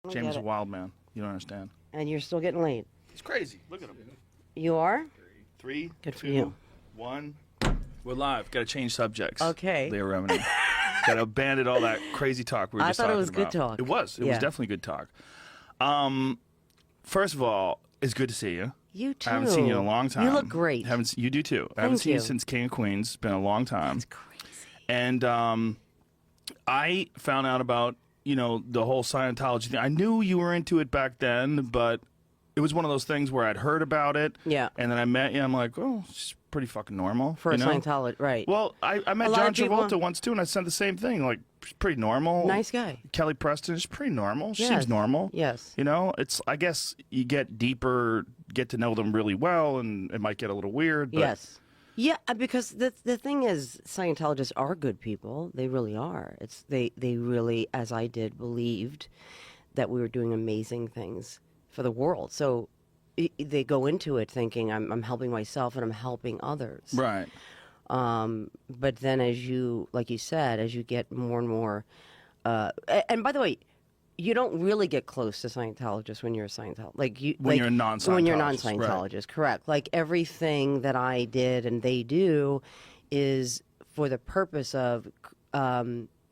James is a wild man. You don't understand. And you're still getting laid. He's crazy. Look at him. You are? 3, Good for 2, you. 1. We're live. Got to change subjects. Okay. Leah Remini. Got to abandon all that crazy talk we were I just thought it talking was about. good talk. It was. It was definitely good talk. First of all, it's good to see you. You too. I haven't seen you in a long time. You look great. You do too. I haven't seen you since King of Queens. It's been a long time. That's crazy. And I found out about, the whole Scientology thing. I knew you were into it back then, but it was one of those things where I'd heard about it. Yeah. And then I met you. I'm like, oh, it's pretty fucking normal. For a Scientology, right. Well, I met John Travolta once too, and I said the same thing. Like, pretty normal. Nice guy. Kelly Preston is pretty normal. Yes. Seems normal. Yes. It's, I guess you get deeper, get to know them really well, and it might get a little weird. But yes. Yeah, because the thing is, Scientologists are good people. They really are. They really, as I did, believed that we were doing amazing things for the world. So they go into it thinking, I'm helping myself and I'm helping others. Right. But then as you, like you said, as you get more and more, and by the way, you don't really get close to Scientologists when you're a Scientologist. When you're a non-Scientologist. When you're a non-Scientologist, right. Correct. Like everything that I did and they do is for the purpose of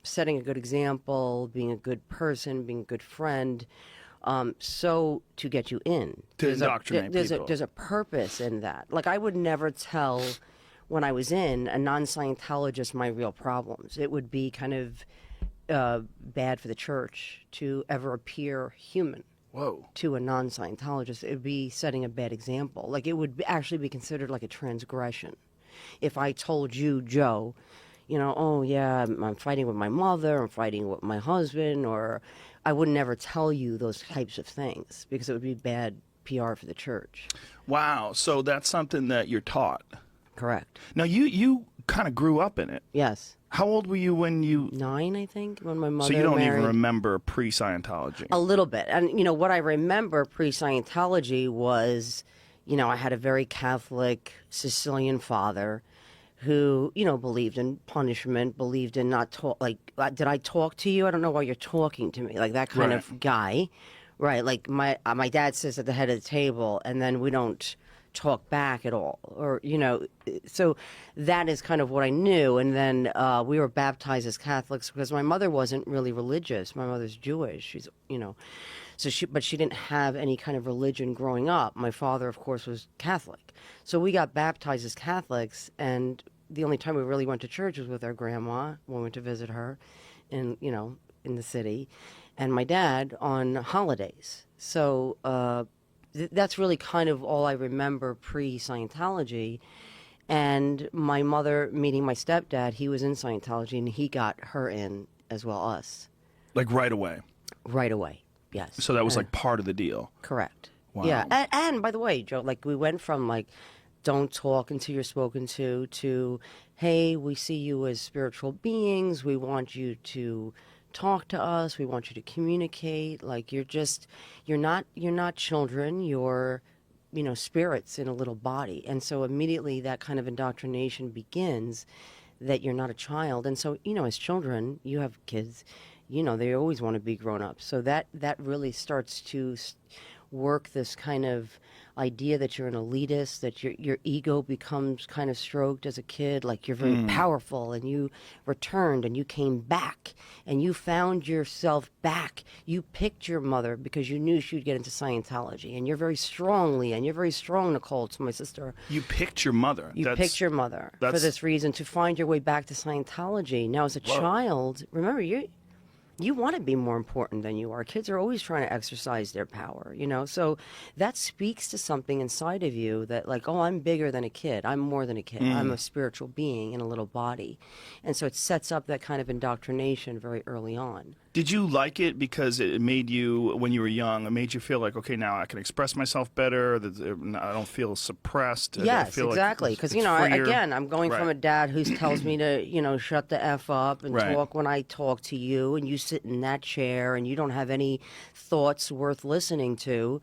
setting a good example, being a good person, being a good friend, so to get you in. To indoctrinate people. There's a purpose in that. Like I would never tell, when I was in, a non-Scientologist my real problems. It would be kind of bad for the church to ever appear human. Whoa. To a non-Scientologist. It would be setting a bad example. Like it would actually be considered like a transgression. If I told you, Joe, oh yeah, I'm fighting with my mother, I'm fighting with my husband, or I would never tell you those types of things because it would be bad PR for the church. Wow. So that's something that you're taught. Correct. Now you kind of grew up in it. Yes. How old were you when you... 9, I think, when my mother So you don't married. even remember pre-Scientology? A little bit. And, what I remember pre-Scientology was, I had a very Catholic Sicilian father who, believed in punishment, believed in not talk... Like, did I talk to you? I don't know why you're talking to me. Like, that kind of guy. Right. Like, my dad sits at the head of the table, and then we don't talk back at all, or so that is kind of what I knew. And then we were baptized as Catholics because my mother wasn't really religious. My mother's Jewish. She's but she didn't have any kind of religion growing up. My father, of course, was Catholic, so we got baptized as Catholics. And the only time we really went to church was with our grandma when we went to visit her in the city, and my dad on holidays. So that's really kind of all I remember pre-Scientology. And my mother meeting my stepdad, he was in Scientology, and he got her in as well, us. Like right away? Right away, yes. So that was like part of the deal? Correct. Wow. Yeah, and by the way, Joe, like we went from like, don't talk until you're spoken to, hey, we see you as spiritual beings, we want you to talk to us, we want you to communicate. Like you're not children, you're spirits in a little body. And so immediately that kind of indoctrination begins, that you're not a child. And so as children, you have kids, they always want to be grown up. So that really starts to work this kind of idea that you're an elitist, that your ego becomes kind of stroked as a kid, like you're very powerful, and you returned and you came back and you found yourself back. You picked your mother because you knew she would get into Scientology, and you're very strong, Leah, and you're very strong, Nicole, to my sister. You picked your mother. You picked your mother for this reason, to find your way back to Scientology. Now, as a child, remember, you want to be more important than you are. Kids are always trying to exercise their power, So that speaks to something inside of you that like, oh, I'm bigger than a kid. I'm more than a kid. I'm a spiritual being in a little body. And so it sets up that kind of indoctrination very early on. Did you like it because it made you, when you were young, it made you feel like, okay, now I can express myself better, I don't feel suppressed? Yes, exactly. Because, again, I'm going from a dad who tells me to, shut the F up and talk when I talk to you, and you sit in that chair and you don't have any thoughts worth listening to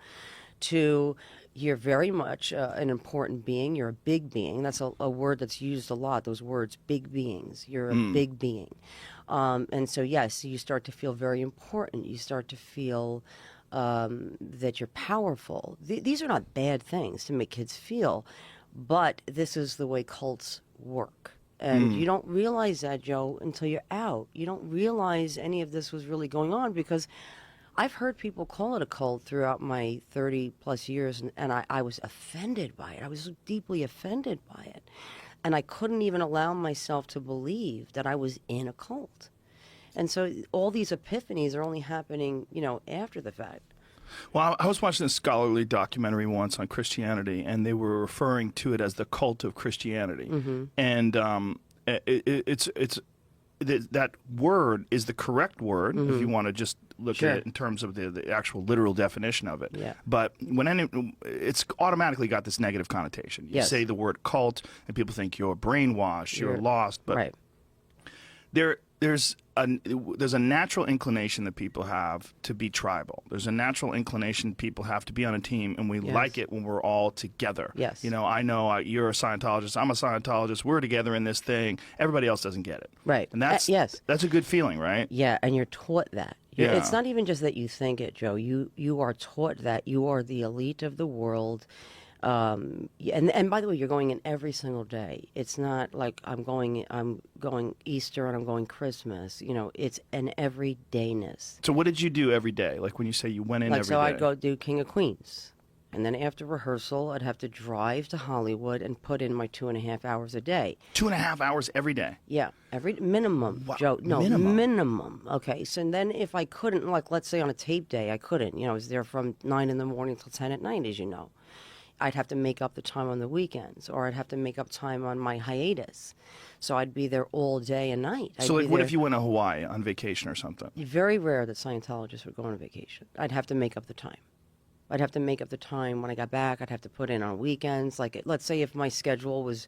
you're very much an important being. You're a big being. That's a word that's used a lot, those words, big beings. You're a big being. And so, yes, you start to feel very important. You start to feel that you're powerful. These are not bad things to make kids feel, but this is the way cults work. And you don't realize that, Joe, until you're out. You don't realize any of this was really going on, because I've heard people call it a cult throughout my 30 plus years, and I was offended by it. I was deeply offended by it. And I couldn't even allow myself to believe that I was in a cult. And so all these epiphanies are only happening, after the fact. Well, I was watching a scholarly documentary once on Christianity, and they were referring to it as the cult of Christianity. And it's that word is the correct word if you want to just look at it in terms of the actual literal definition of it. Yeah. But it's automatically got this negative connotation. You say the word cult, and people think you're brainwashed, you're lost. But there's a natural inclination that people have to be tribal. There's a natural inclination people have to be on a team, and we like it when we're all together. Yes. I know you're a Scientologist, I'm a Scientologist, we're together in this thing. Everybody else doesn't get it. Right. And that's a good feeling, right? Yeah, and you're taught that. It's not even just that you think it, Joe. You are taught that you are the elite of the world. And by the way, you're going in every single day. It's not like I'm going Easter and I'm going Christmas. It's an everydayness. So what did you do every day? Like when you say you went in every day? So I'd go do King of Queens. And then after rehearsal, I'd have to drive to Hollywood and put in my 2.5 hours a day. 2.5 hours every day? Yeah, every minimum, Wow. Joe. No, minimum. Okay, so then if I couldn't, like let's say on a tape day, I couldn't. I was there from 9 in the morning till 10 at night, as you know. I'd have to make up the time on the weekends, or I'd have to make up time on my hiatus. So I'd be there all day and night. So like, what if you went to Hawaii on vacation or something? Very rare that Scientologists would go on vacation. I'd have to make up the time. I'd have to make up the time when I got back. I'd have to put in on weekends. Like, let's say if my schedule was,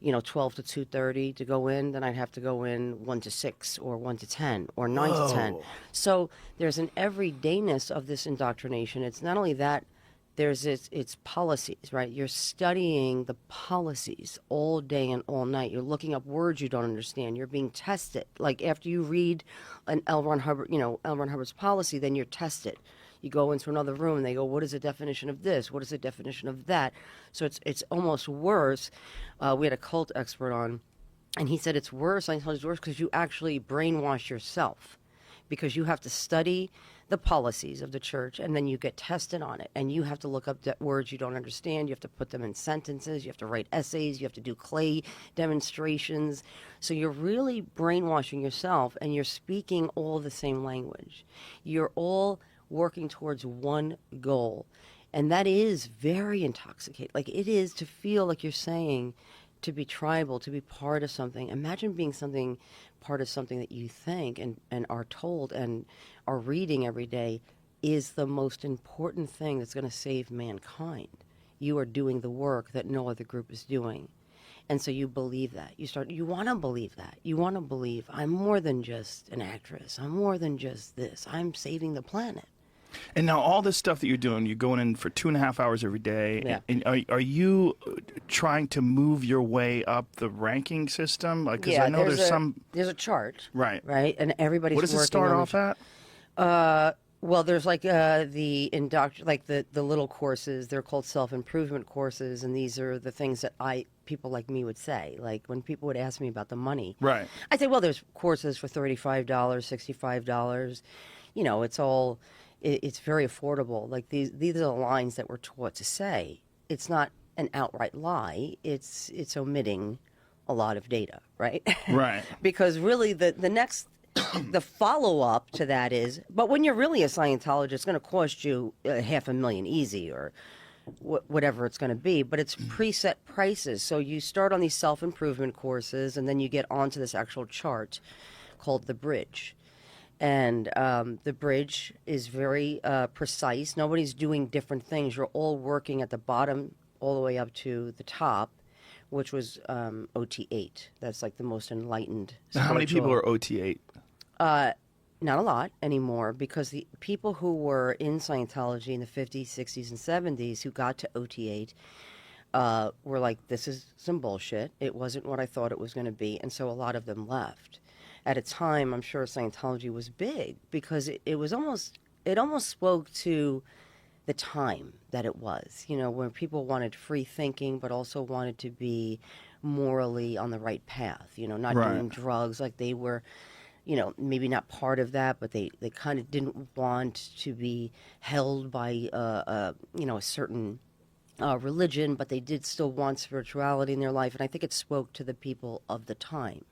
12 to 2:30 to go in, then I'd have to go in 1 to 6 or 1 to 10 or 9 to 10. So there's an everydayness of this indoctrination. It's not only that, there's it's policies, right? You're studying the policies all day and all night. You're looking up words you don't understand. You're being tested. Like after you read an L. Ron Hubbard, L. Ron Hubbard's policy, then you're tested. You go into another room and they go, what is the definition of this? What is the definition of that? So it's almost worse. We had a cult expert on, and he said it's worse. I told you it's worse because you actually brainwash yourself, because you have to study the policies of the church and then you get tested on it, and you have to look up words you don't understand. You have to put them in sentences. You have to write essays. You have to do clay demonstrations. So you're really brainwashing yourself, and you're speaking all the same language. You're all working towards one goal, and that is very intoxicating. Like it is to feel like you're saying, to be tribal, to be part of something. Imagine being part of something that you think and are told and are reading every day is the most important thing that's going to save mankind. You are doing the work that no other group is doing. And so you believe that. You want to believe that. You want to believe, I'm more than just an actress. I'm more than just this. I'm saving the planet. And now all this stuff that you're doing, you're going in for 2.5 hours every day. Yeah. And are you trying to move your way up the ranking system? Like, because I know there's a chart. Right. Right. And everybody's What does it working start on off at? Well, there's like the little courses. They're called self-improvement courses, and these are the things that people like me would say. Like when people would ask me about the money, Right. I say, well, there's courses for $35, $65. It's very affordable. Like these are the lines that we're taught to say. It's not an outright lie. It's omitting a lot of data, right? Right. Because really the next the follow-up to that is, but when you're really a Scientologist, it's going to cost you $500,000 easy, or whatever it's going to be, but it's preset prices. So you start on these self-improvement courses, and then you get onto this actual chart called the bridge. And the bridge is very precise. Nobody's doing different things. You're all working at the bottom all the way up to the top, which was OT8. That's like the most enlightened. How many people are OT8? Not a lot anymore, because the people who were in Scientology in the 50s, 60s, and 70s who got to OT8 were like, this is some bullshit. It wasn't what I thought it was going to be. And so a lot of them left. at a time, I'm sure Scientology was big because it almost spoke to the time that it was, where people wanted free thinking, but also wanted to be morally on the right path, not Right. doing drugs like they were, maybe not part of that, but they kind of didn't want to be held by, a certain religion, but they did still want spirituality in their life. And I think it spoke to the people of the time.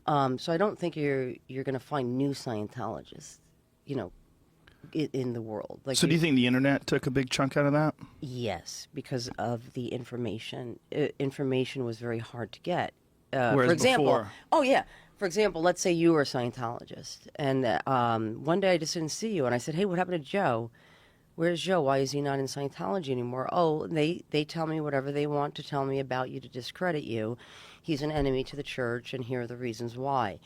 So I don't think you're going to find new Scientologists, in the world. Like, So do you think the internet took a big chunk out of that? Yes, because of the information. Information was very hard to get. Whereas For example, before- oh yeah. For example, let's say you were a Scientologist, and one day I just didn't see you, and I said, "Hey, what happened to Joe? Where's Joe? Why is he not in Scientology anymore?" Oh, they tell me whatever they want to tell me about you to discredit you. He's an enemy to the church, and here are the reasons why.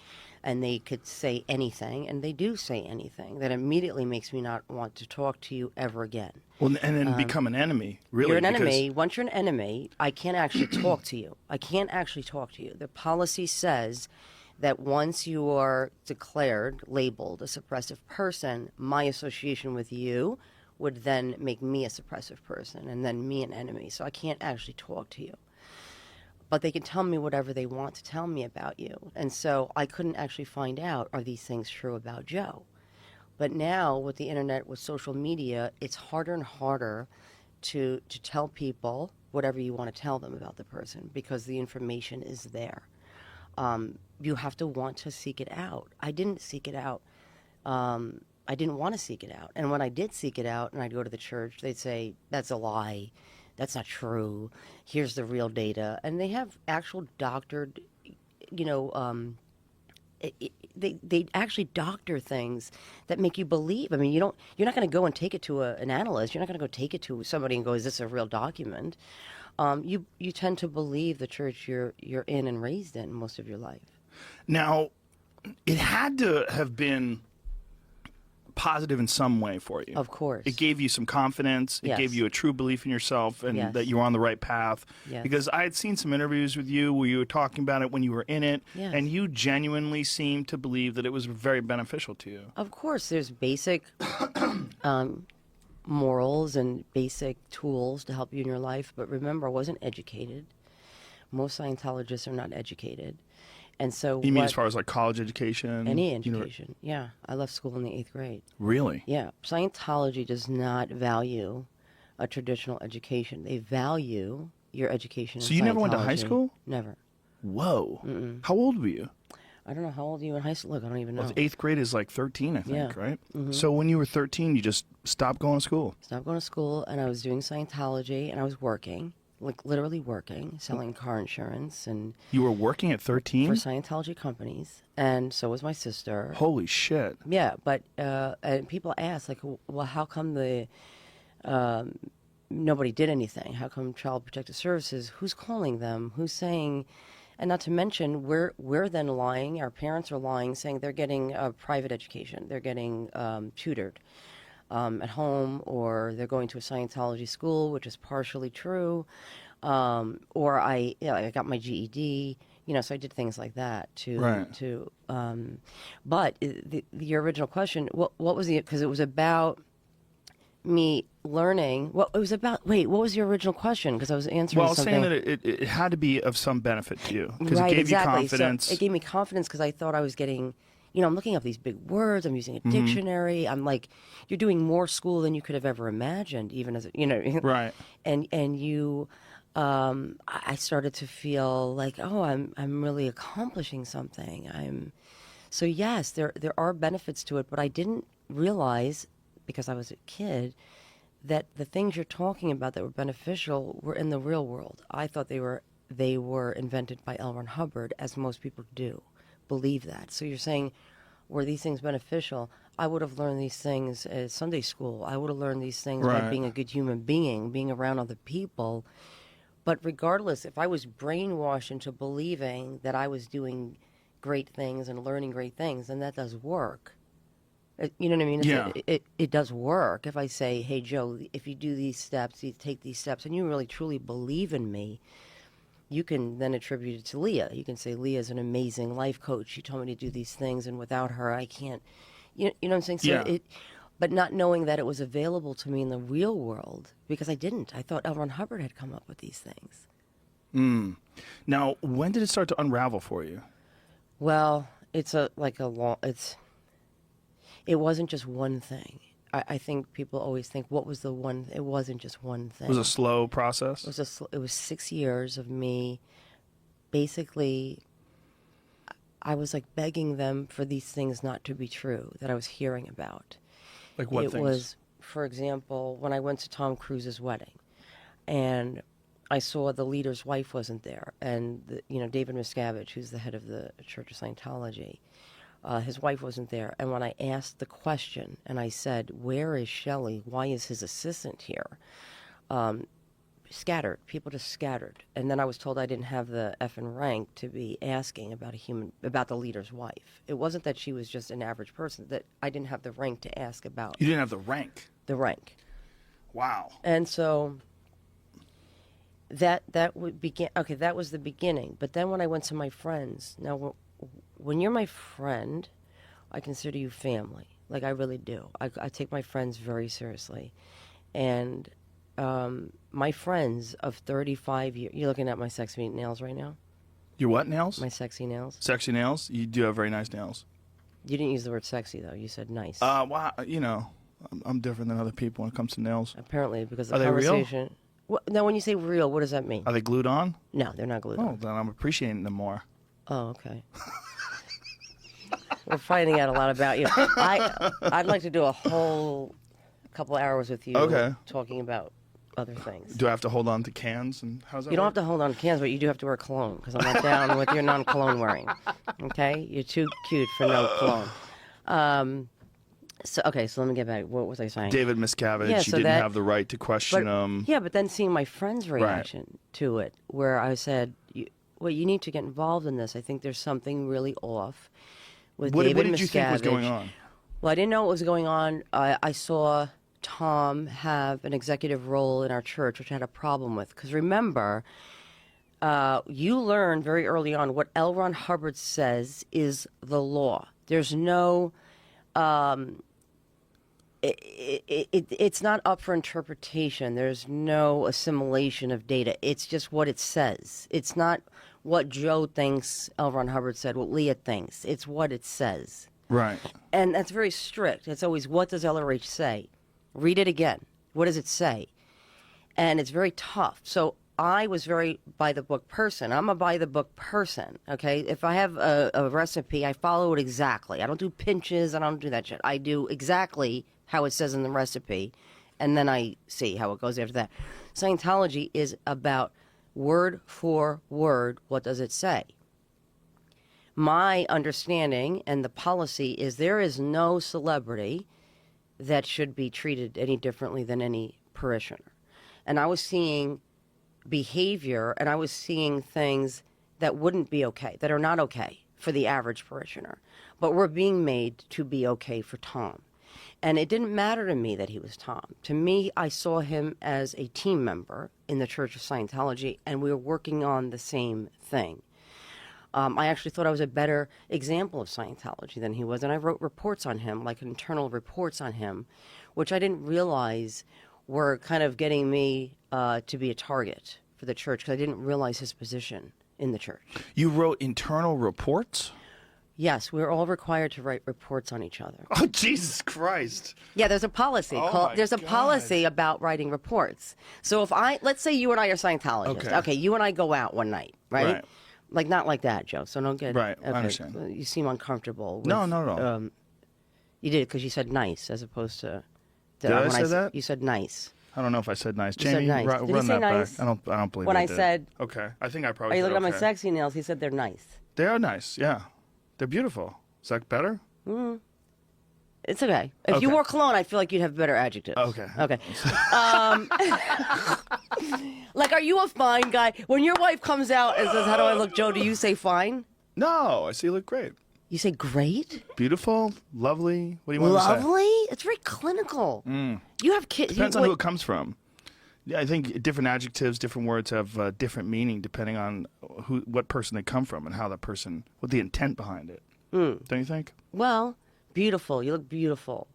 And they could say anything, and they do say anything that immediately makes me not want to talk to you ever again. Well, and then become an enemy, really. You're an because- enemy. Once you're an enemy, I can't actually talk to you. I can't actually talk to you. The policy says that once you are declared, labeled a suppressive person, my association with you would then make me a suppressive person and then me an enemy. So I can't actually talk to you. But they can tell me whatever they want to tell me about you. And so I couldn't actually find out, are these things true about Joe? But now with the internet, with social media, it's harder and harder to tell people whatever you want to tell them about the person because the information is there. You have to want to seek it out. I didn't seek it out. I didn't want to seek it out. And when I did seek it out and I'd go to the church, they'd say, that's a lie. That's not true. Here's the real data. And they have actual doctored, they actually doctor things that make you believe. I mean, you're not going to go and take it to an analyst. You're not going to go take it to somebody and go, is this a real document? You tend to believe the church you're in and raised in most of your life. Now, it had to have been positive in some way for you. Of course. It gave you some confidence. It Yes. gave you a true belief in yourself and Yes. that you were on the right path. Yes. Because I had seen some interviews with you where you were talking about it when you were in it, Yes. and you genuinely seemed to believe that it was very beneficial to you. Of course, there's basic morals and basic tools to help you in your life. But remember, I wasn't educated. Most Scientologists are not educated. And so You mean as far as like college education? any education. Yeah. I left school in the 8th grade. Really? Yeah. Scientology does not value a traditional education. They value your education in So you never went to high Scientology. school? Never. Whoa. How old were you? I don't know how old are you in high school. Look, I don't even know. Well, 8th grade is like 13, I think, Yeah. right? So when you were 13, you just stopped going to school? Stopped going to school, and I was doing Scientology, and I was working, like literally working, selling car insurance and You were working at 13? for Scientology companies, and so was my sister. Holy shit. Yeah, but and people ask, like, well, how come nobody did anything? How come Child Protective Services? Who's calling them? Who's saying? And not to mention, we're then lying. Our parents are lying, saying they're getting a private education. They're getting tutored at home, or they're going to a Scientology school, which is partially true. Or I got my GED. So I did things like that Right. but your original question, what was because it was about me learning. What it was about? Wait, what was your original question? Because I was answering Well, I was something. saying that it had to be of some benefit to you because Right, it gave exactly. you confidence. So it gave me confidence because I thought I was getting, I'm looking up these big words. I'm using a Mm-hmm. dictionary. I'm like, you're doing more school than you could have ever imagined, even as Right. And you, I started to feel like, oh, I'm really accomplishing something. So yes, there are benefits to it, but I didn't realize because I was a kid that the things you're talking about that were beneficial were in the real world. I thought they were invented by L. Ron Hubbard, as most people do believe that. So you're saying, were these things beneficial? I would have learned these things at Sunday school. I would have learned these things by Right. being a good human being, being around other people. But regardless, if I was brainwashed into believing that I was doing great things and learning great things, then that does work. You know what I mean? Yeah. It does work. If I say, hey, Joe, if you do these steps, you take these steps, and you really truly believe in me, you can then attribute it to Leah. You can say Leah's an amazing life coach. She told me to do these things, and without her, I can't. You know what I'm saying? So Yeah. but not knowing that it was available to me in the real world, because I didn't. I thought L. Ron Hubbard had come up with these things. Now, when did it start to unravel for you? Well, it wasn't just one thing. I think people always think, what was the one? It wasn't just one thing. It was a slow process? It was 6 years of me, basically, I was like begging them for these things not to be true that I was hearing about. Like what things? It was, for example, when I went to Tom Cruise's wedding, and I saw the leader's wife wasn't there, and David Miscavige, who's the head of the Church of Scientology, his wife wasn't there. And when I asked the question, and I said, "Where is Shelley? Why is his assistant here?" Scattered. People just scattered. And then I was told I didn't have the effing rank to be asking about the leader's wife. It wasn't that she was just an average person, that I didn't have the rank to ask about. You didn't have the rank? The rank. Wow. And so that would begin. Okay, that was the beginning. But then when I went to my friends, now when you're my friend, I consider you family. Like, I really do. I take my friends very seriously. And my friends of 35 years, you're looking at my sexy nails right now? Your what nails? My sexy nails. Sexy nails? You do have very nice nails. You didn't use the word sexy, though. You said nice. Well, I'm different than other people when it comes to nails. Apparently, because the Are they real? conversation. Now, when you say real, what does that mean? Are they glued on? No, they're not glued on. Oh, then I'm appreciating them more. Oh, okay. We're finding out a lot about you. I'd like to do a whole couple hours with you talking about other things. Do I have to hold on to cans? And how's that You don't work? have to hold on to cans, but you do have to wear cologne, because I'm not down with your non-cologne wearing. Okay? You're too cute for no cologne. So let me get back. What was I saying? David Miscavige, Yeah, you so didn't that- have the right to question him. Yeah, but then seeing my friend's reaction to it, where I said, you need to get involved in this. I think there's something really off with What David did you think was Miscavige. going on? Well, I didn't know what was going on. I saw Tom have an executive role in our church, which I had a problem with. Because remember, you learn very early on what L. Ron Hubbard says is the law. There's no... it's not up for interpretation. There's no assimilation of data. It's just what it says. It's not what Joe thinks L. Ron Hubbard said, what Leah thinks. It's what it says. Right. And that's very strict. It's always, what does LRH say? Read it again. What does it say? And it's very tough. So I was very by-the-book person. I'm a by-the-book person, okay? If I have a recipe, I follow it exactly. I don't do pinches. I don't do that shit. I do exactly how it says in the recipe, and then I see how it goes after that. Scientology is about word for word, what does it say? My understanding and the policy is there is no celebrity that should be treated any differently than any parishioner. And I was seeing behavior, and I was seeing things that wouldn't be okay, that are not okay for the average parishioner, but were being made to be okay for Tom. And it didn't matter to me that he was Tom. To me, I saw him as a team member in the Church of Scientology, and we were working on the same thing. I actually thought I was a better example of Scientology than he was, and I wrote reports on him, like internal reports on him, which I didn't realize were kind of getting me to be a target for the church, because I didn't realize his position in the church. You wrote internal reports? Yes, we're all required to write reports on each other. Oh, Jesus Christ. Yeah, there's a policy there's a policy about writing reports. So if let's say you and I are Scientologists. Okay, you and I go out one night, right? Like, not like that, Joe. So don't get... Right, I understand. You seem uncomfortable. No, not at all. You did, because you said nice as opposed to... Did I say that? You said nice. I don't know if I said nice. You Jamie, said nice. run Did he say that nice? back. I don't believe When I I did. said... Okay, I think I probably Are you said looking at my okay. sexy nails? He said they're nice. They are nice, yeah. They're beautiful. Is that better? It's okay. If you wore cologne, I feel like you'd have better adjectives. Okay. Okay. Like, are you a fine guy? When your wife comes out and says, "How do I look, Joe?" Do you say fine? No, I see you look great. You say great? Beautiful, lovely. What do you want to say? Lovely? It's very clinical. You have kids. Depends on who it comes from. Yeah, I think different adjectives, different words have different meaning depending on what person they come from and how that person, what the intent behind it. Don't you think? Well, beautiful. You look beautiful.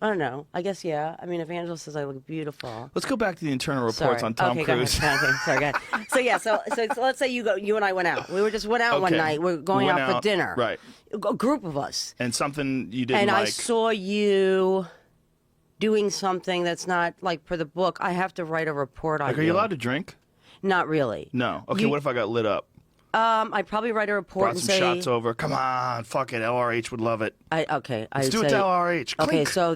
I don't know. I guess, yeah. I mean, if Angela says I look beautiful. Let's go back to the internal reports on Tom Cruise. Go ahead. Okay, sorry, go ahead. So, yeah, so let's say you and I went out. We went out one night. We're going out for dinner. Right. A group of us. And something you didn't like. And like. I saw you doing something that's not, like, for the book. I have to write a report on you. Are you allowed to drink? Not really. No. Okay, what if I got lit up? I'd probably write a report and say... Brought some shots over. Come on, fuck it. LRH would love it. Let's do it to LRH. Clink. Okay, so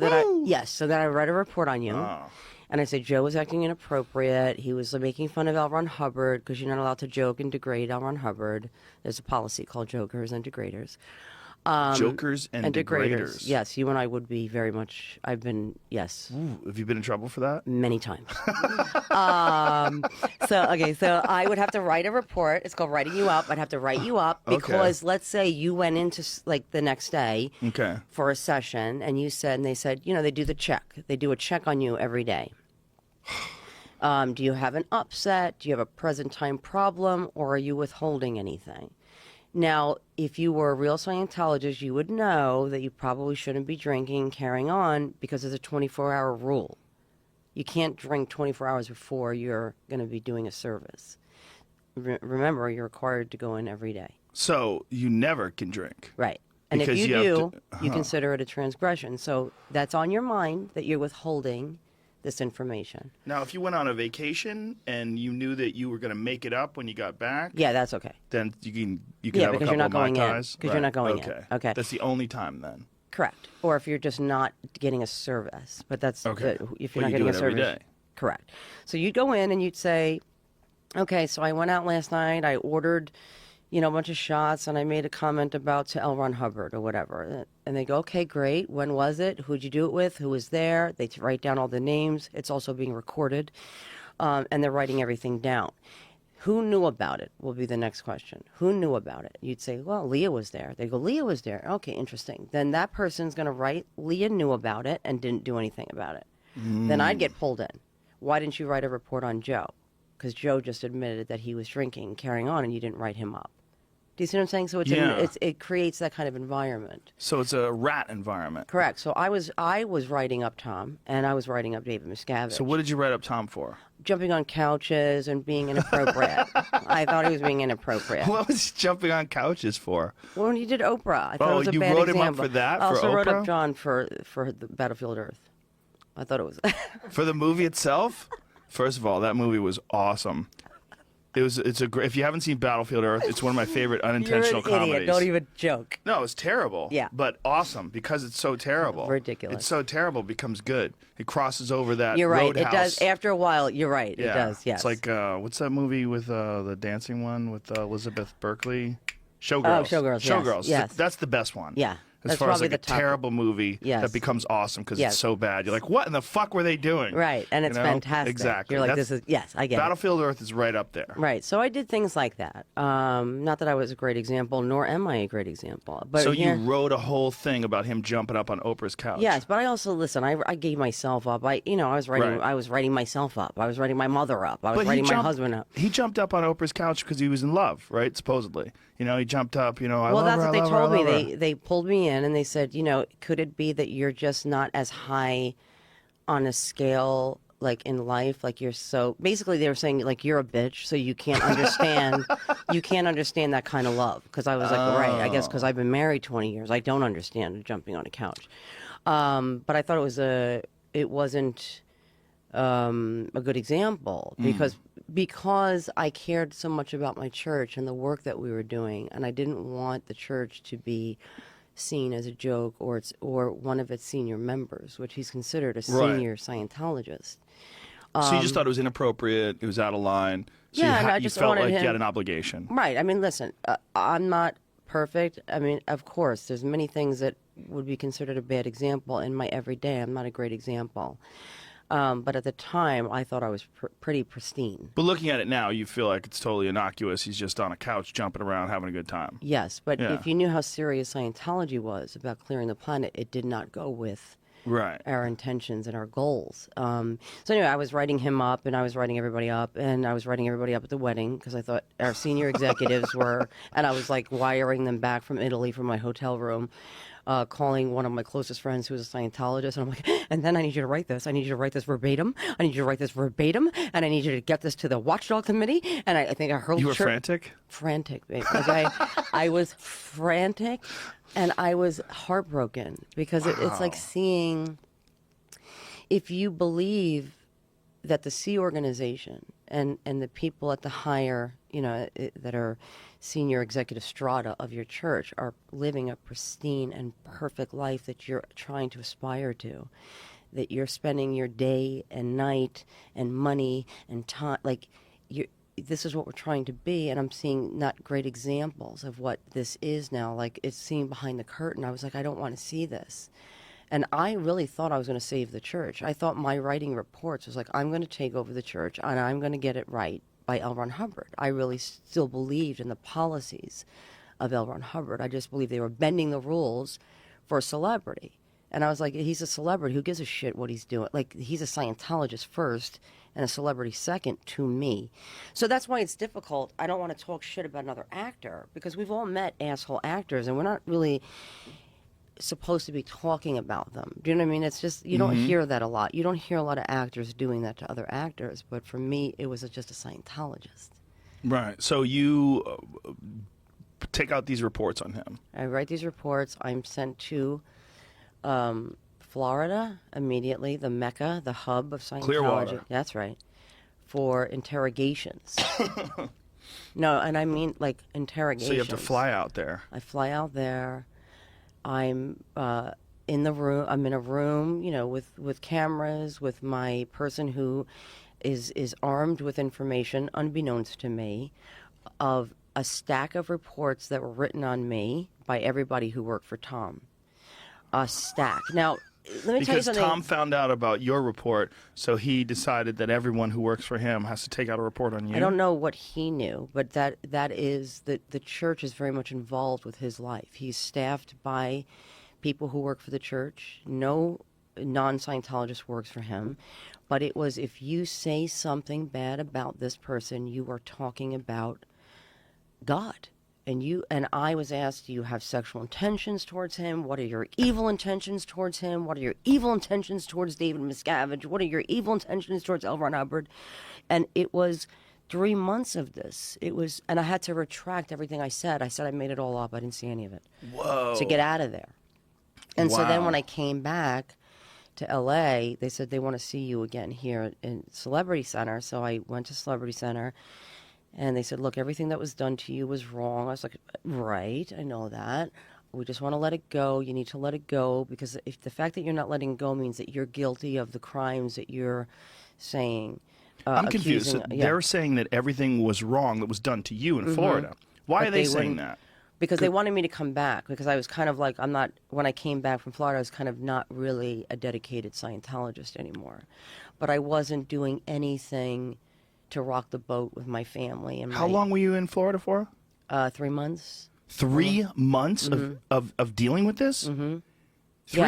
that I write a report on you. Oh. And I say Joe was acting inappropriate. He was making fun of L. Ron Hubbard because you're not allowed to joke and degrade L. Ron Hubbard. There's a policy called jokers and degraders. Jokers and degraders. Yes, you and I would be very much. I've been, yes. Ooh, have you been in trouble for that? Many times. So I would have to write a report. It's called writing you up. I'd have to write you up because let's say you went into like the next day for a session and they said, they do the check. They do a check on you every day. Do you have an upset? Do you have a present time problem? Or are you withholding anything? Now, if you were a real Scientologist, you would know that you probably shouldn't be drinking, carrying on, because there's a 24-hour rule. You can't drink 24 hours before you're going to be doing a service. Remember, you're required to go in every day. So you never can drink. Right. And because if you do, you consider it a transgression. So that's on your mind that you're withholding this information. Now, if you went on a vacation and you knew that you were going to make it up when you got back, yeah, that's okay. Then you can have a couple of Mai Tais. Because you're not going in. Okay. That's the only time then. Correct. Or if you're just not getting a service, but that's good. If you're not getting a service, every day. Correct. So you'd go in and you'd say, okay, so I went out last night. I ordered, a bunch of shots, and I made a comment to L. Ron Hubbard or whatever. And they go, okay, great. When was it? Who'd you do it with? Who was there? They write down all the names. It's also being recorded, and they're writing everything down. Who knew about it will be the next question. Who knew about it? You'd say, well, Leah was there. They go, Leah was there. Okay, interesting. Then that person's going to write, Leah knew about it and didn't do anything about it. Then I'd get pulled in. Why didn't you write a report on Joe? Because Joe just admitted that he was drinking, carrying on, and you didn't write him up. Do you see what I'm saying? So it creates that kind of environment. So it's a rat environment. Correct. So I was writing up Tom, and I was writing up David Miscavige. So what did you write up Tom for? Jumping on couches and being inappropriate. I thought he was being inappropriate. What was he jumping on couches for? Well, when he did Oprah, I thought it was a bad example. Oh, you wrote him up for that? I also for wrote Oprah? up John for the Battlefield Earth. I thought it was for the movie itself. First of all, that movie was awesome. It's a great. If you haven't seen Battlefield Earth, it's one of my favorite unintentional You're an comedies. Idiot. Don't even joke. No, it's terrible. Yeah. But awesome because it's so terrible. Ridiculous. It's so terrible it becomes good. It crosses over that You're right. roadhouse. It does. After a while, you're right. Yeah. It does. Yes. It's like what's that movie with the dancing one with Elizabeth Berkley? Showgirls. Oh, Showgirls. Showgirls. Yes. That's the best one. Yeah. As That's far as probably like a terrible movie that becomes awesome because it's so bad. You're like, what in the fuck were they doing? Right, and it's fantastic. Exactly. You're like, I get it. Battlefield Earth is right up there. Right, so I did things like that. Not that I was a great example, nor am I a great example. But so you wrote a whole thing about him jumping up on Oprah's couch. Yes, but I also I gave myself up. I was writing myself up. I was writing my mother up. I was writing my husband up. He jumped up on Oprah's couch because he was in love, right? Supposedly. He jumped up, I love her, that's what they told me. Her. They pulled me in and they said, could it be that you're just not as high on a scale like in life, like you're so basically they were saying like you're a bitch, so you can't understand that kind of love. Because I was like, right, I guess because I've been married 20 years, I don't understand jumping on a couch. But I thought it wasn't a good example because I cared so much about my church and the work that we were doing, and I didn't want the church to be seen as a joke or one of its senior members, which he's considered a senior Scientologist. So you just thought it was inappropriate, it was out of line, so you felt like you had an obligation. Right. I mean, listen, I'm not perfect. I mean, of course, there's many things that would be considered a bad example in my everyday. I'm not a great example. But at the time, I thought I was pretty pristine. But looking at it now, you feel like it's totally innocuous. He's just on a couch jumping around having a good time. Yes, but if you knew how serious Scientology was about clearing the planet, it did not go with Right. our intentions and our goals. So anyway, I was writing him up, and I was writing everybody up, and I was writing everybody up at the wedding because I thought our senior executives were, and I was like wiring them back from Italy from my hotel room. Calling one of my closest friends who was a Scientologist, and I'm like, and then I need you to write this. I need you to write this verbatim. I need you to write this verbatim, and I need you to get this to the Watchdog Committee. And I think I heard You were frantic? Frantic, babe. Like I was frantic, and I was heartbroken because it's like seeing, if you believe that the C organization and the people at the higher, that are senior executive strata of your church are living a pristine and perfect life that you're trying to aspire to, that you're spending your day and night and money and time, like this is what we're trying to be. And I'm seeing not great examples of what this is now. Like, it's seen behind the curtain. I was like, I don't want to see this. And I really thought I was going to save the church. I thought my writing reports was like, I'm going to take over the church and I'm going to get it right by L. Ron Hubbard. I really still believed in the policies of L. Ron Hubbard. I just believed they were bending the rules for a celebrity. And I was like, he's a celebrity. Who gives a shit what he's doing? Like, he's a Scientologist first and a celebrity second to me. So that's why it's difficult. I don't want to talk shit about another actor because we've all met asshole actors and we're not really supposed to be talking about them. Do you know what I mean? It's just, you don't hear that a lot. You don't hear a lot of actors doing that to other actors. But for me, it was just a Scientologist. Right. So you take out these reports on him. I write these reports. I'm sent to Florida immediately, the Mecca, the hub of Scientology. Clearwater. That's right. For interrogations. No, and I mean like interrogations. So you have to fly out there. I fly out there. I'm in the room. I'm in a room, with cameras, with my person who is armed with information, unbeknownst to me, of a stack of reports that were written on me by everybody who worked for Tom. A stack. Now, let me tell you something. Because Tom found out about your report, so he decided that everyone who works for him has to take out a report on you. I don't know what he knew, but that is the church is very much involved with his life. He's staffed by people who work for the church. No non-Scientologist works for him. But it was, if you say something bad about this person, you are talking about God. And I was asked, do you have sexual intentions towards him? What are your evil intentions towards him? What are your evil intentions towards David Miscavige? What are your evil intentions towards L. Ron Hubbard? And it was 3 months of this. And I had to retract everything I said. I said I made it all up. I didn't see any of it. Whoa. To get out of there. And Wow. so then when I came back to LA, they said they want to see you again here in Celebrity Center. So I went to Celebrity Center. And they said, look, everything that was done to you was wrong. I was like, right, I know that. We just want to let it go. You need to let it go because if the fact that you're not letting go means that you're guilty of the crimes that you're saying. I'm confused. So they're saying that everything was wrong that was done to you in Florida. Why are they saying that? Because they wanted me to come back because I was kind of like, when I came back from Florida, I was kind of not really a dedicated Scientologist anymore. But I wasn't doing anything to rock the boat with my family. And How long were you in Florida for? 3 months. 3 months of dealing with this? 3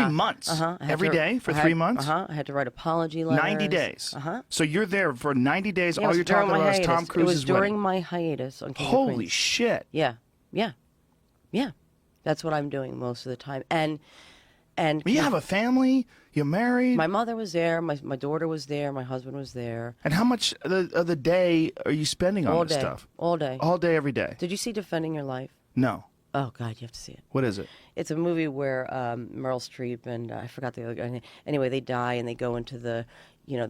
months? Every day for 3 months? I had to write apology letters. 90 days? So you're there for 90 days, all you're talking about is Tom Cruise's wedding. It was during wedding. my hiatus on King of Holy Queens. shit. Yeah. That's what I'm doing most of the time. And You have a family? You're married? my mother was there, my daughter was there, my husband was there. And how much of the day are you spending on this stuff? All day. All day, every day? Did you see Defending Your Life? No. Oh, God, you have to see it. What is it? It's a movie where Meryl Streep and I forgot the other guy. Anyway, they die and they go into the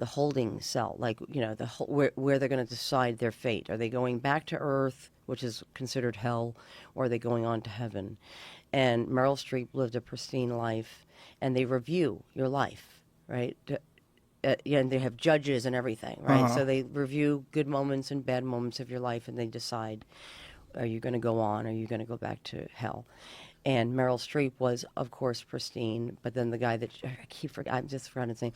holding cell, like, where they're going to decide their fate. Are they going back to Earth, which is considered hell, or are they going on to heaven? And Meryl Streep lived a pristine life, and they review your life, right? And they have judges and everything, right? So they review good moments and bad moments of your life, and they decide, are you going to go on, or are you going to go back to hell? And Meryl Streep was, of course, pristine, but then the guy that I keep forgetting, I'm just forgetting his name.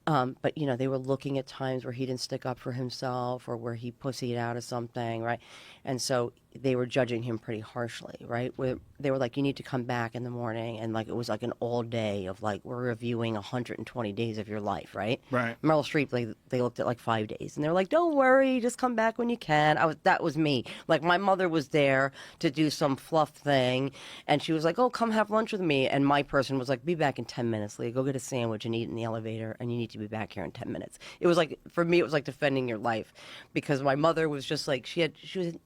But you know, they were looking at times where he didn't stick up for himself or where he pussied out of something, right? And so they were judging him pretty harshly, right? Where they were like, you need to come back in the morning, and like it was like an all day of like we're reviewing 120 days of your life, right? Right. Meryl Streep, they looked at like 5 days, and they were like, don't worry, just come back when you can. That was me. Like my mother was there to do some fluff thing, and she was like, oh, come have lunch with me. And my person was like, be back in 10 minutes, Leah. Go get a sandwich and eat in the elevator, and you need to be back here in 10 minutes. It was like, for me, it was like defending your life, because my mother was just like, she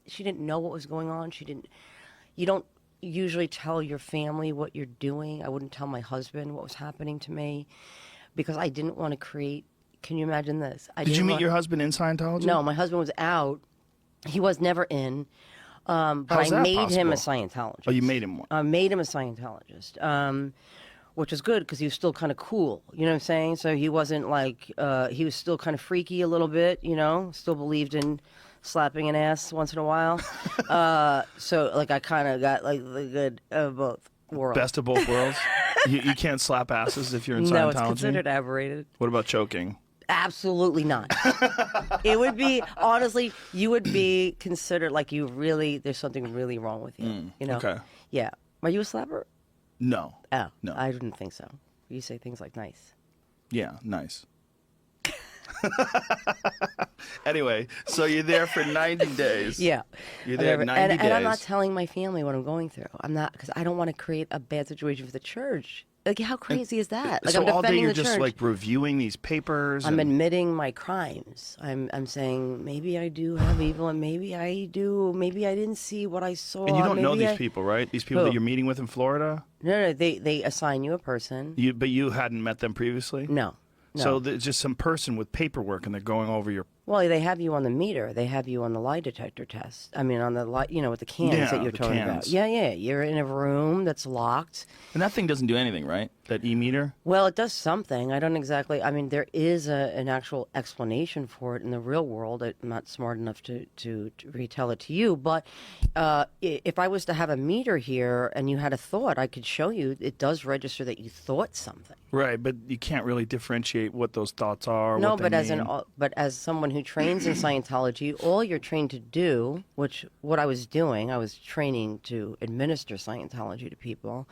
didn't know what was going on. You don't usually tell your family what you're doing. I wouldn't tell my husband what was happening to me because I didn't want to create. Can you imagine this? Did you meet your husband in Scientology? No, my husband was out. He was never in. But How's I that made him a possible? Scientologist. Oh, you made him one. I made him a Scientologist, which was good because he was still kind of cool. You know what I'm saying? So he wasn't like, he was still kind of freaky a little bit, you know, still believed in slapping an ass once in a while. So like I kind of got like the good of both worlds. Best of both worlds? You can't slap asses if you're in Scientology? No, it's considered aberrated. What about choking? Absolutely not. It would be, honestly, you would be considered like there's something really wrong with you. You know? Okay. Yeah. Are you a slapper? No. Oh, No. I didn't think so. You say things like nice. Yeah, nice. Anyway, so you're there for 90 days. Yeah. You're there 90 days. And I'm not telling my family what I'm going through. I'm not, because I don't want to create a bad situation for the church. Like, how crazy is that? Like, so I'm all day defending you're the just church. like reviewing these papers. I'm and... admitting my crimes. I'm saying maybe I do have evil, and maybe I do. Maybe I didn't see what I saw. And you don't know Maybe these people, right? These people Who? that you're meeting with in Florida? No, they assign you a person. But you hadn't met them previously? No. So there's just some person with paperwork, and they're going over your... Well, they have you on the meter. They have you on the lie detector test. I mean, on the light, you know, with the cans that you're talking about. Yeah. You're in a room that's locked. And that thing doesn't do anything, right? That e-meter? Well, it does something. I don't exactly... I mean, there is an actual explanation for it in the real world. I'm not smart enough to retell it to you. But if I was to have a meter here and you had a thought, I could show you. It does register that you thought something. Right, but you can't really differentiate what those thoughts are. No, what they mean. but as someone who trains in Scientology, all you're trained to do, what I was doing, I was training to administer Scientology to people,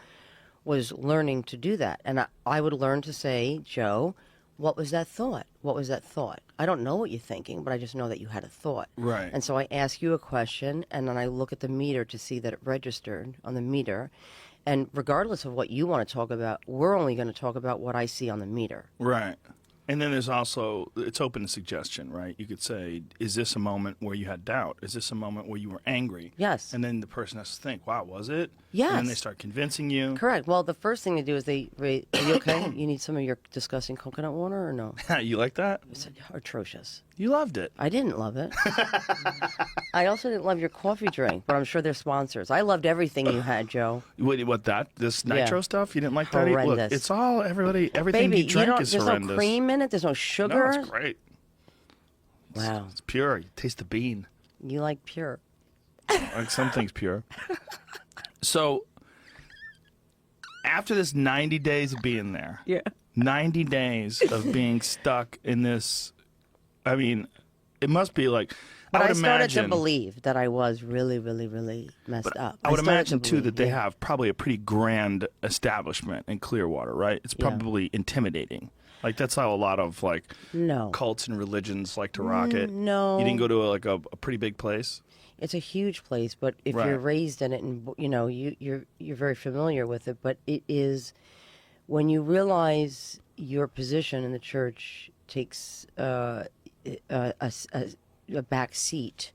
was learning to do that. And I would learn to say, Joe, what was that thought? What was that thought? I don't know what you're thinking, but I just know that you had a thought. Right. And so I ask you a question, and then I look at the meter to see that it registered on the meter. And regardless of what you want to talk about, we're only going to talk about what I see on the meter. Right. And then there's also, it's open to suggestion, right? You could say, is this a moment where you had doubt? Is this a moment where you were angry? Yes. And then the person has to think, wow, was it? Yes. And then they start convincing you. Correct. Well, the first thing they do is are you okay? You need some of your disgusting coconut water or no? You like that? It's atrocious. You loved it. I didn't love it. I also didn't love your coffee drink, but I'm sure they're sponsors. I loved everything you had, Joe. What this nitro stuff? You didn't like that? Horrendous. Look, it's all, everything Baby, you drink is there's horrendous. no cream in it. There's no sugar. No, it's great. Wow. It's pure. You taste the bean. You like pure. Like some things pure. So, after this 90 days of being there, 90 days of being stuck in this, I mean, it must be like, But I started imagine, to believe that I was really, really, really messed up. I would started imagine, to too, believe, that they have probably a pretty grand establishment in Clearwater, right? It's probably intimidating. Like, that's how a lot of, like, cults and religions like to rock it. No. You didn't go to, a pretty big place? It's a huge place, but if you're raised in it and, you know, you're very familiar with it, but it is, when you realize your position in the church takes a back seat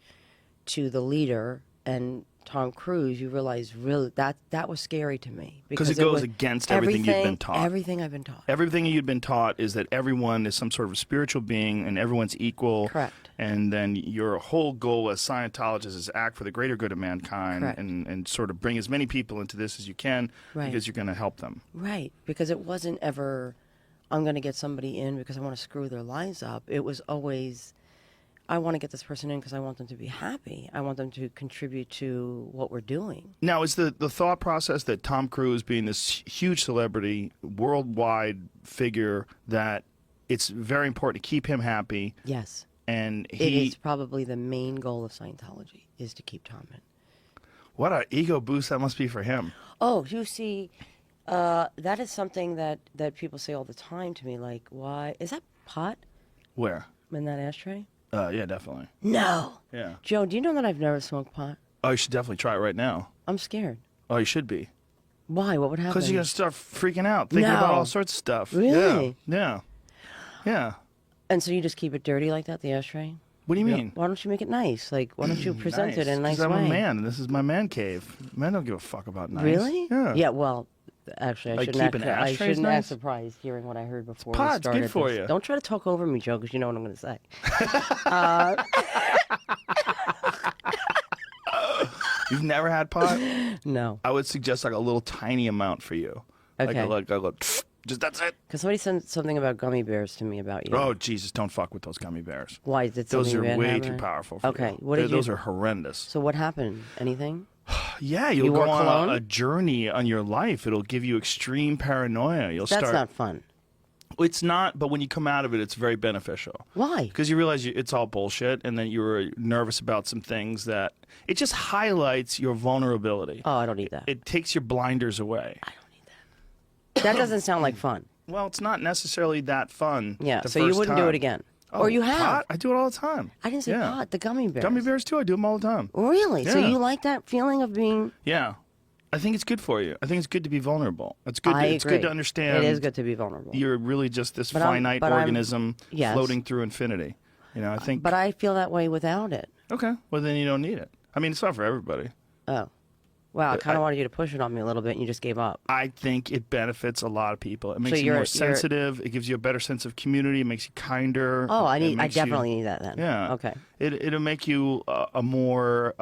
to the leader and Tom Cruise, you realize really that was scary to me. Because it goes against everything you've been taught. Everything I've been taught. Everything you've been taught is that everyone is some sort of a spiritual being and everyone's equal. Correct. And then your whole goal as Scientologists is to act for the greater good of mankind. Correct. And sort of bring as many people into this as you can because you're going to help them. Right. Because it wasn't ever, I'm going to get somebody in because I want to screw their lives up. It was always, I want to get this person in because I want them to be happy. I want them to contribute to what we're doing. Now, is the thought process that Tom Cruise, being this huge celebrity, worldwide figure, that it's very important to keep him happy? Yes. And It is probably the main goal of Scientology, is to keep Tom in. What an ego boost that must be for him. Oh, you see, that is something that people say all the time to me, like, why? Is that pot Where? in that ashtray? Yeah, definitely. No. Yeah. Joe, do you know that I've never smoked pot? Oh, you should definitely try it right now. I'm scared. Oh, you should be. Why? What would happen? Because you're going to start freaking out, thinking about all sorts of stuff. Really? Yeah. Yeah. And so you just keep it dirty like that, the ashtray? What do you mean? Why don't you make it nice? Like, why don't you present it in a nice way? Because I'm a man, and this is my man cave. Men don't give a fuck about nice. Really? Yeah. Yeah, well, actually, I Like shouldn't keeping act, I ashtrays shouldn't nice? act surprised hearing what I heard before we pot's started good for this. you. Don't try to talk over me, Joe, because you know what I'm going to say. You've never had pot? No. I would suggest like a little tiny amount for you. Okay. Like a just that's it. Because somebody sent something about gummy bears to me about you. Oh, Jesus, don't fuck with those gummy bears. Why? Is it Those something are bad way happened? too powerful for Okay. you. What did Those you... are horrendous. So what happened? Anything? Yeah, You you'll wore go on cologne? a journey on your life. It'll give you extreme paranoia. You'll That's start. not fun. It's not, but when you come out of it, it's very beneficial. Why? Because you realize it's all bullshit, and then you were nervous about some things that it just highlights your vulnerability. Oh, I don't need that. It takes your blinders away. I don't need that. That doesn't sound like fun. Well, it's not necessarily that fun. Yeah, the so you first wouldn't do time. it again. Oh, Or you have. pot? I do it all the time. I didn't say Yeah. pot, the gummy bears. Gummy bears too. I do them all the time. Really? So Yeah. you like that feeling of being... Yeah, I think it's good for you. I think it's good to be vulnerable. It's good. I It's agree. good to understand. It is good to be vulnerable. You're really just this But I'm- finite but I'm- organism Yes. floating through infinity. You know, I think. But I feel that way without it. Okay, well then you don't need it. I mean, it's not for everybody. Oh. Wow, I kind I- of wanted you to push it on me a little bit, and you just gave up. I think it benefits a lot of people. It makes you you're- more you're- sensitive. It gives you a better sense of community. It makes you kinder. Oh, I It makes definitely you, need that then. Yeah. Okay. It'll make you a more.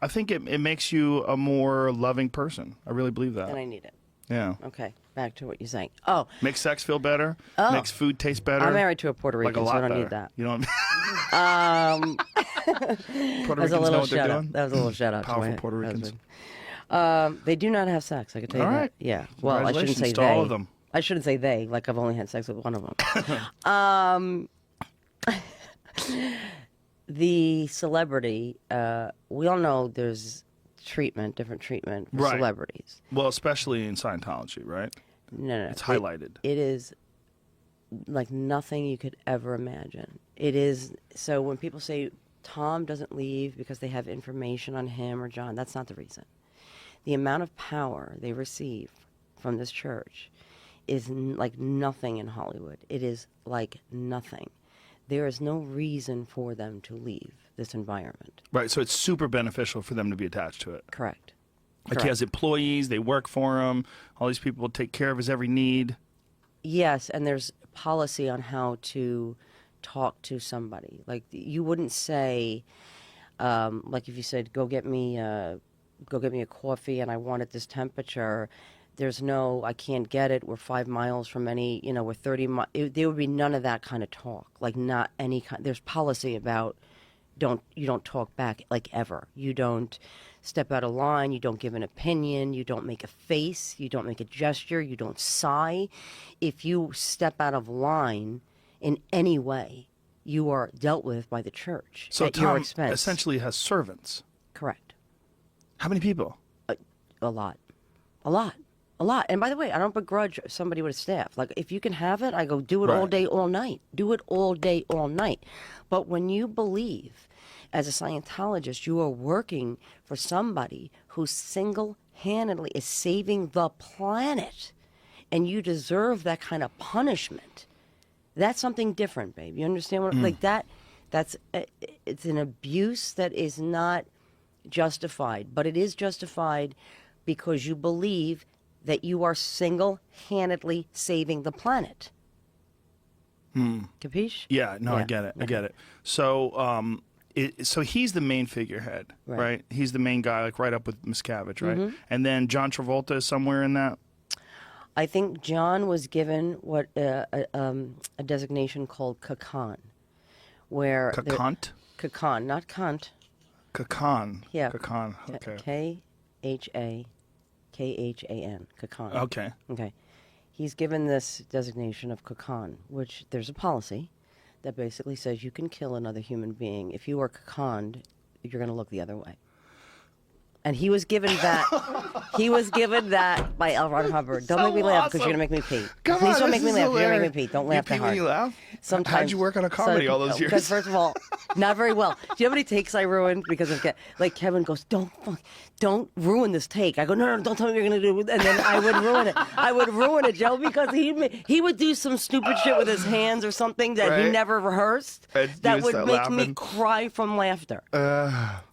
I think it makes you a more loving person. I really believe that. Then I need it. Yeah. Okay, back to what you're saying. Oh, Makes sex feel better. Oh. Makes food taste better. I'm married to a Puerto Rican, like a lot so I don't better. need that. You don't. That Puerto was a Ricans know little what they're shout doing. out. That was a little shout out Powerful to my Puerto Ricans. husband. They do not have sex. I can tell you All that. right. Yeah. Well, I shouldn't say Congratulations to they. all of them. I shouldn't say they. Like I've only had sex with one of them. The celebrity. We all know there's different treatment for Right. celebrities. Well, especially in Scientology, right? No. It's highlighted. It is like nothing you could ever imagine. It is. So when people say Tom doesn't leave because they have information on him or John, that's not the reason. The amount of power they receive from this church is like nothing in Hollywood. It is like nothing. There is no reason for them to leave this environment. Right. So it's super beneficial for them to be attached to it. Correct. Like he has employees, they work for him. All these people take care of his every need. Yes, and there's policy on how to talk to somebody. Like you wouldn't say, like if you said, "Go get me a coffee," and I want it this temperature. There's no, I can't get it. We're 5 miles from any, we're 30 miles. There would be none of that kind of talk. Like not any kind. There's policy about you don't talk back like ever. You don't step out of line. You don't give an opinion. You don't make a face. You don't make a gesture. You don't sigh. If you step out of line in any way, you are dealt with by the church So at your Tom expense. essentially has servants. Correct. How many people? A lot. A lot. A lot. And by the way, I don't begrudge somebody with a staff. Like, if you can have it, I go, do it all Right. day, all night. Do it all day, all night. But when you believe, as a Scientologist, you are working for somebody who single-handedly is saving the planet, and you deserve that kind of punishment, that's something different, babe. You understand what, like that, it's an abuse that is not justified, but it is justified because you believe that you are single-handedly saving the planet. Capiche? Yeah, no, I Yeah. get it. I get it. So, so he's the main figurehead, right? He's the main guy, like right up with Miscavige, right? And then John Travolta is somewhere in that. I think John was given what a designation called Kakan, where Kakant? Kakan, not cunt. Kakan. Yeah. Kakan. Okay. Khakan. Kakan. Okay. Okay. He's given this designation of Kakan, which there's a policy that basically says you can kill another human being. If you are Kakanned, you're going to look the other way. And he was given that. He was given that by L. Ron Hubbard. Don't make me laugh because you're gonna make me pee. Please don't make me laugh. You're gonna make me pee. Don't laugh that hard. You laugh? Sometimes. How'd you work on a comedy all those years? Because first of all, not very well. Do you know how many takes I ruined because of like Kevin goes, don't ruin this take. I go, no, don't tell me what you're gonna do, and then I would ruin it. I would ruin it, Joe, because he would do some stupid shit with his hands or something that he never rehearsed that would make me cry from laughter.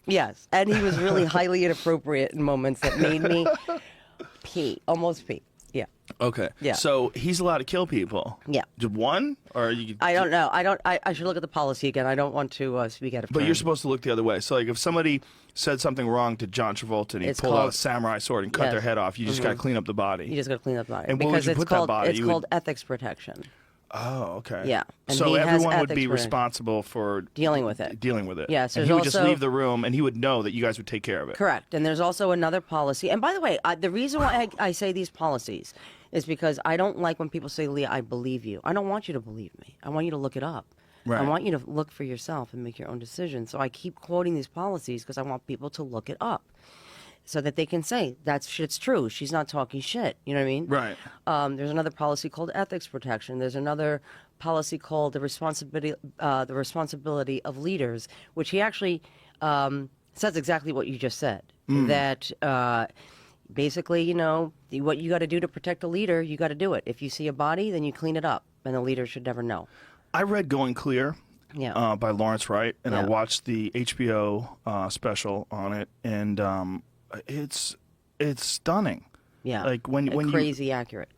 Yes, and he was really highly inappropriate in moments that made me pee, almost pee. Yeah. Okay. Yeah. So he's allowed to kill people. Yeah. Just one, or you? I don't know. I should look at the policy again. I don't want to speak out of turn. But you're supposed to look the other way. So like, if somebody said something wrong to John Travolta and he pulled out a samurai sword and cut their head off, you just got to clean up the body. You just got to clean up the body. And what would you put that body? It's called ethics protection. Oh, okay. Yeah. And so everyone would be responsible for dealing with it. Yes. And he would just leave the room, and he would know that you guys would take care of it. Correct. And there's also another policy. And by the way, the reason why I say these policies is because I don't like when people say, Leah, I believe you. I don't want you to believe me. I want you to look it up. Right. I want you to look for yourself and make your own decision. So I keep quoting these policies because I want people to look it up, so that they can say, that shit's true. She's not talking shit. You know what I mean? Right. There's another policy called ethics protection. There's another policy called the responsibility of leaders, which he actually says exactly what you just said. That basically, you know, what you got to do to protect a leader, you got to do it. If you see a body, then you clean it up, and the leader should never know. I read Going Clear. Yeah. By Lawrence Wright, and I watched the HBO special on it, and it's stunning. Yeah, like when crazy accurate.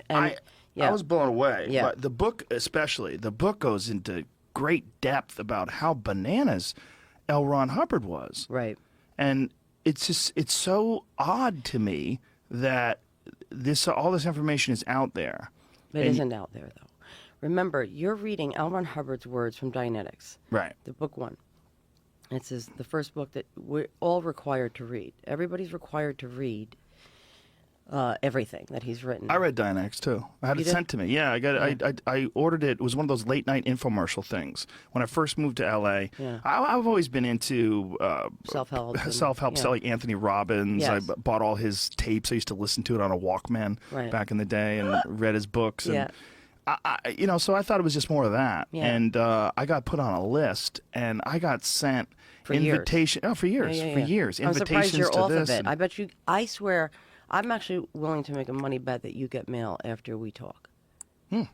And I was blown away. Yeah, but the book especially. The book goes into great depth about how bananas L. Ron Hubbard was. Right. And it's so odd to me that all this information is out there. It isn't out there though. Remember, you're reading L. Ron Hubbard's words from Dianetics. Right. The book one. It says the first book that we're all required to read. Everybody's required to read everything that he's written. I read Dianetics too. I had it sent to me. Yeah, I got it. I ordered it. It was one of those late night infomercial things. When I first moved to LA, I've always been into self-help, like Anthony Robbins. Yes. I bought all his tapes. I used to listen to it on a Walkman back in the day, and read his books. And so I thought it was just more of that. Yeah. And I got put on a list, and I got sent for years. For years. I'm surprised you're to off this. of it. I bet you. I swear, I'm actually willing to make a money bet that you get mail after we talk.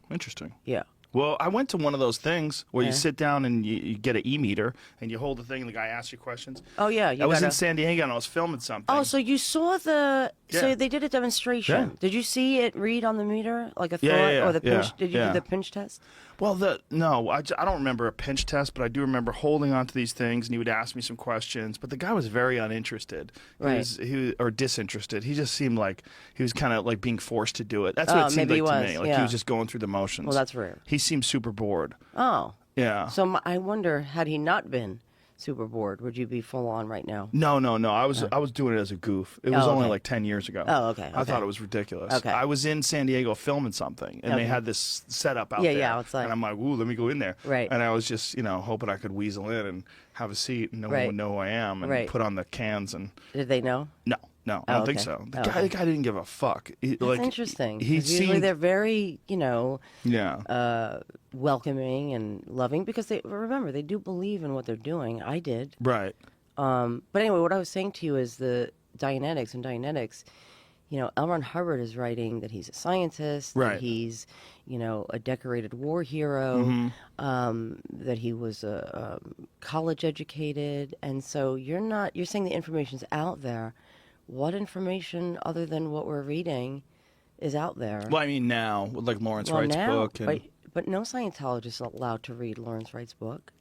Interesting. Yeah. Well, I went to one of those things where you sit down and you get an e-meter and you hold the thing and the guy asks you questions. Oh, yeah. I was in San Diego and I was filming something. Oh, so you saw so they did a demonstration. Yeah. Did you see it read on the meter like a thought or the pinch? Did you do the pinch test? Well, no, I don't remember a pinch test, but I do remember holding on to these things, and he would ask me some questions. But the guy was very uninterested, or disinterested. He just seemed like he was kind of like being forced to do it. That's what it seemed like to me. Like he was just going through the motions. Well, that's rare. He seemed super bored. Oh, yeah. So I wonder, had he not been super bored, would you be full on right now? No. I was doing it as a goof. It was only like 10 years ago. Oh, okay. I thought it was ridiculous. Okay. I was in San Diego filming something, and they had this setup out there. Yeah, outside. And I'm like, ooh, let me go in there. Right. And I was just, hoping I could weasel in and have a seat, and no one would know who I am, and put on the cans. And did they know? No, I don't think so. The guy didn't give a fuck. That's interesting. Usually they're very, welcoming and loving because remember, they do believe in what they're doing. I did. Right. But anyway, what I was saying to you is the Dianetics, L. Ron Hubbard is writing that he's a scientist, that he's, a decorated war hero, that he was college educated. And so you're saying the information's out there. What information other than what we're reading is out there? Well, I mean now, with like Lawrence Wright's book. But no Scientologist is allowed to read Lawrence Wright's book.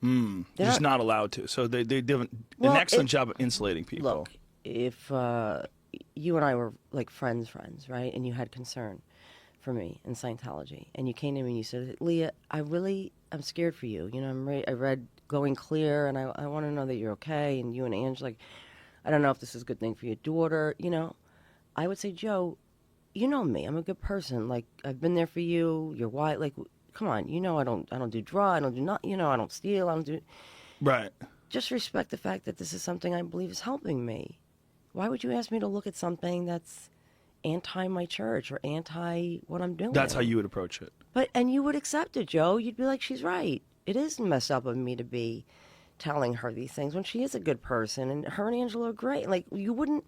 They're just not allowed to. So they do an excellent job of insulating people. Look, if you and I were like friends, right, and you had concern for me in Scientology, and you came to me and you said, Leah, I really I'm scared for you. You know, I read Going Clear, and I want to know that you're okay. And you and Ange, like, I don't know if this is a good thing for your daughter. You know, I would say, Joe, you know me. I'm a good person. Like, I've been there for you. You're white. Like, come on. You know, I don't do drugs. I don't do not. You know, I don't steal. I don't do. Right. Just respect the fact that this is something I believe is helping me. Why would you ask me to look at something that's anti my church or anti what I'm doing? That's how you would approach it. And you would accept it, Joe. You'd be like, she's right. It is messed up of me to be telling her these things when she is a good person, and her and Angela are great. Like, you wouldn't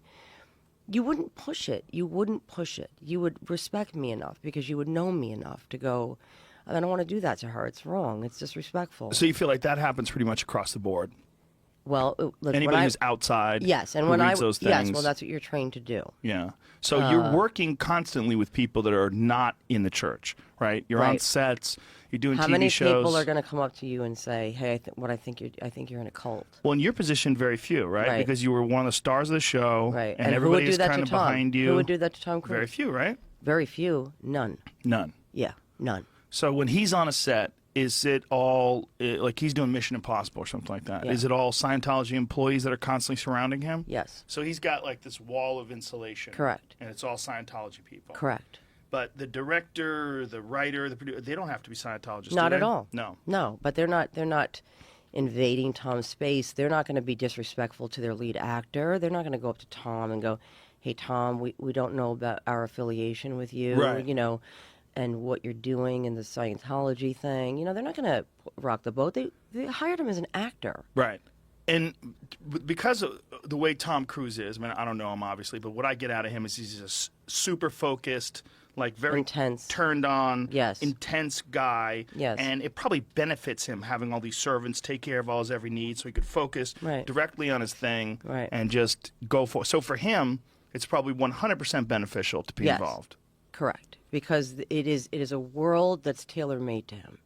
push it. You wouldn't push it. You would respect me enough because you would know me enough to go, I don't want to do that to her. It's wrong. It's disrespectful. So you feel like that happens pretty much across the board? Well, anybody who's outside, yes, and who when reads those things, yes, well, that's what you're trained to do. Yeah. So you're working constantly with people that are not in the church, right? You're on Right. sets. You're doing How TV many shows. people are going to come up to you and say, "Hey, I think you're in a cult"? Well, in your position, very few, right? Right. Because you were one of the stars of the show, Right. and who would everybody do is that kind to of Tom? behind you. Who would do that to Tom Cruise? Very few, right? Very few. None. None. Yeah, none. So when he's on a set, is it all like he's doing Mission Impossible or something like that? Yeah. Is it all Scientology employees that are constantly surrounding him? Yes. So he's got like this wall of insulation. Correct. And it's all Scientology people. Correct. But the director, the writer, the producer, they don't have to be Scientologists. Not do at they? all. No. No, but they're not invading Tom's space. They're not going to be disrespectful to their lead actor. They're not going to go up to Tom and go, "Hey, Tom, we don't know about our affiliation with you." Right. You know, and what you're doing in the Scientology thing. You know, they're not going to rock the boat. They hired him as an actor. Right. And because of the way Tom Cruise is, I mean, I don't know him obviously, but what I get out of him is he's a super focused, like very Intense. turned on, Yes. intense guy. Yes. And it probably benefits him having all these servants take care of all his every need so he could focus Right. directly on his thing Right. and just go for it. So for him, it's probably 100% beneficial to be Yes. involved. Correct. Because it is a world that's tailor-made to him.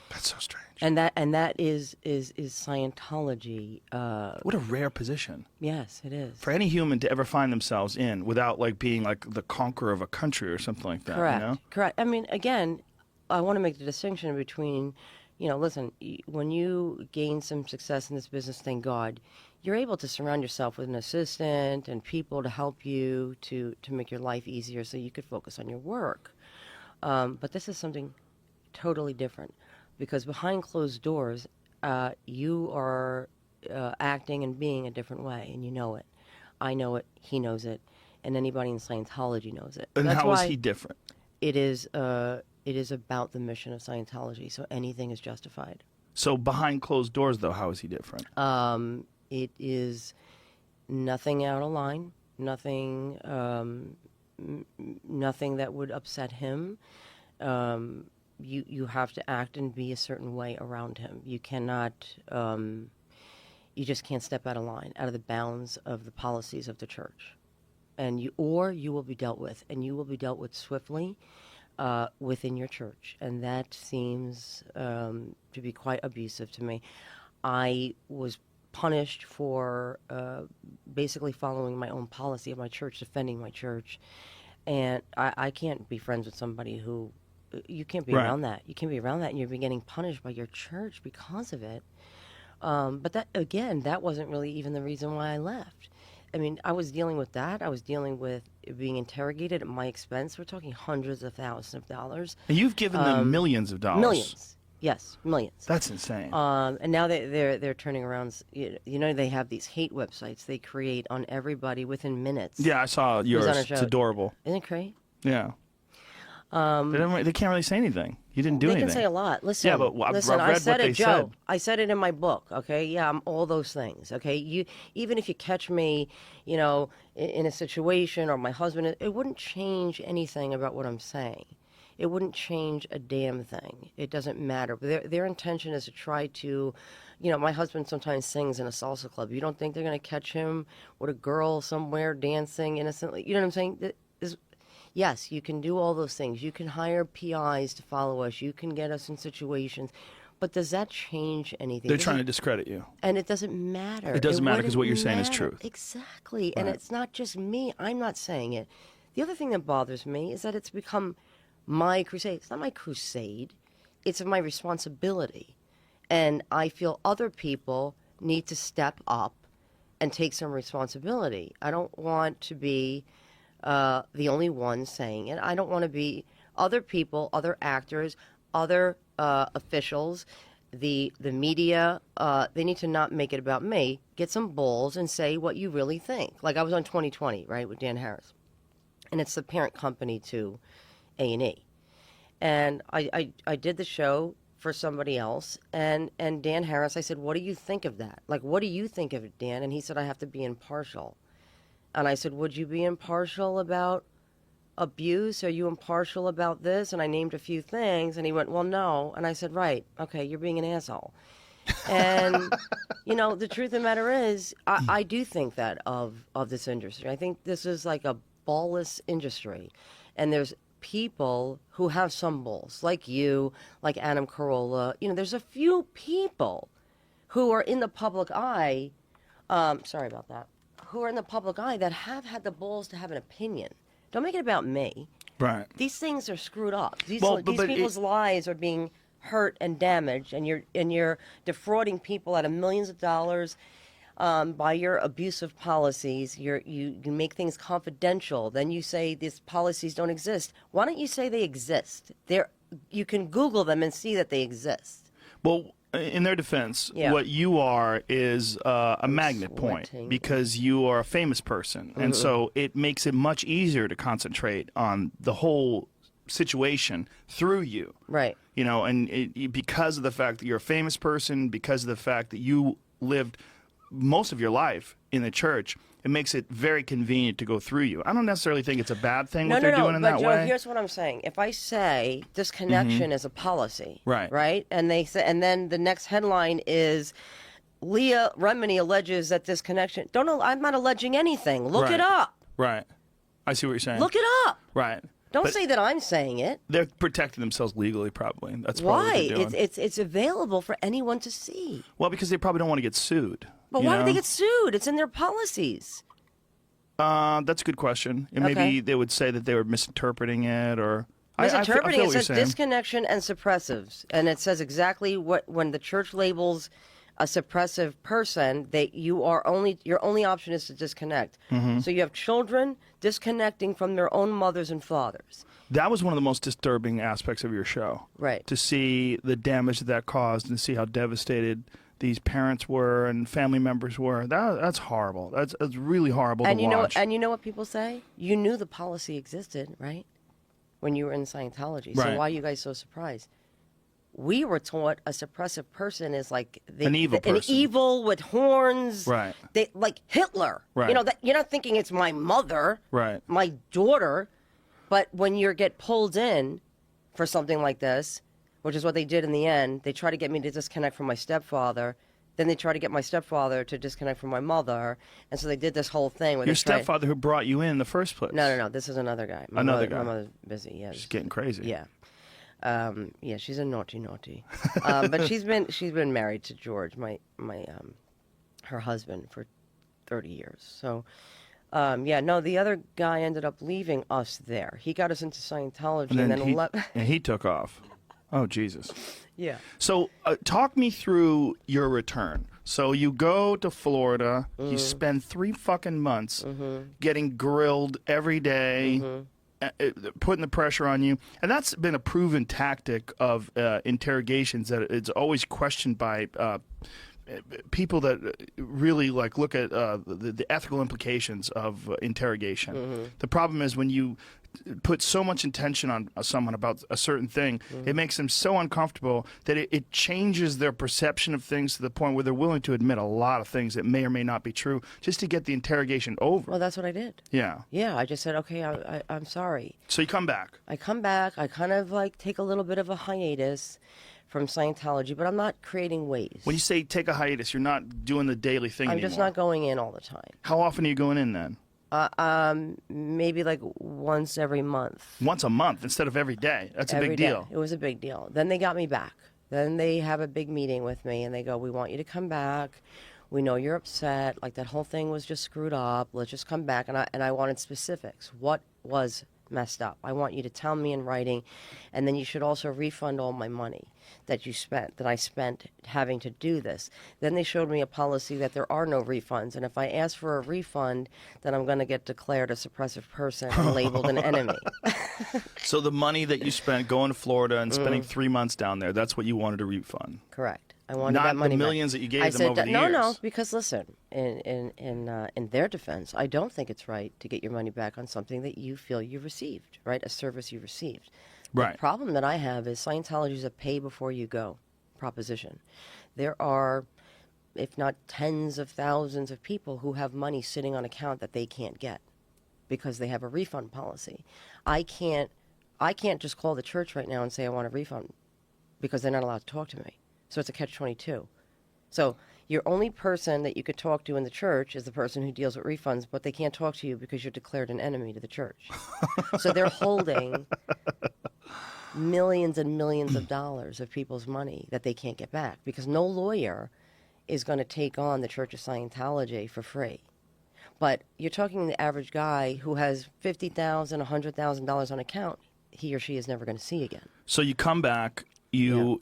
That's so strange. And that is Scientology. What a rare position Yes, it is. for any human to ever find themselves in without like being like the conqueror of a country or something like that. Correct. You know? Correct. I mean, again, I want to make the distinction between, you know, listen, when you gain some success in this business, thank God, you're able to surround yourself with an assistant and people to help you to make your life easier so you could focus on your work. But this is something totally different because behind closed doors, you are acting and being a different way, and you know it. I know it. He knows it. And anybody in Scientology knows it. And That's how is why he different? it is about the mission of Scientology, so anything is justified. So behind closed doors, though, how is he different? It is nothing out of line, nothing that would upset him. You have to act and be a certain way around him. You cannot, you just can't step out of line, out of the bounds of the policies of the church. And you will be dealt with, and you will be dealt with swiftly within your church. And that seems to be quite abusive to me. I was punished for basically following my own policy of my church, defending my church. And I can't be friends with somebody who, you can't be Right. around that. You can't be around that, and you're getting punished by your church because of it. But that, again, that wasn't really even the reason why I left. I mean, I was dealing with that. I was dealing with being interrogated at my expense. We're talking hundreds of thousands of dollars. And you've given them millions of dollars. Millions. Yes, millions. That's insane. And now they're turning around. You know, they have these hate websites they create on everybody within minutes. Yeah, I saw yours. on a It's show. adorable. Isn't it great? Yeah. They can't really say anything. You didn't do They anything. can say a lot. Listen, Yeah, but I've listen. read I said what they it, Joe. said. I said it in my book. Okay, yeah, I'm all those things. Okay, even if you catch me, you know, in a situation or my husband, it wouldn't change anything about what I'm saying. It wouldn't change a damn thing. It doesn't matter. But their intention is to try to, you know, my husband sometimes sings in a salsa club. You don't think they're going to catch him with a girl somewhere dancing innocently? You know what I'm saying? Yes, you can do all those things. You can hire PIs to follow us. You can get us in situations. But does that change anything? They're trying to discredit you. And it doesn't matter. It doesn't matter because what you're wouldn't saying is matter. truth. Exactly. And Right. it's not just me. I'm not saying it. The other thing that bothers me is that it's become my crusade. It's not my crusade. it's my responsibility. And I feel other people need to step up and take some responsibility. I don't want to be the only one saying it. I don't want to be other people, other actors, other officials, the media. They need to not make it about me. Get some balls and say what you really think. Like I was on 2020, right, with Dan Harris. And it's the parent company to A&E. And I did the show for somebody else, and Dan Harris, I said, what do you think of that? Like, what do you think of it, Dan? And he said, I have to be impartial. And I said, would you be impartial about abuse? Are you impartial about this? And I named a few things, and he went, well, no. And I said, right, okay, you're being an asshole. And, you know, the truth of the matter is, I do think that of this industry. I think this is like a ballless industry, and there's people who have some balls, like you, like Adam Carolla. You know, there's a few people who are in the public eye, sorry about that, who are in the public eye that have had the balls to have an opinion. Don't make it about me. Right. These things are screwed up. These But people's lives are being hurt and damaged, and you're defrauding people out of millions of dollars. By your abusive policies, you make things confidential. Then you say these policies don't exist. Why don't you say they exist? You can Google them and see that they exist. Well, in their defense, Yeah. what you are is a magnet point sweating. because you are a famous person. And so it makes it much easier to concentrate on the whole situation through you. Right. You know, and because of the fact that you're a famous person, because of the fact that you lived most of your life in the church, it makes it very convenient to go through you. I don't necessarily think it's a bad thing what they're doing in but that Joe, way. here's what I'm saying. If I say disconnection is a policy, Right. and they say, and then the next headline is Leah Remini alleges that disconnection. I'm not alleging anything. Look Right. it up. Right. I see what you're saying. Look it up. Right. Don't But say that I'm saying it. they're protecting themselves legally, probably. That's probably Why? what they're doing. It's available for anyone to see. Well, because they probably don't want to get sued. But you why would they know? get sued? It's in their policies. That's a good question. And maybe Okay. they would say that they were misinterpreting it, or Misinterpreting, I feel it what you're says saying. disconnection and suppressives. And it says exactly what, when the church labels a suppressive person, your only option is to disconnect. Mm-hmm. So you have children disconnecting from their own mothers and fathers. That was one of the most disturbing aspects of your show. Right. To see the damage that caused and see how devastated these parents were and family members were. That's horrible. That's really horrible to watch. And you know what people say? You knew the policy existed, right? When you were in Scientology. So Right. why are you guys so surprised? We were taught a suppressive person is like An evil person. an evil with horns. Right. Like Hitler. Right. You know, that you're not thinking it's my mother, Right. my daughter, but when you get pulled in for something like this, which is what they did in the end, they try to get me to disconnect from my stepfather. Then they try to get my stepfather to disconnect from my mother, and so they did this whole thing. Where Your they tried- stepfather who brought you in the first place. No. This is another guy. Another guy. My mother's busy. Yeah. She's getting crazy. Yeah. Yeah, she's a naughty. But she's been married to George, her husband, for 30 years. So, the other guy ended up leaving us there. He got us into Scientology, and then left. and he took off. Oh, Jesus. Yeah. So talk me through your return. So you go to Florida, you spend 3 fucking months getting grilled every day, putting the pressure on you. And that's been a proven tactic of interrogations that it's always questioned by people that really look at the ethical implications of interrogation. The problem is when you put so much intention on someone about a certain thing, it makes them so uncomfortable that it changes their perception of things to the point where they're willing to admit a lot of things that may or may not be true just to get the interrogation over. Well, that's what I did. Yeah. Yeah, I just said, okay, I'm sorry. So you come back. I come back. I kind of take a little bit of a hiatus from Scientology, but I'm not creating waves. When you say take a hiatus, you're not doing the daily thing I'm anymore. just not going in all the time. How often are you going in then? Maybe once every month. Once a month instead of every day. That's a Every big day. deal. It was a big deal. Then they got me back. Then they have a big meeting with me, and they go, we want you to come back. We know you're upset. That whole thing was just screwed up. Let's just come back. And I wanted specifics. What was messed up. I want you to tell me in writing, and then you should also refund all my money that I spent having to do this. Then they showed me a policy that there are no refunds, and if I ask for a refund, then I'm going to get declared a suppressive person and labeled an enemy. So the money that you spent going to Florida and spending 3 months down there, that's what you wanted to refund? Correct. I wanted Not that money the back. millions that you gave I them said, over the no, years. no, because listen, in their defense, I don't think it's right to get your money back on something that you feel you received, right? A service you received. Right. The problem that I have is Scientology is a pay before you go proposition. There are, if not tens of thousands of people who have money sitting on account that they can't get because they have a refund policy. I can't just call the church right now and say I want a refund because they're not allowed to talk to me. So it's a catch-22. So your only person that you could talk to in the church is the person who deals with refunds, but they can't talk to you because you're declared an enemy to the church. So they're holding millions and millions of dollars of people's money that they can't get back because no lawyer is going to take on the Church of Scientology for free. But you're talking the average guy who has $50,000, $100,000 on account, he or she is never going to see again. So you come back, you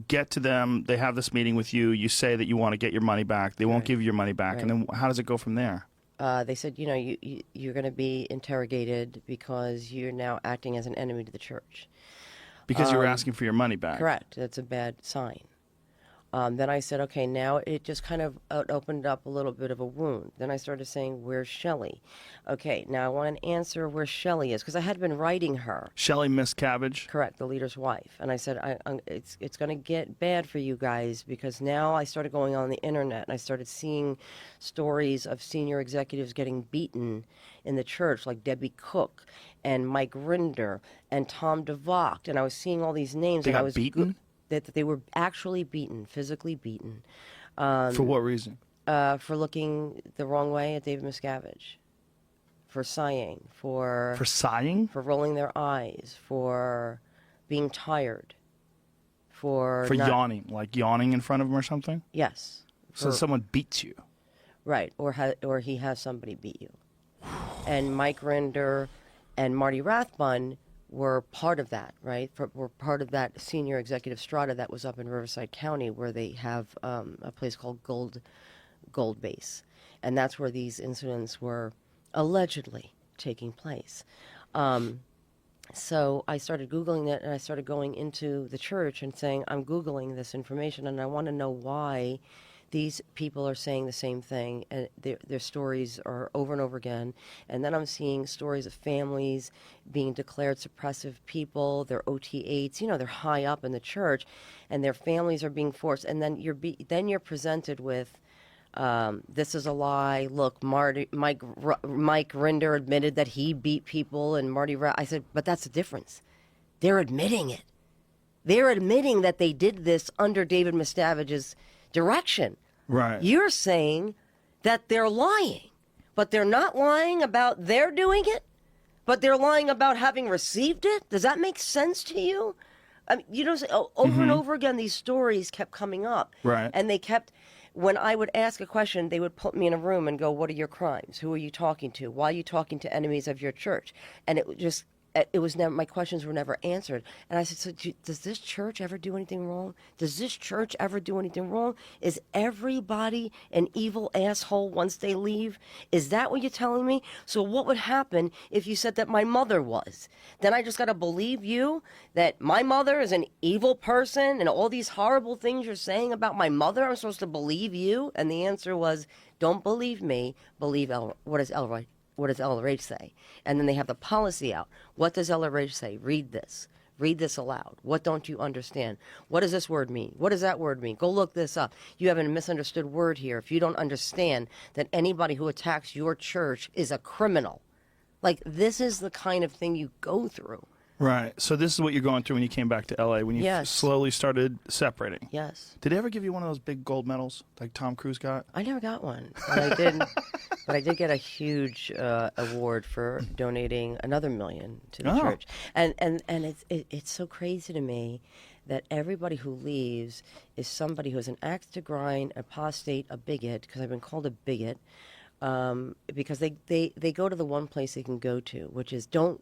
get to them, they have this meeting with you, you say that you want to get your money back, they won't give you your money back, and then how does it go from there? They said, you're going to be interrogated because you're now acting as an enemy to the church. Because you were asking for your money back. Correct. That's a bad sign. Then I said, okay, now it just kind of opened up a little bit of a wound. Then I started saying, where's Shelley? Okay, now I want an answer where Shelley is, because I had been writing her. Shelley Miscavige? Correct, the leader's wife. And I said, it's going to get bad for you guys, because now I started going on the internet, and I started seeing stories of senior executives getting beaten in the church, like Debbie Cook and Mike Rinder and Tom DeVocht. And I was seeing all these names. They and I got was beaten? That they were actually beaten, physically beaten. For what reason? For looking the wrong way at David Miscavige, for sighing, For sighing? for rolling their eyes, for being tired, for yawning, like yawning in front of him or something? Yes. So someone beats you. Right, or he has somebody beat you. And Mike Rinder and Marty Rathbun were part of that, right? Were part of that senior executive strata that was up in Riverside County, where they have a place called Gold Base, and that's where these incidents were allegedly taking place. So I started Googling it, and I started going into the church and saying, I'm Googling this information, and I want to know why these people are saying the same thing, and their stories are over and over again. And then I'm seeing stories of families being declared suppressive people, they're OT8s, they're high up in the church, and their families are being forced. And then you're presented with, this is a lie. Look, Mike Rinder admitted that he beat people, and I said, but that's the difference. They're admitting it. They're admitting that they did this under David Miscavige's direction. Right. You're saying that they're lying, but they're not lying about their doing it, but they're lying about having received it? Does that make sense to you? I mean, over and over again, these stories kept coming up. Right. And they kept, when I would ask a question, they would put me in a room and go, what are your crimes? Who are you talking to? Why are you talking to enemies of your church? And it was never, my questions were never answered. And I said, so does this church ever do anything wrong? Does this church ever do anything wrong? Is everybody an evil asshole once they leave? Is that what you're telling me? So what would happen if you said that my mother was? Then I just got to believe you that my mother is an evil person and all these horrible things you're saying about my mother? I'm supposed to believe you? And the answer was, don't believe me, believe what does LRH say? And then they have the policy out. What does LRH say? Read this. Read this aloud. What don't you understand? What does this word mean? What does that word mean? Go look this up. You have a misunderstood word here. If you don't understand that anybody who attacks your church is a criminal. Like, this is the kind of thing you go through. Right. So this is what you're going through when you came back to L.A., when you slowly started separating. Yes. Did they ever give you one of those big gold medals like Tom Cruise got? I never got one. But I did, but I did get a huge award for donating another $1 million to the church. And it's so crazy to me that everybody who leaves is somebody who is an axe to grind, apostate, a bigot, because I've been called a bigot, because they go to the one place they can go to, which is don't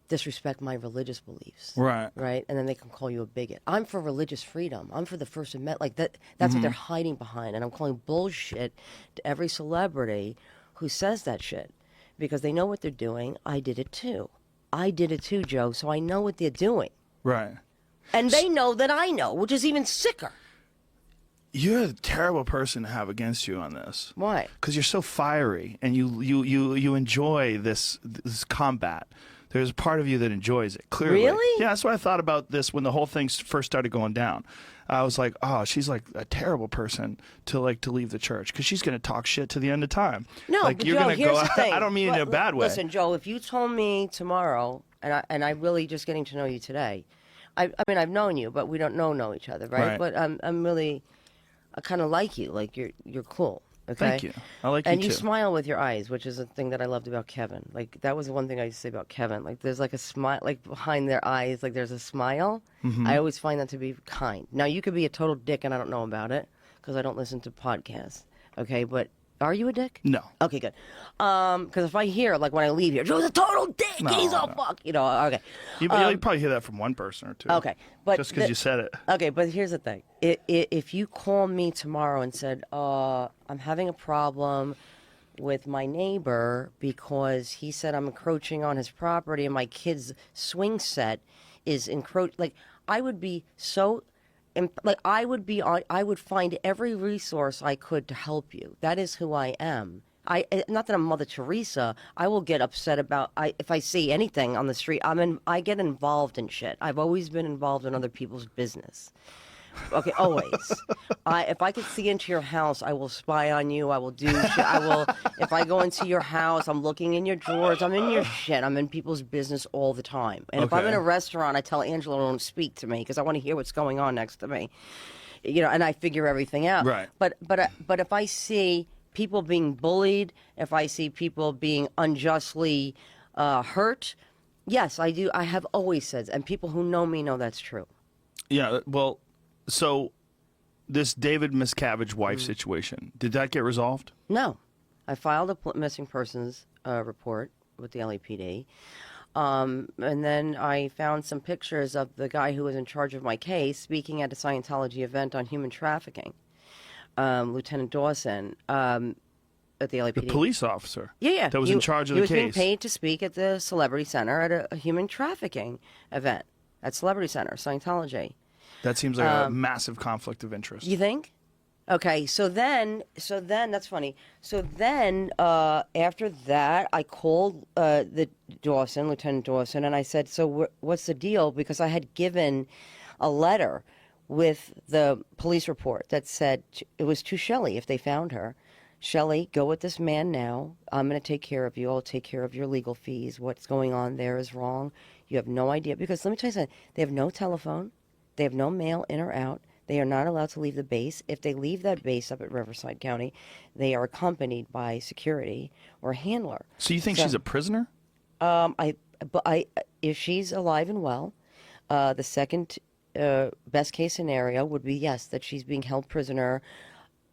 disrespect my religious beliefs. Right. Right? And then they can call you a bigot. I'm for religious freedom. I'm for the First Amendment. Like that's what they're hiding behind. And I'm calling bullshit to every celebrity who says that shit because they know what they're doing. I did it too. I did it too, Joe. So I know what they're doing. Right. And they know that I know, which is even sicker. You're a terrible person to have against you on this. Why? Because you're so fiery and you enjoy this combat. There's a part of you that enjoys it, clearly. Really? Yeah, that's what I thought about this when the whole thing first started going down. I was like, oh, she's like a terrible person to leave the church because she's going to talk shit to the end of time. No, like, but you're Joe, gonna here's go. the thing. I don't mean in a bad way. Listen, Joe, if you told me tomorrow, and I really just getting to know you today, I mean, I've known you, but we don't know each other, right? Right. But I'm really, I kind of like you. Like you're cool. Okay. Thank you. I like you and too. you smile with your eyes, which is a thing that I loved about Kevin. Like that was the one thing I used to say about Kevin. Like there's like a smile, like behind their eyes, like there's a smile. I always find that to be kind. Now you could be a total dick, and I don't know about it because I don't listen to podcasts. Okay, but are you a dick? No. Okay, good. Because if I hear like when I leave here, Joe's a total dick. No, He's all no. fuck. You know. Okay. You'll probably hear that from one person or two. Okay, but just because you said it. Okay, but here's the thing: if you call me tomorrow and said, "I'm having a problem with my neighbor because he said I'm encroaching on his property and my kid's swing set is like I would be so." Like I would find every resource I could to help you. That is who I am. Not that I'm Mother Teresa. I will get upset about if I see anything on the street. I get involved in shit. I've always been involved in other people's business. Okay, always. If I could see into your house, I will spy on you. I will do shit. I will. If I go into your house, I'm looking in your drawers. I'm in your shit. I'm in people's business all the time. And if I'm in a restaurant, I tell Angela don't speak to me because I want to hear what's going on next to me. You know, and I figure everything out. Right. But if I see people being bullied, if I see people being unjustly hurt, yes, I do. I have always said, and people who know me know that's true. Yeah. Well. So, this David Miscavige wife situation, did that get resolved? No. I filed a missing persons report with the LAPD. And then I found some pictures of the guy who was in charge of my case speaking at a Scientology event on human trafficking, Lieutenant Dawson, at the LAPD. The police officer? Yeah. That was in charge of the case? He was being paid to speak at the Celebrity Center at a human trafficking event at Celebrity Center, Scientology. That seems like a massive conflict of interest. You think? Okay, so then that's funny. So then after that, I called the Lieutenant Dawson, and I said, "So what's the deal?" Because I had given a letter with the police report that said it was to Shelley if they found her. Shelley, go with this man now. I'm going to take care of you. I'll take care of your legal fees. What's going on there is wrong. You have no idea. Because let me tell you something. They have no telephone. They have no mail in or out. They are not allowed to leave the base. If they leave that base up at Riverside County, they are accompanied by security or a handler. So you think she's a prisoner? If she's alive and well, the second best case scenario would be yes, that she's being held prisoner,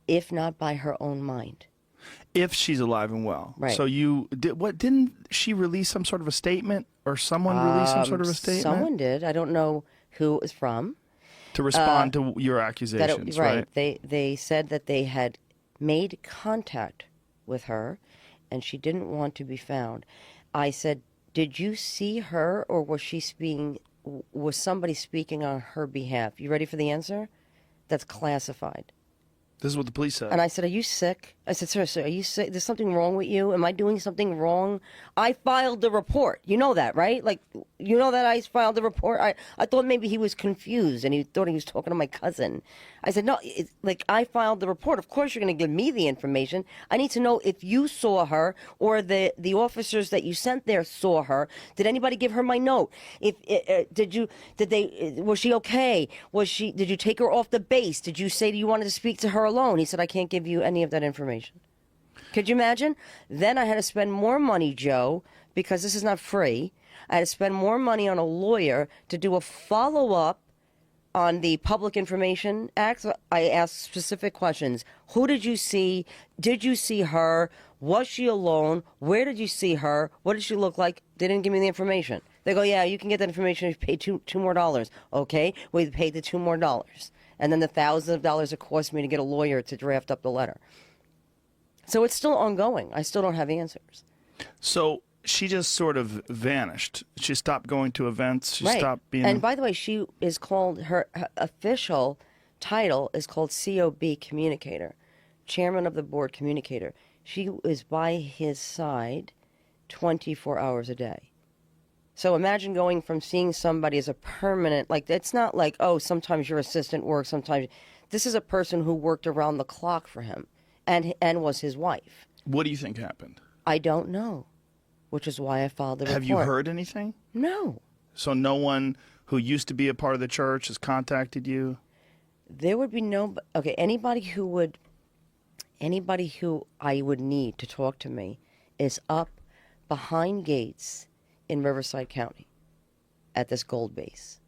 if not by her own mind. If she's alive and well. Right. So didn't she release some sort of a statement, or someone release some sort of a statement? Someone did. I don't know who it was from. To respond to your accusations, right? They said that they had made contact with her, and she didn't want to be found. I said, "Did you see her, or was somebody speaking on her behalf?" You ready for the answer? That's classified. This is what the police said. And I said, "Are you sick?" I said, "Seriously, are you sick? There's something wrong with you? Am I doing something wrong?" I filed the report. You know that, right? Like, you know that I filed the report? I thought maybe he was confused and he thought he was talking to my cousin. I said, "No, I filed the report. Of course you're going to give me the information. I need to know if you saw her or the officers that you sent there saw her. Did anybody give her my note? Was she okay? Did you take her off the base? Did you say you wanted to speak to her alone?" He said, "I can't give you any of that information." Could you imagine? Then I had to spend more money, Joe, because this is not free. I had to spend more money on a lawyer to do a follow-up on the Public Information Act, I asked specific questions. Who did you see? Did you see her? Was she alone? Where did you see her? What did she look like? They didn't give me the information. They go, yeah, you can get that information if you pay two more dollars. Okay, we paid the $2 more. And then the thousands of dollars it cost me to get a lawyer to draft up the letter. So it's still ongoing. I still don't have answers. So she just sort of vanished. She stopped going to events. She stopped being. And by the way, she is called, her official title is called COB Communicator, Chairman of the Board Communicator. She is by his side 24 hours a day. So imagine going from seeing somebody as a permanent, like, it's not like, oh, sometimes your assistant works, sometimes. This is a person who worked around the clock for him and was his wife. What do you think happened? I don't know, which is why I filed the report. Have you heard anything? No. So no one who used to be a part of the church has contacted you? There would be no, okay, anybody who I would need to talk to me is up behind gates in Riverside County at this gold base.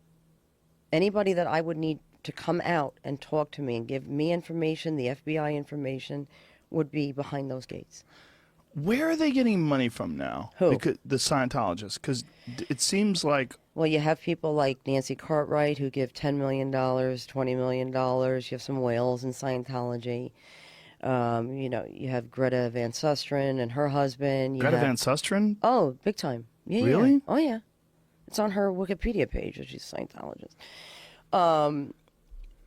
Anybody that I would need to come out and talk to me and give me information, the FBI information, would be behind those gates. Where are they getting money from now? Who? Because the Scientologists. Because it seems like... Well, you have people like Nancy Cartwright who give $10 million, $20 million. You have some whales in Scientology. You know, you have Greta Van Susteren and her husband. Greta Van Susteren? Oh, big time. Yeah, really? Yeah. Oh, yeah. It's on her Wikipedia page that she's a Scientologist.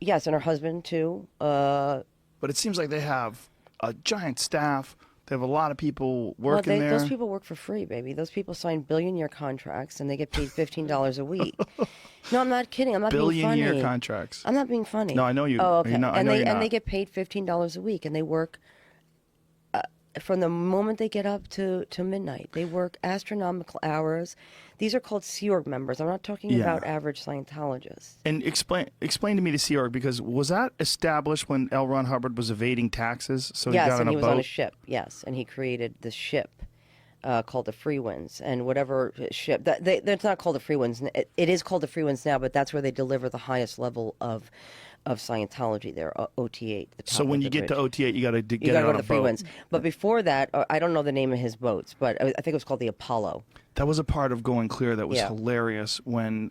Yes, and her husband, too. But it seems like they have a giant staff. They have a lot of people working there. Those people work for free, baby. Those people sign billion-year contracts, and they get paid $15 a week. No, I'm not kidding. I'm not being funny. Billion-year contracts. I'm not being funny. No, I know you. Oh, okay. And they get paid $15 a week, and they work from the moment they get up to midnight. They work astronomical hours. These are called Sea Org members. I'm not talking about average Scientologists. And explain to me the Sea Org, because was that established when L. Ron Hubbard was evading taxes? So yes, he got and on he a was boat? on a ship. Yes, and he created this ship called the Free Winds, and whatever ship that's not called the Free Winds. It is called the Free Winds now, but that's where they deliver the highest level of Scientology there, OT8. So when you get to OT8, you got to get go on to a the Free boat. Winds. But before that, I don't know the name of his boats, but I think it was called the Apollo. That was a part of Going Clear that was hilarious when,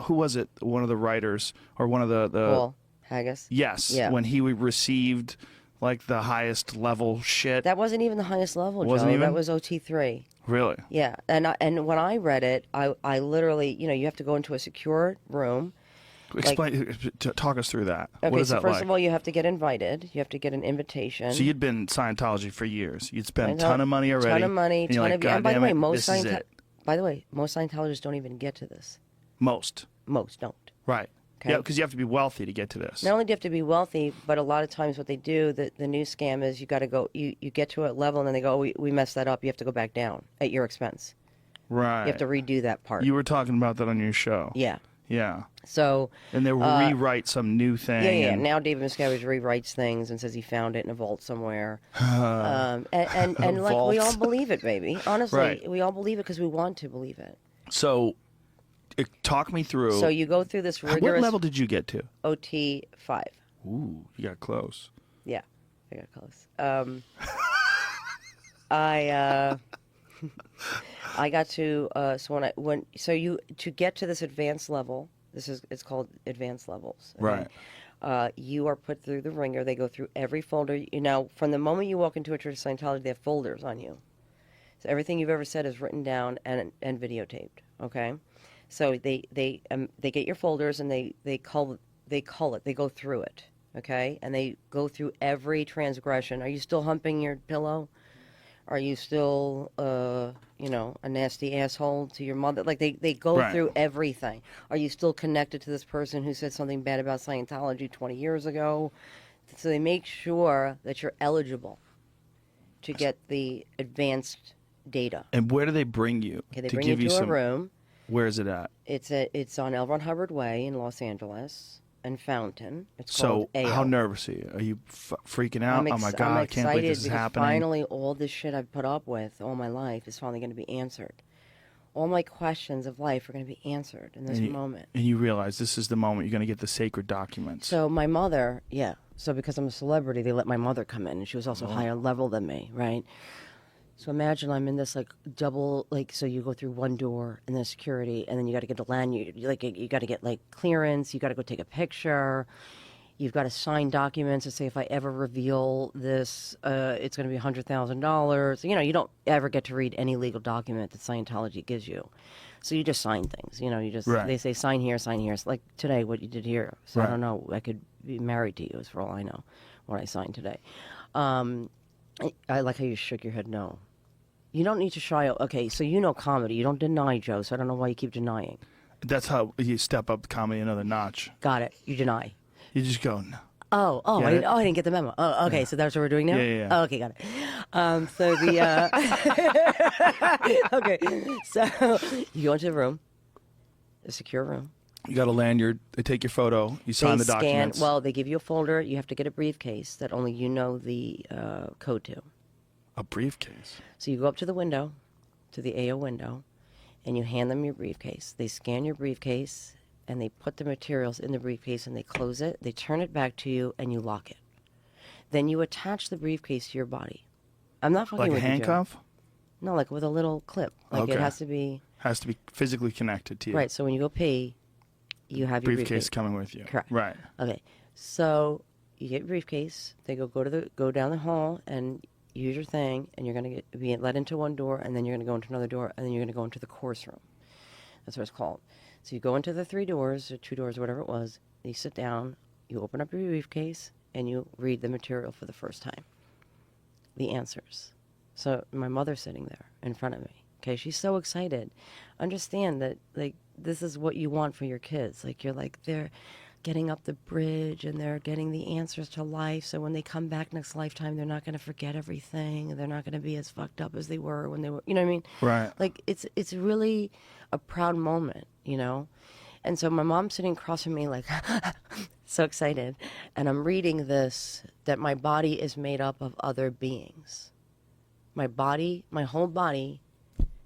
who was it? One of the writers or one of the Paul Haggis? Yes. Yeah. When he received like the highest level shit. That wasn't even the highest level, Wasn't Joe. even? That was OT3. Really? Yeah. And when I read it, I literally, you have to go into a secure room. Talk us through that. Okay, What is so that first like? of all, you have to get invited. You have to get an invitation. So you'd been Scientology for years. You'd spent a ton of money already. Ton of money. And you're like, God and by the damn way, it, most this is it. By the way, most Scientologists don't even get to this. Most don't. Right. Okay. Yeah, because you have to be wealthy to get to this. Not only do you have to be wealthy, but a lot of times what they do, the new scam is you got to go, you get to a level and then they go, oh, we messed that up. You have to go back down at your expense. Right. You have to redo that part. You were talking about that on your show. Yeah. Yeah. So. And they rewrite some new thing. Yeah. Now David Miscavige rewrites things and says he found it in a vault somewhere. And like we all believe it, baby. Honestly, right. We all believe it because we want to believe it. So, talk me through. So you go through this rigorous. What level did you get to? OT 5. Ooh, you got close. Yeah, I got close. I got to to get to this advanced level. It's called advanced levels. Okay? Right. You are put through the ringer. They go through every folder. From the moment you walk into a church of Scientology, they have folders on you. So everything you've ever said is written down and videotaped. Okay, so they get your folders and they cull it. They go through it. Okay, and they go through every transgression. Are you still humping your pillow? Are you still a nasty asshole to your mother? Like they go right. through everything. Are you still connected to this person who said something bad about Scientology 20 years ago? So they make sure that you're eligible to get the advanced data. And where do they bring you? Okay, they to bring give you to some, a room. Where is it at? It's on L. Ron Hubbard Way in Los Angeles and Fountain. It's so called AO. How nervous are you? Are you freaking out? Oh my God, I can't believe this is happening. Finally, all this shit I've put up with all my life is finally going to be answered. all my questions of life are going to be answered in this moment. And you realize this is the moment you're going to get the sacred documents. So my mother, so because I'm a celebrity, they let my mother come in, and she was also higher level than me, right? So imagine I'm in this like double, like, so you go through one door and then security, and then you got to get the lanyard, you got to get like clearance, you got to go take a picture, you've got to sign documents to say if I ever reveal this, it's going to be $100,000. You know, you don't ever get to read any legal document that Scientology gives you. So you just sign things, you know, they say sign here, sign here. It's like today, what you did here. So I don't know, I could be married to you, as for all I know, what I signed today. I like how you shook your head no. You don't need to shy. Okay, so you know comedy. You don't deny, Joe, so I don't know why you keep denying. That's how you step up comedy another notch. Got it. You deny. You just go, no. I didn't get the memo. Oh, okay, so that's what we're doing now? Yeah. Oh, okay, got it. So the... okay, so you go into the room, a secure room. You got a lanyard. They take your photo. You sign the documents. Well, they give you a folder. You have to get a briefcase that only you know the code to. A briefcase? So you go up to the window, to the AO window, and you hand them your briefcase. They scan your briefcase, and they put the materials in the briefcase, and they close it. They turn it back to you, and you lock it. Then you attach the briefcase to your body. I'm not fucking like with a handcuff? No, like with a little clip. Like it has to be... Has to be physically connected to you. Right, so when you go pee, you have your briefcase coming with you. Correct. Right. Okay, so you get your briefcase. They go down the hall and use your thing, and you're going to be let into one door, and then you're going to go into another door, and then you're going to go into the course room. That's what it's called. So you go into the 3 doors, or 2 doors, whatever it was. You sit down, you open up your briefcase, and you read the material for the first time. The answers. So my mother's sitting there in front of me. Okay, she's so excited. Understand that, like, this is what you want for your kids. Like, you're like, they're getting up the bridge and they're getting the answers to life. So when they come back next lifetime, they're not going to forget everything. They're not going to be as fucked up as they were when they were, you know what I mean? Right. Like, it's really a proud moment, you know? And so my mom's sitting across from me like, so excited. And I'm reading this, that my body is made up of other beings. My body, my whole body,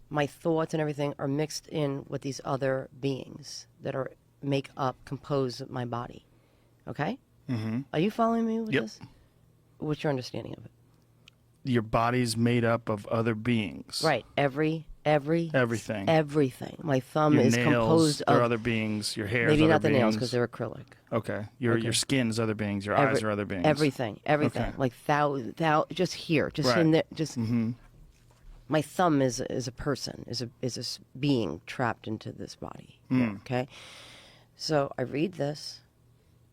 my thoughts and everything are mixed in with these other beings that compose my body. Okay? Mm-hmm. Are you following me with Yep. this? What's your understanding of it? Your body's made up of other beings. Right. Everything. Everything. My thumb Your is nails composed are of other beings. Your hair maybe is other not the beings. nails because they're acrylic. Okay. Your skin is other beings. Your eyes are other beings. Everything. Okay. Like just here, just right. in there, just. Mm-hmm. My thumb is a person, is a being trapped into this body. Mm. Okay, so I read this,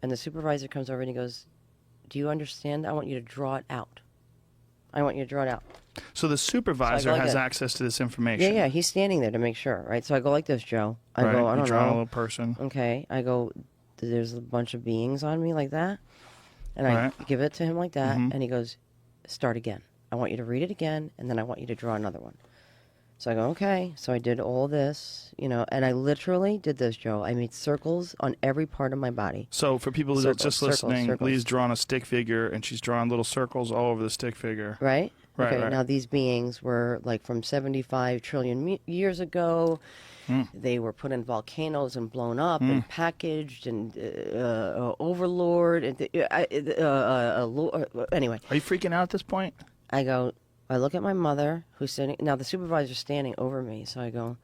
and the supervisor comes over and he goes, "Do you understand? I want you to draw it out. I want you to draw it out." So the supervisor has access to this information. Yeah, he's standing there to make sure, right? So I go like this, Joe. I right. go, I don't you draw know. a little person. Okay, I go, there's a bunch of beings on me like that, and I give it to him like that, and he goes, "Start again. I want you to read it again, and then I want you to draw another one." So I go, okay. So I did all this, you know, and I literally did this, Joe. I made circles on every part of my body. So for people that are just listening, Lee's drawing a stick figure, and she's drawing little circles all over the stick figure. Right? Right, okay, right. Now these beings were like from 75 trillion years ago. They were put in volcanoes and blown up and packaged and overlord. And anyway. Are you freaking out at this point? I look at my mother, who's sitting. Now, the supervisor's standing over me, so I go,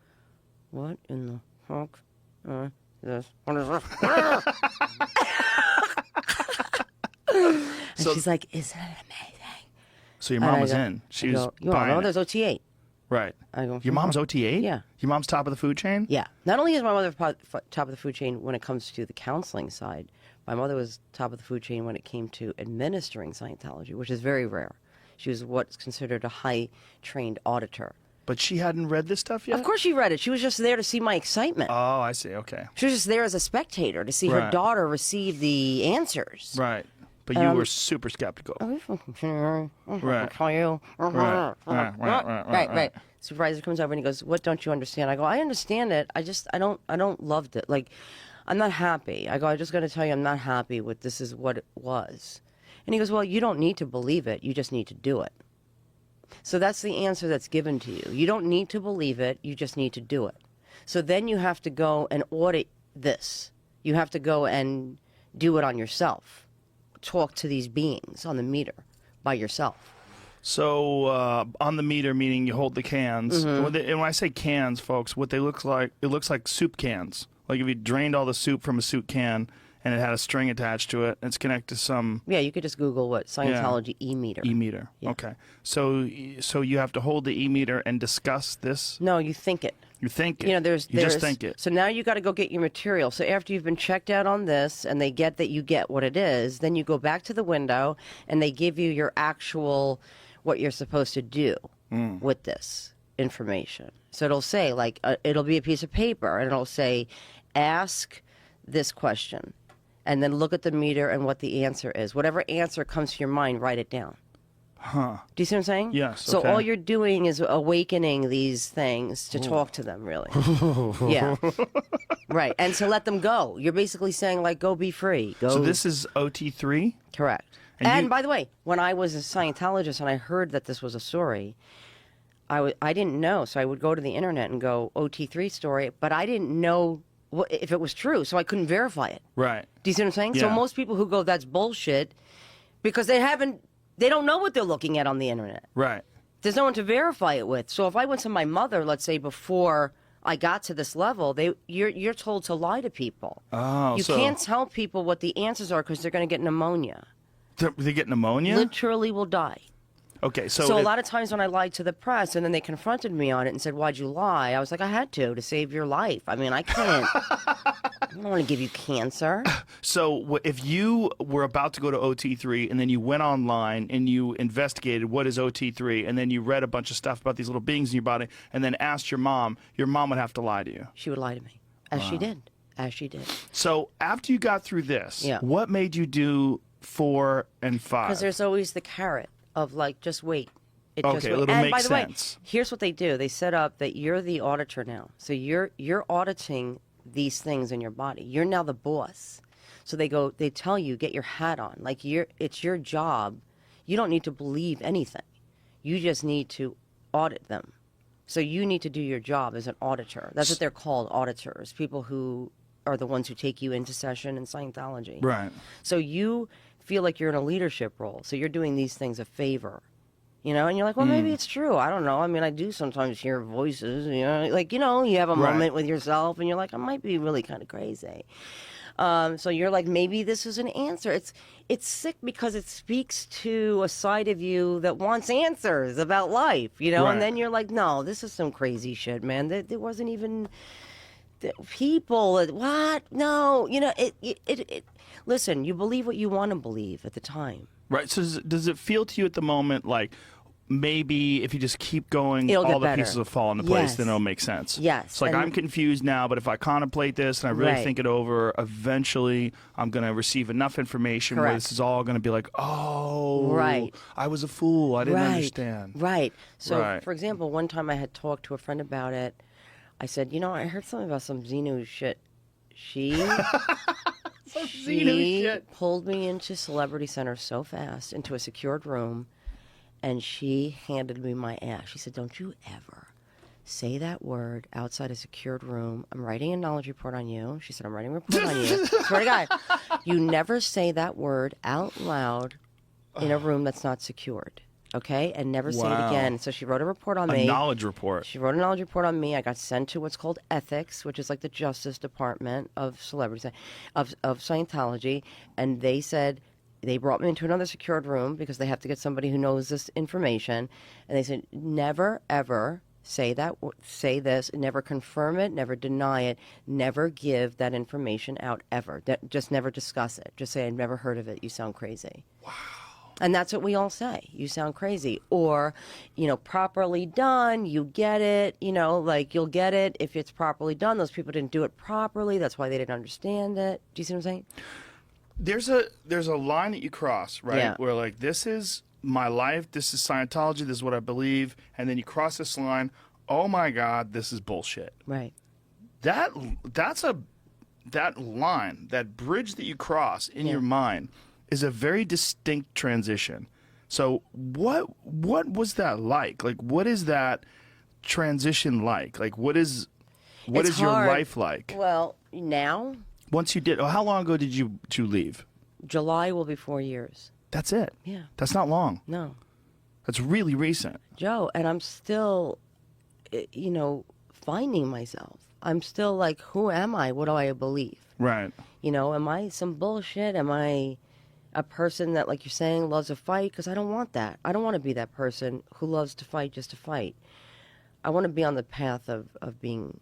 "What in the fuck this? What is this?" And she's like, "Isn't it amazing?" So your mom was in. She was Your buying mother's it. OT8. Right. I go, your mom's OT8? Yeah. Your mom's top of the food chain? Yeah. Not only is my mother top of the food chain when it comes to the counseling side, my mother was top of the food chain when it came to administering Scientology, which is very rare. She was what's considered a high-trained auditor. But she hadn't read this stuff yet? Of course she read it. She was just there to see my excitement. Oh, I see. Okay. She was just there as a spectator to see her daughter receive the answers. Right. But you were super skeptical. Right. Tell you. Right. Supervisor comes over and he goes, "What don't you understand?" I go, "I understand it. I don't love it. Like, I'm not happy." I go, "I just got to tell you, I'm not happy with this is what it was." And he goes, "Well, you don't need to believe it. You just need to do it." So that's the answer that's given to you. You don't need to believe it. You just need to do it. So then you have to go and audit this. You have to go and do it on yourself. Talk to these beings on the meter by yourself. So on the meter, meaning you hold the cans. And when I say cans, folks, what they look like, it looks like soup cans. Like if you drained all the soup from a soup can and it had a string attached to it, and it's connected to some... Yeah, you could just Google what Scientology e-meter. E-meter, Yeah. okay. So you have to hold the e-meter and discuss this? No, you think it. You think it. You know, there's just think it. So now you got to go get your material. So after you've been checked out on this and they get that you get what it is, then you go back to the window and they give you your actual, what you're supposed to do with this information. So it'll say, like, it'll be a piece of paper and it'll say, ask this question and then look at the meter and what the answer is. Whatever answer comes to your mind, write it down. Huh. Do you see what I'm saying? Yes. So okay. all you're doing is awakening these things to talk to them, really. Yeah. Right. And to let them go. You're basically saying, like, go be free. Go. So this is OT3? Correct. And by the way, when I was a Scientologist and I heard that this was a story, I didn't know. So I would go to the internet and go, OT3 story, but I didn't know if it was true, so I couldn't verify it. Right. Do you see what I'm saying? Yeah. So most people who go, that's bullshit, because they don't know what they're looking at on the internet. Right. There's no one to verify it with. So if I went to my mother, let's say before I got to this level, you're told to lie to people. Oh, you can't tell people what the answers are because they're going to get pneumonia. They get pneumonia? Literally will die. Okay, So a lot of times when I lied to the press and then they confronted me on it and said, why'd you lie? I was like, I had to save your life. I mean, I can't. I don't want to give you cancer. So if you were about to go to OT3 and then you went online and you investigated what is OT3 and then you read a bunch of stuff about these little beings in your body and then asked your mom would have to lie to you. She would lie to me, as she did. As she did. So after you got through this, Yeah. what made you do 4 and 5? Because there's always the carrot of, like, just wait. Okay, it'll and make by the sense. way, here's what they do. They set up that you're the auditor now. So you're auditing these things in your body. You're now the boss. So they tell you, get your hat on. Like, it's your job. You don't need to believe anything. You just need to audit them. So you need to do your job as an auditor. That's what they're called, auditors. People who are the ones who take you into session in Scientology. Right. So you feel like you're in a leadership role. So you're doing these things a favor, you know? And you're like, well, maybe it's true. I don't know. I mean, I do sometimes hear voices, you know? Like, you know, you have a moment with yourself and you're like, I might be really kind of crazy. So you're like, maybe this is an answer. It's sick because it speaks to a side of you that wants answers about life, you know? Right. And then you're like, no, this is some crazy shit, man. There wasn't even... people, what? No, you know, it listen, you believe what you want to believe at the time. Right. So does it feel to you at the moment like maybe if you just keep going, It'll all get the better. pieces will fall into place, Yes. then it'll make sense? Yes. It's like, And- I'm confused now, but if I contemplate this and I really Right. think it over, eventually I'm going to receive enough information where Correct. this is all going to be like, oh, Right. I was a fool. I didn't Right. understand. Right. So, Right. for example, one time I had talked to a friend about it. I said, you know, I heard something about some Xenu shit. She Xenu shit. pulled me into Celebrity Center so fast, into a secured room, and she handed me my ass. She said, don't you ever say that word outside a secured room. I'm writing a knowledge report on you. She said, I'm writing a report on you. Swear to God. You never say that word out loud in a room that's not secured. Okay? And never say it Wow. again. So she wrote a report on A me. knowledge report. She wrote a knowledge report on me. I got sent to what's called ethics, which is like the Justice Department of celebrities, of Scientology. And they said, they brought me into another secured room because they have to get somebody who knows this information. And they said, never, ever say this, never confirm it, never deny it, never give that information out ever. Just never discuss it. Just say, I've never heard of it. You sound crazy. Wow. And that's what we all say. You sound crazy. Or, you know, properly done, you get it. You know, like, you'll get it if it's properly done. Those people didn't do it properly. That's why they didn't understand it. Do you see what I'm saying? There's a line that you cross, right? Yeah. Where, like, this is my life, this is Scientology, this is what I believe, and then you cross this line, oh my God, this is bullshit. Right. That line, that bridge that you cross in your mind is a very distinct transition. So what was that like? Like, what is that transition like? Like, what is your hard. life like? Well, now, Once you did, how long ago did you leave? July will be 4 years. That's it. Yeah. That's not long. No. That's really recent. Joe, and I'm still, finding myself. I'm still like, who am I? What do I believe? Right. Am I some bullshit? Am I a person that, like you're saying, loves to fight? Because I don't want that. I don't want to be that person who loves to fight just to fight. I want to be on the path of being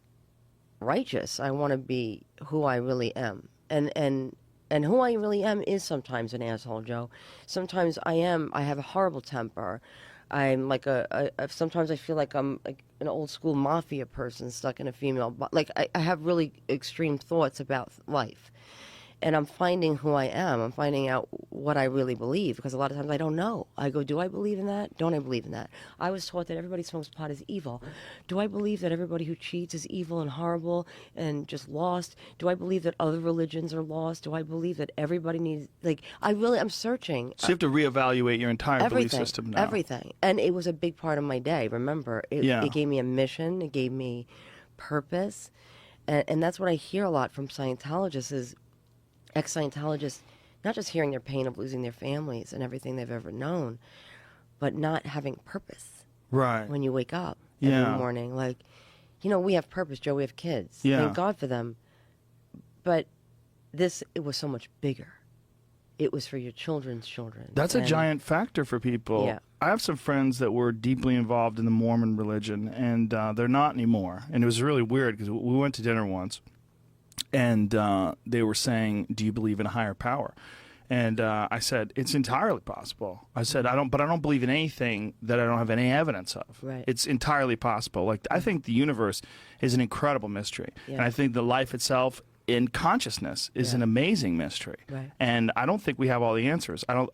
righteous. I want to be who I really am. And who I really am is sometimes an asshole, Joe. Sometimes I have a horrible temper. I'm like sometimes I feel like I'm like an old school mafia person stuck in a female, like I have really extreme thoughts about life. And I'm finding who I am. I'm finding out what I really believe, because a lot of times I don't know. I go, do I believe in that? Don't I believe in that? I was taught that everybody who smokes pot is evil. Do I believe that everybody who cheats is evil and horrible and just lost? Do I believe that other religions are lost? Do I believe that everybody needs, I'm searching. So you have to reevaluate your entire belief system now. Everything. And it was a big part of my day, remember? It gave me a mission. It gave me purpose. And that's what I hear a lot from Scientologists is, ex-Scientologists, not just hearing their pain of losing their families and everything they've ever known, but not having purpose. Right. When you wake up every morning. Like, we have purpose, Joe. We have kids. Yeah. Thank God for them. But it was so much bigger. It was for your children's children. That's a giant factor for people. Yeah. I have some friends that were deeply involved in the Mormon religion, and they're not anymore. And it was really weird because we went to dinner once, and they were saying, do you believe in a higher power? And I said, it's entirely possible. I said, I don't believe in anything that I don't have any evidence of. Right. It's entirely possible. Like, I think the universe is an incredible mystery. Yeah. And I think the life itself in consciousness is an amazing mystery. Right. And I don't think we have all the answers. I don't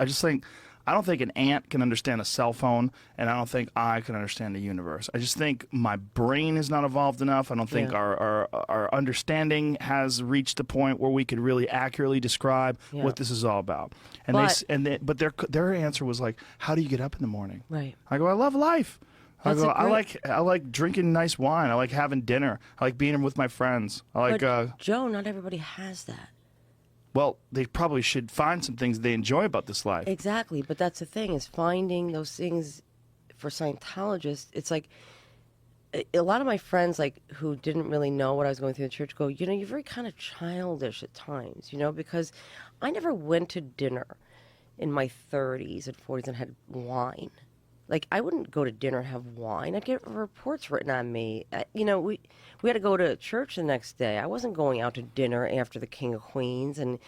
think an ant can understand a cell phone, and I don't think I can understand the universe. I just think my brain is not evolved enough. I don't think our understanding has reached a point where we could really accurately describe what this is all about. And but their answer was like, how do you get up in the morning? Right. I go, I love life. That's I like drinking nice wine. I like having dinner. I like being with my friends. But Joe, not everybody has that. Well, they probably should find some things they enjoy about this life. Exactly, but that's the thing, is finding those things. For Scientologists, it's like a lot of my friends, like, who didn't really know what I was going through the church, go, you're very kind of childish at times, because I never went to dinner in my 30s and 40s and had wine. Like, I wouldn't go to dinner and have wine. I'd get reports written on me. We had to go to church the next day. I wasn't going out to dinner after the King of Queens and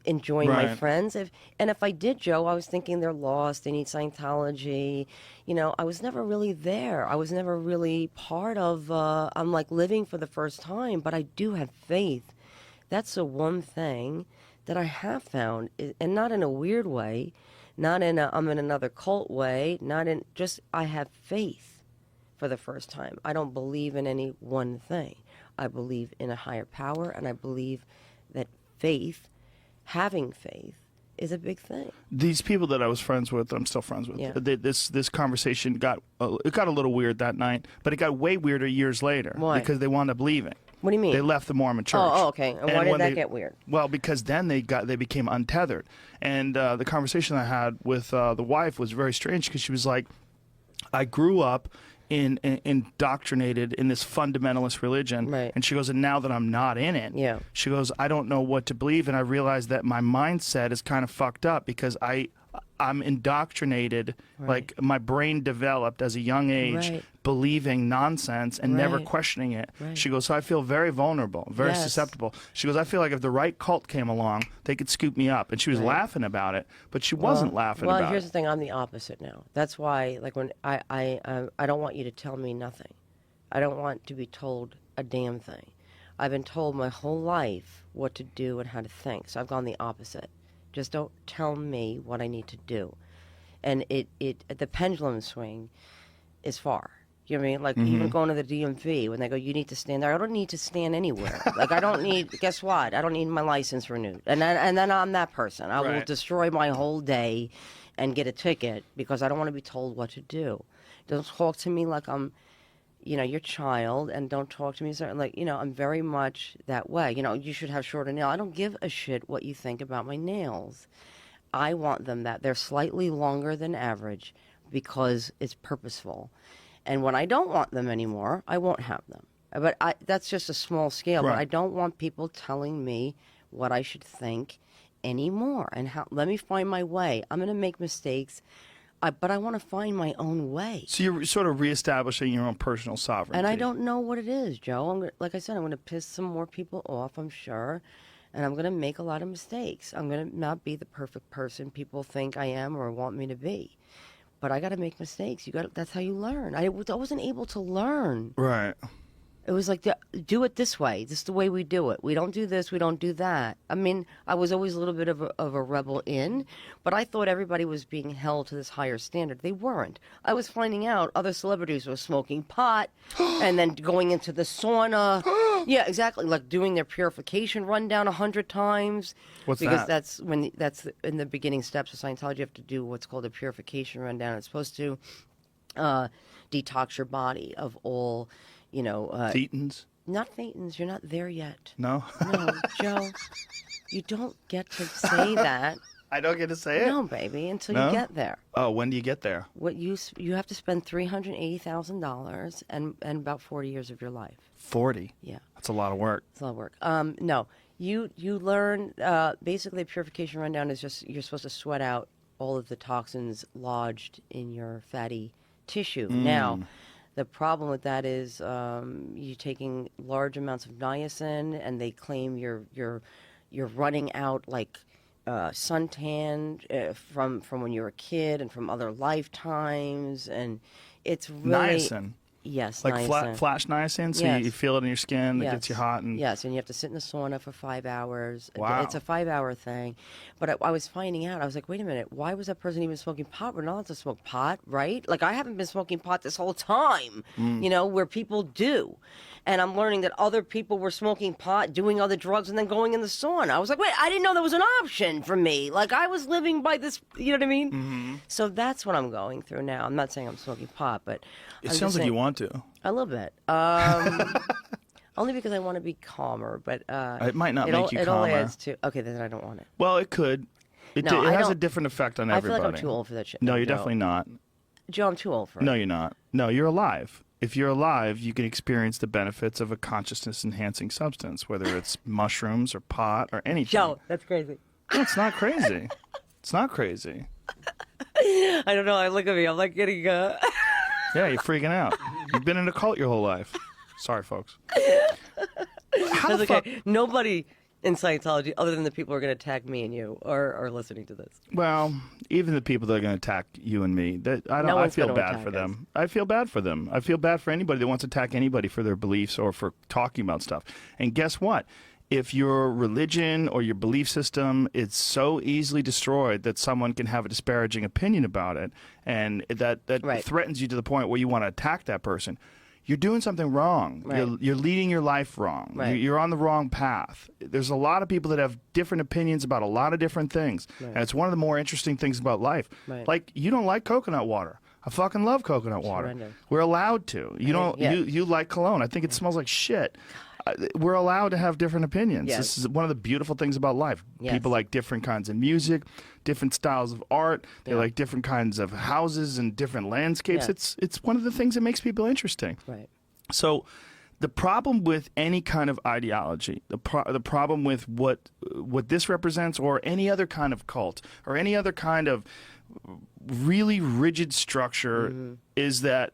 enjoying my friends. If I did, Joe, I was thinking they're lost. They need Scientology. I was never really there. I was never really part of, I'm like living for the first time, but I do have faith. That's the one thing that I have found, and not in a weird way. Not in I'm in another cult way, not in just I have faith for the first time. I don't believe in any one thing. I believe in a higher power, and I believe that having faith, is a big thing. These people that I was friends with, I'm still friends with, this conversation got a little weird that night, but it got way weirder years later. Why? Because they wound up leaving. What do you mean? They left the Mormon church. Oh, okay. And why did that get weird? Well, because then they became untethered. And the conversation I had with the wife was very strange, because she was like, I grew up indoctrinated in this fundamentalist religion. Right. And she goes, and now that I'm not in it, she goes, I don't know what to believe. And I realized that my mindset is kind of fucked up, because I'm indoctrinated, like my brain developed as a young age, believing nonsense and never questioning it. She goes, so I feel very vulnerable, very susceptible. She goes, I feel like if the right cult came along, they could scoop me up. And she was laughing about it, but she wasn't laughing about it. Well, here's the thing, I'm the opposite now. That's why, like, when I don't want you to tell me nothing. I don't want to be told a damn thing. I've been told my whole life what to do and how to think, so I've gone the opposite. Just don't tell me what I need to do. And the pendulum swing is far. You know what I mean? Like even going to the DMV, when they go, you need to stand there. I don't need to stand anywhere. Like I don't need. Guess what? I don't need my license renewed. And then I'm that person. I will Right. destroy my whole day, and get a ticket because I don't want to be told what to do. Don't talk to me like I'm, your child, and don't talk to me like I'm very much that way. You should have shorter nails. I don't give a shit what you think about my nails. I want them that they're slightly longer than average because it's purposeful. And when I don't want them anymore, I won't have them. But that's just a small scale. Right. But I don't want people telling me what I should think anymore. And let me find my way. I'm going to make mistakes, but I want to find my own way. So you're sort of reestablishing your own personal sovereignty. And I don't know what it is, Joe. Like I said, I'm going to piss some more people off, I'm sure. And I'm going to make a lot of mistakes. I'm going to not be the perfect person people think I am or want me to be. But I got to make mistakes. That's how you learn. I wasn't able to learn. Right. It was like, do it this way. This is the way we do it. We don't do this. We don't do that. I mean, I was always a little bit of a rebel but I thought everybody was being held to this higher standard. They weren't. I was finding out other celebrities were smoking pot and then going into the sauna. Yeah, exactly. Like doing their purification rundown 100 times. What's because that? That's in the beginning steps of Scientology. You have to do what's called a purification rundown. It's supposed to detox your body of all, Thetans? not thetans. You're not there yet. No? No, Joe. You don't get to say that. I don't get to say it? No, baby, until No? you get there. Oh, when do you get there? What you have to spend $380,000 and about 40 years of your life. 40? Yeah, That's a lot of work. it's a lot of work. No, you learn basically a purification rundown is just you're supposed to sweat out all of the toxins lodged in your fatty tissue. Now, the problem with that is you're taking large amounts of niacin, and they claim you're running out like suntan from when you were a kid and from other lifetimes, and it's really Niacin. Yes, Like niacin. flash niacin, so Yes. you feel it in your skin, it Yes. gets you hot. And Yes, and you have to sit in the sauna for 5 hours. Wow. It's a 5-hour thing. But I was finding out, I was like, wait a minute, why was that person even smoking pot? We're not allowed to smoke pot, right? Like, I haven't been smoking pot this whole time, where people do. And I'm learning that other people were smoking pot, doing other drugs, and then going in the sauna. I was like, wait, I didn't know that was an option for me. Like, I was living by this, you know what I mean? So that's what I'm going through now. I'm not saying I'm smoking pot, but it sounds like you want to. a little bit. Only because I want to be calmer, but It might not make you it all calmer. adds to. Okay, then I don't want it. Well, it could. It No, I has a don't- different effect on I feel everybody. like I'm too old for that shit. No, you're Joe. definitely not. Joe, I'm too old for it. No, you're not. No, you're alive. If you're alive, you can experience the benefits of a consciousness-enhancing substance, whether it's mushrooms or pot or anything. Joe, that's crazy. No, it's not crazy. It's not crazy. I don't know. I look at me. I'm like getting. Yeah, you're freaking out. You've been in a cult your whole life. Sorry, folks. How That's the okay. fuck? Nobody in Scientology, other than the people who are going to attack me and you, are listening to this. Well, even the people that are going to attack you and me, I No I one's feel gonna bad attack for us. them. I feel bad for them. I feel bad for anybody that wants to attack anybody for their beliefs or for talking about stuff. And guess what? If your religion or your belief system is so easily destroyed that someone can have a disparaging opinion about it, and that Right. threatens you to the point where you want to attack that person, you're doing something wrong. Right. You're leading your life wrong. Right. You're on the wrong path. There's a lot of people that have different opinions about a lot of different things. Right. And it's one of the more interesting things about life. Right. Like, you don't like coconut water. I fucking love coconut water. horrendous. We're allowed to. You don't. yeah. You like cologne. I think it smells like shit. We're allowed to have different opinions. Yes. This is one of the beautiful things about life. Yes. People like different kinds of music, different styles of art. They Yeah. like different kinds of houses and different landscapes. Yeah. It's one of the things that makes people interesting. Right. So the problem with any kind of ideology, the problem with what this represents, or any other kind of cult or any other kind of really rigid structure, is that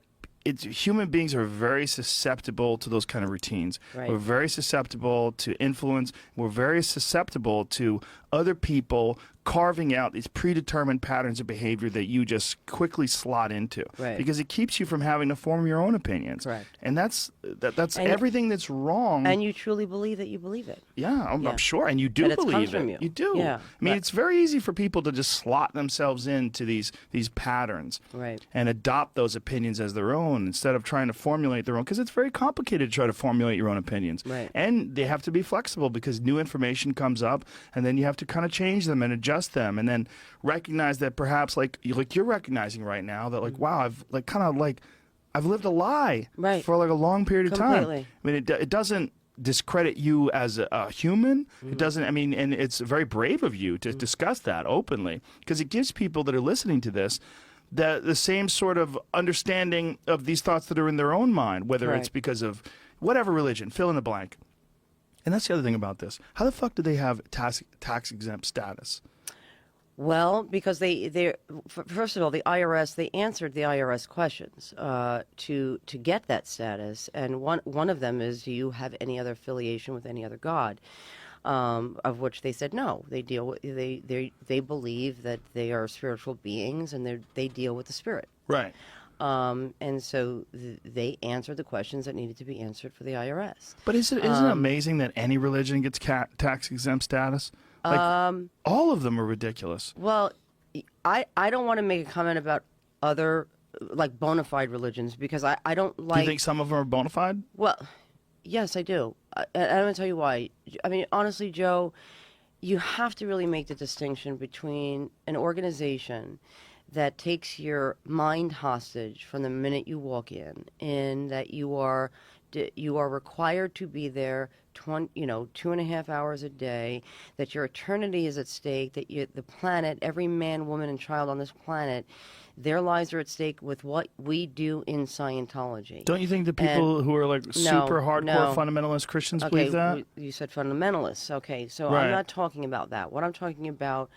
human beings are very susceptible to those kind of routines. Right. We're very susceptible to influence. We're very susceptible to other people carving out these predetermined patterns of behavior that you just quickly slot into, Right. because it keeps you from having to form your own opinions. Correct. And that's And- everything that's wrong. And you truly believe that you believe it. Yeah, I'm Yeah. sure, and you do That it comes believe from it. you. do. Yeah, I mean, right. it's very easy for people to just slot themselves into these patterns, Right. and adopt those opinions as their own instead of trying to formulate their own. Because it's very complicated to try to formulate your own opinions, Right. and they have to be flexible because new information comes up, and then you have to kind of change them and adjust them, and then recognize that perhaps like you're recognizing right now that like wow, I've lived a lie Right. for like a long period of time. Completely. I mean, it doesn't discredit you as a human. It doesn't, I mean, and it's very brave of you to discuss that openly, because it gives people that are listening to this the same sort of understanding of these thoughts that are in their own mind, whether it's Right. because of whatever religion, fill in the blank. And that's the other thing about this. How the fuck do they have tax exempt status? Well, because first of all, the IRS, they answered the IRS questions to get that status, and one of them is, do you have any other affiliation with any other god? Of which they said no. They believe that they are spiritual beings, and they deal with the spirit. Right. And so they answered the questions that needed to be answered for the IRS. But isn't it amazing that any religion gets tax exempt status? Like, all of them are ridiculous. Well, I don't want to make a comment about other like bona fide religions, because I don't like. Do you think some of them are bona fide? Well, yes, I do. I'm going to tell you why. I mean, honestly, Joe, you have to really make the distinction between an organization that takes your mind hostage from the minute you walk in that you are required to be there 2.5 hours a day, that your eternity is at stake, that the planet, every man, woman, and child on this planet, their lives are at stake with what we do in Scientology. Don't you think the people who are like super hardcore fundamentalist Christians believe that? You said fundamentalists. Okay, so Right. I'm not talking about that. What I'm talking about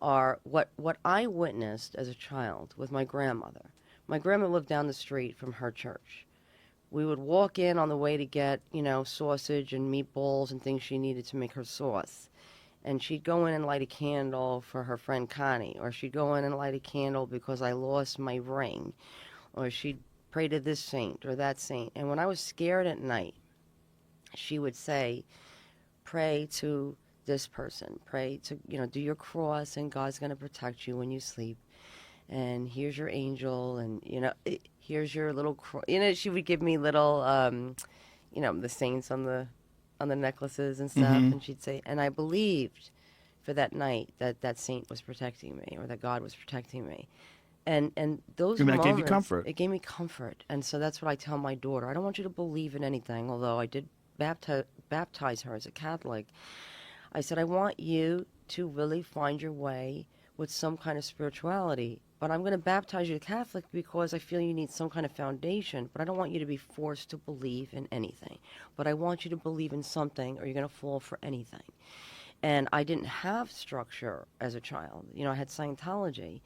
are what I witnessed as a child with my grandmother. My grandma lived down the street from her church. We would walk in on the way to get, sausage and meatballs and things she needed to make her sauce. And she'd go in and light a candle for her friend Connie, or she'd go in and light a candle because I lost my ring, or she'd pray to this saint or that saint. And when I was scared at night, she would say, pray to this person, pray to, do your cross, and God's going to protect you when you sleep. And here's your angel, and, here's your little cross. She would give me little, the saints on the necklaces and stuff. Mm-hmm. And she'd say, and I believed for that night that saint was protecting me, or that God was protecting me. And those moments, gave you comfort. It gave me comfort. And so that's what I tell my daughter. I don't want you to believe in anything, although I did baptize her as a Catholic. I said, I want you to really find your way with some kind of spirituality. But I'm going to baptize you Catholic because I feel you need some kind of foundation. But I don't want you to be forced to believe in anything. But I want you to believe in something, or you're going to fall for anything. And I didn't have structure as a child. I had Scientology.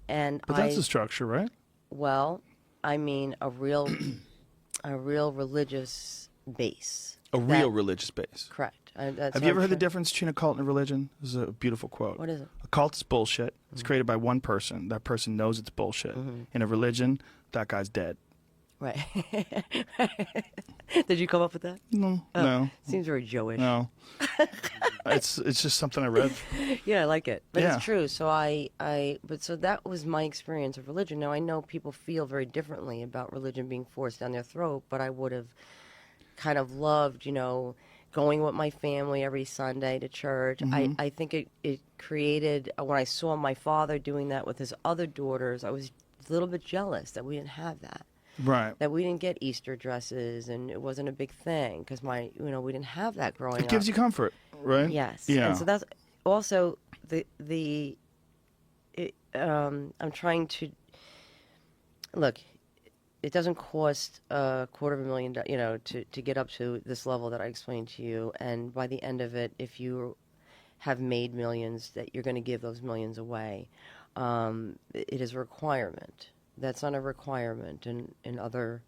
But that's a structure, right? Well, I mean a real religious base. A real religious base. Correct. Have you ever heard the difference between a cult and a religion? This is a beautiful quote. What is it? A cult is bullshit. It's created by one person. That person knows it's bullshit. In a religion, that guy's dead. Right. Did you come up with that? No. Seems very Joe-ish. No. It's just something I read. Yeah, I like it. But Yeah. it's true. So so that was my experience of religion. Now, I know people feel very differently about religion being forced down their throat, but I would have kind of loved, going with my family every Sunday to church. I think it created, when I saw my father doing that with his other daughters, I was a little bit jealous that we didn't have that. Right. That we didn't get Easter dresses, and it wasn't a big thing because we didn't have that growing up. It gives you comfort, right? Yes. Yeah. And so that's also I'm trying to look. It doesn't cost $250,000, to get up to this level that I explained to you. And by the end of it, if you have made millions, that you're going to give those millions away. It is a requirement. That's not a requirement in other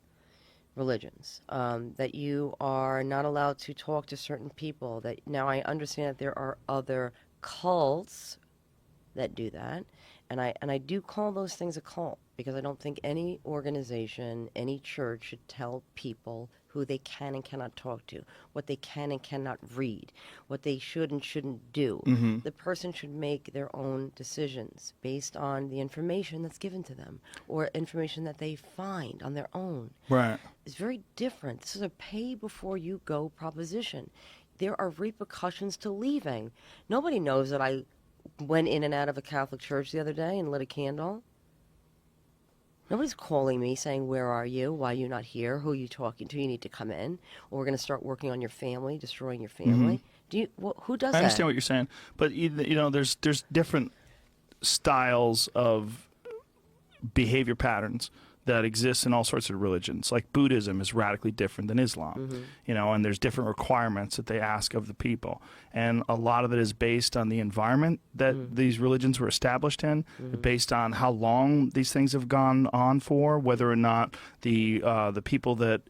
religions. That you are not allowed to talk to certain people. Now I understand that there are other cults, that do that. And I do call those things a cult, because I don't think any organization, any church should tell people who they can and cannot talk to, what they can and cannot read, what they should and shouldn't do. The person should make their own decisions based on the information that's given to them, or information that they find on their own. Right. It's very different. This is a pay before you go proposition. There are repercussions to leaving. Nobody knows that I went in and out of a Catholic church the other day and lit a candle. Nobody's calling me saying, where are you? Why are you not here? Who are you talking to? You need to come in. Or we're going to start working on your family, destroying your family. Do you? Who does that? I understand what you're saying, but you know, there's different styles of behavior patterns that exist in all sorts of religions. Like Buddhism is radically different than Islam, you know, and there's different requirements that they ask of the people. And a lot of it is based on the environment that these religions were established in, based on how long these things have gone on for, whether or not the people that